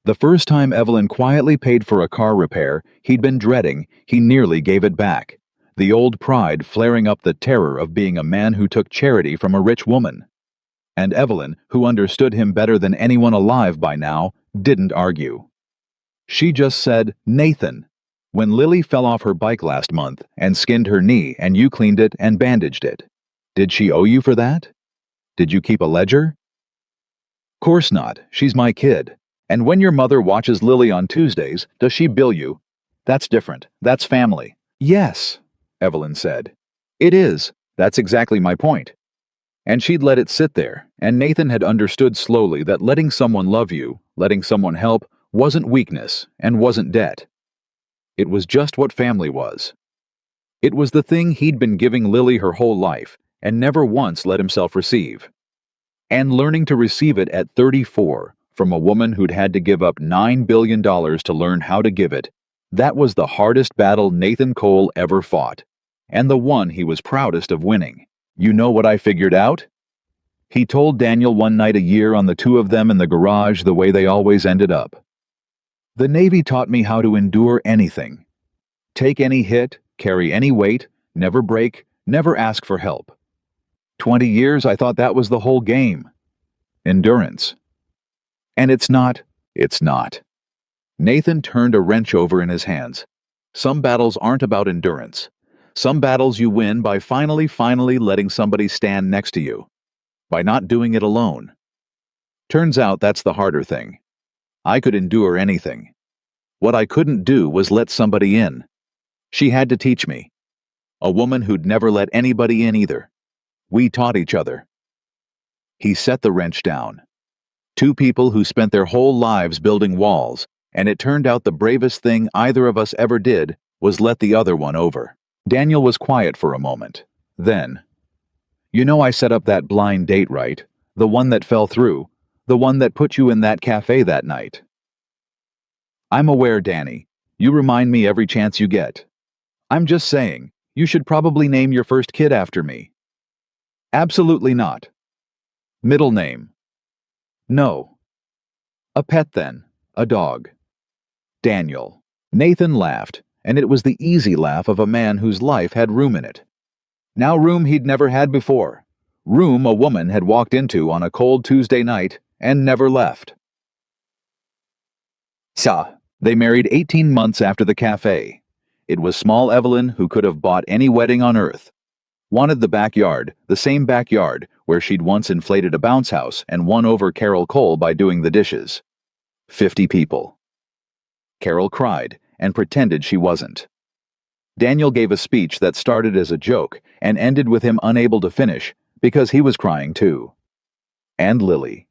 The first time Evelyn quietly paid for a car repair he'd been dreading, he nearly gave it back. The old pride flaring up the terror of being a man who took charity from a rich woman. And Evelyn, who understood him better than anyone alive by now, didn't argue. She just said, "Nathan, when Lily fell off her bike last month and skinned her knee and you cleaned it and bandaged it, did she owe you for that? Did you keep a ledger?" "Course not, she's my kid. And when your mother watches Lily on Tuesdays, does she bill you? That's different, that's family." "Yes," Evelyn said. "It is. That's exactly my point." And she'd let it sit there, and Nathan had understood slowly that letting someone love you, letting someone help, wasn't weakness and wasn't debt. It was just what family was. It was the thing he'd been giving Lily her whole life, and never once let himself receive. And learning to receive it at 34, from a woman who'd had to give up $9 billion to learn how to give it, that was the hardest battle Nathan Cole ever fought. And the one he was proudest of winning. "You know what I figured out?" He told Daniel one night a year on the 2 of them in the garage the way they always ended up. "The Navy taught me how to endure anything. Take any hit, carry any weight, never break, never ask for help. 20 years I thought that was the whole game. Endurance. And it's not. It's not." Nathan turned a wrench over in his hands. Some battles aren't about endurance. Some battles you win by finally letting somebody stand next to you. By not doing it alone. Turns out that's the harder thing. I could endure anything. What I couldn't do was let somebody in. She had to teach me. A woman who'd never let anybody in either. We taught each other. He set the wrench down. 2 people who spent their whole lives building walls, and it turned out the bravest thing either of us ever did was let the other one over. Daniel was quiet for a moment. Then, "You know I set up that blind date, right? The one that fell through. The one that put you in that cafe that night." "I'm aware, Danny. You remind me every chance you get. I'm just saying, you should probably name your first kid after me." "Absolutely not." "Middle name?" "No." "A pet then. A dog." "Daniel." Nathan laughed, and it was the easy laugh of a man whose life had room in it. Now room he'd never had before. Room a woman had walked into on a cold Tuesday night and never left. They married 18 months after the cafe. It was small Evelyn who could have bought any wedding on earth. Wanted the backyard, the same backyard where she'd once inflated a bounce house and won over Carol Cole by doing the dishes. 50 people. Carol cried and pretended she wasn't. Daniel gave a speech that started as a joke and ended with him unable to finish because he was crying too. And Lily.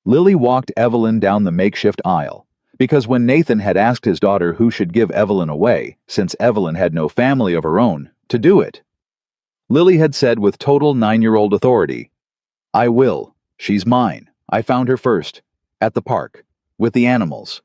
Lily walked Evelyn down the makeshift aisle because when Nathan had asked his daughter who should give Evelyn away, since Evelyn had no family of her own, to do it, Lily had said with total 9-year-old authority, "I will. She's mine. I found her first. At the park. With the animals."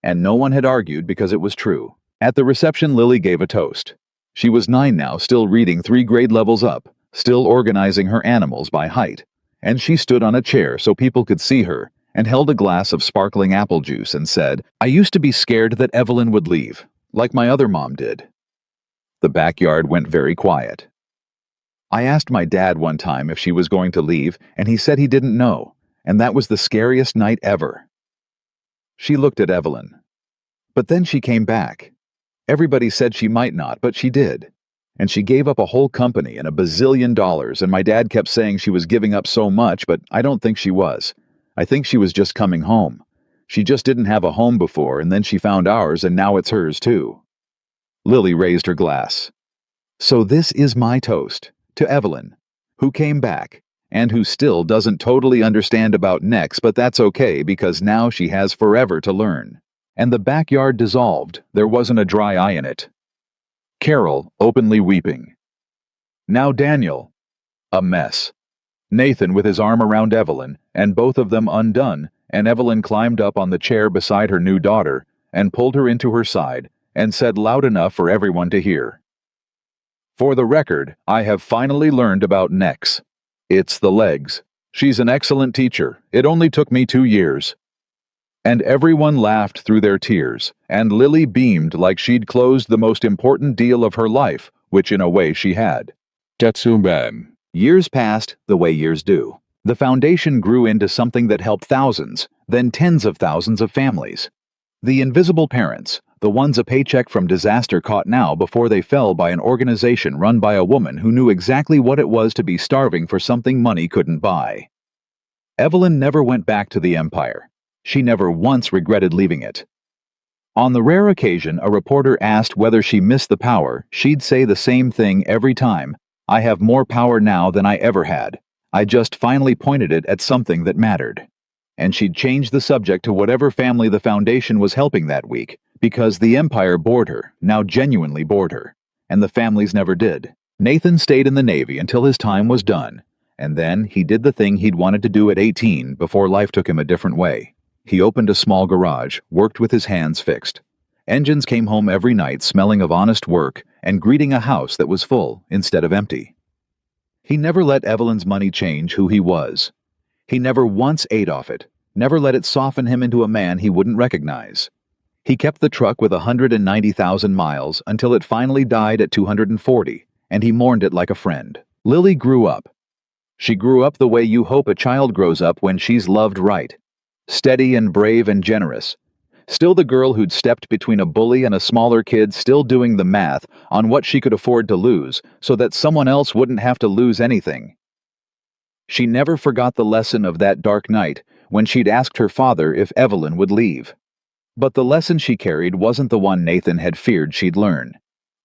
And no one had argued because it was true. At the reception, Lily gave a toast. She was 9 now, still reading 3 grade levels up, still organizing her animals by height. And she stood on a chair so people could see her and held a glass of sparkling apple juice and said, "I used to be scared that Evelyn would leave, like my other mom did." The backyard went very quiet. I asked my dad one time if she was going to leave, and he said he didn't know, and that was the scariest night ever. She looked at Evelyn. But then she came back. Everybody said she might not, but she did. And she gave up a whole company and $1 bazillion, and my dad kept saying she was giving up so much, but I don't think she was. I think she was just coming home. She just didn't have a home before, and then she found ours, and now it's hers too." Lily raised her glass. "So this is my toast to Evelyn, who came back, and who still doesn't totally understand about Nex, but that's okay because now she has forever to learn." And the backyard dissolved. There wasn't a dry eye in it. Carol, openly weeping. Now Daniel. A mess. Nathan with his arm around Evelyn, and both of them undone, and Evelyn climbed up on the chair beside her new daughter, and pulled her into her side, and said loud enough for everyone to hear, "For the record, I have finally learned about Nex. It's the legs. She's an excellent teacher. It only took me 2 years." And everyone laughed through their tears, and Lily beamed like she'd closed the most important deal of her life, which in a way she had. Tetsuben. Years passed the way years do. The foundation grew into something that helped thousands, then tens of thousands of families. The invisible parents, the ones a paycheck from disaster caught now before they fell by an organization run by a woman who knew exactly what it was to be starving for something money couldn't buy. Evelyn never went back to the empire. She never once regretted leaving it. On the rare occasion a reporter asked whether she missed the power, she'd say the same thing every time: "I have more power now than I ever had. I just finally pointed it at something that mattered." And she'd change the subject to whatever family the foundation was helping that week, because the empire bored her, now genuinely bored her, and the families never did. Nathan stayed in the Navy until his time was done, and then he did the thing he'd wanted to do at 18 before life took him a different way. He opened a small garage, worked with his hands fixed. Engines came home every night smelling of honest work and greeting a house that was full instead of empty. He never let Evelyn's money change who he was. He never once ate off it, never let it soften him into a man he wouldn't recognize. He kept the truck with 190,000 miles until it finally died at 240, and he mourned it like a friend. Lily grew up. She grew up the way you hope a child grows up when she's loved right. Steady and brave and generous. Still the girl who'd stepped between a bully and a smaller kid, still doing the math on what she could afford to lose so that someone else wouldn't have to lose anything. She never forgot the lesson of that dark night when she'd asked her father if Evelyn would leave. But the lesson she carried wasn't the one Nathan had feared she'd learn.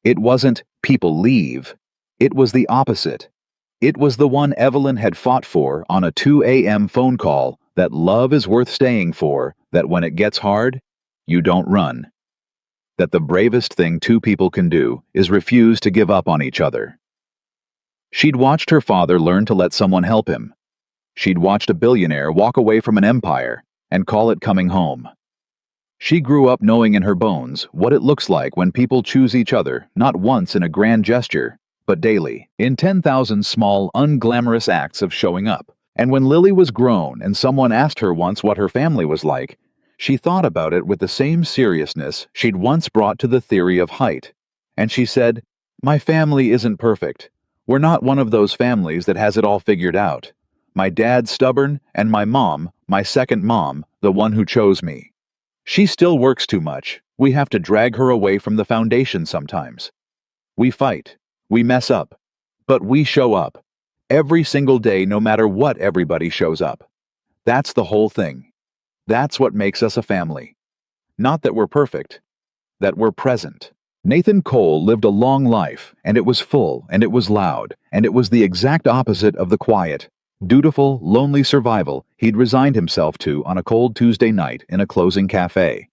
It wasn't "people leave." It was the opposite. It was the one Evelyn had fought for on a 2 a.m. phone call, that love is worth staying for, that when it gets hard, you don't run. That the bravest thing two people can do is refuse to give up on each other. She'd watched her father learn to let someone help him. She'd watched a billionaire walk away from an empire and call it coming home. She grew up knowing in her bones what it looks like when people choose each other, not once in a grand gesture, but daily, in 10,000 small, unglamorous acts of showing up. And when Lily was grown and someone asked her once what her family was like, she thought about it with the same seriousness she'd once brought to the theory of height. And she said, "My family isn't perfect. We're not one of those families that has it all figured out. My dad's stubborn, and my mom, my second mom, the one who chose me. She still works too much. We have to drag her away from the foundation sometimes. We fight. We mess up. But we show up. Every single day, no matter what, everybody shows up. That's the whole thing. That's what makes us a family. Not that we're perfect, that we're present." Nathan Cole lived a long life, and it was full, and it was loud, and it was the exact opposite of the quiet, dutiful, lonely survival he'd resigned himself to on a cold Tuesday night in a closing cafe.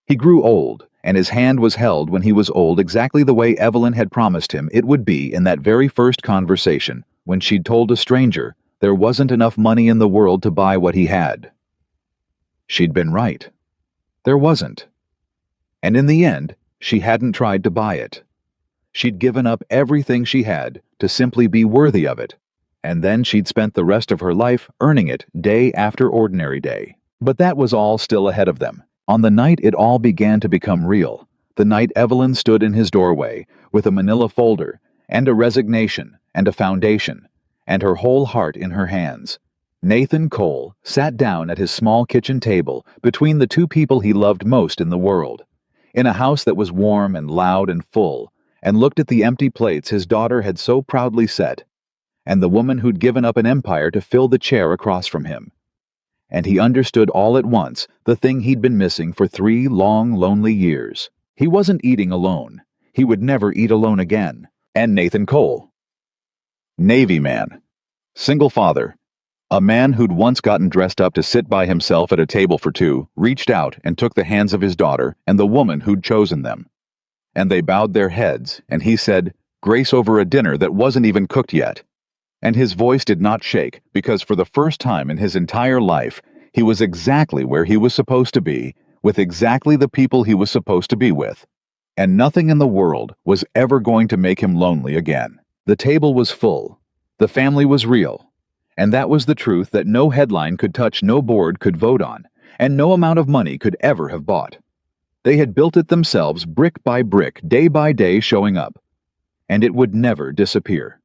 He grew old, and his hand was held when he was old exactly the way Evelyn had promised him it would be in that very first conversation, when she'd told a stranger there wasn't enough money in the world to buy what he had. She'd been right. There wasn't. And in the end, she hadn't tried to buy it. She'd given up everything she had to simply be worthy of it, and then she'd spent the rest of her life earning it day after ordinary day. But that was all still ahead of them. On the night it all began to become real, the night Evelyn stood in his doorway with a manila folder and a resignation and a foundation, and her whole heart in her hands, Nathan Cole sat down at his small kitchen table between the two people he loved most in the world, in a house that was warm and loud and full, and looked at the empty plates his daughter had so proudly set, and the woman who'd given up an empire to fill the chair across from him. and he understood all at once the thing he'd been missing for 3 long, lonely years. He wasn't eating alone. He would never eat alone again. And Nathan Cole. Navy man. Single father. A man who'd once gotten dressed up to sit by himself at a table for 2 reached out and took the hands of his daughter and the woman who'd chosen them. And they bowed their heads, and he said grace over a dinner that wasn't even cooked yet. And his voice did not shake, because for the first time in his entire life, he was exactly where he was supposed to be, with exactly the people he was supposed to be with. And nothing in the world was ever going to make him lonely again. The table was full. The family was real. And that was the truth that no headline could touch, no board could vote on, and no amount of money could ever have bought. They had built it themselves, brick by brick, day by day, showing up. And it would never disappear.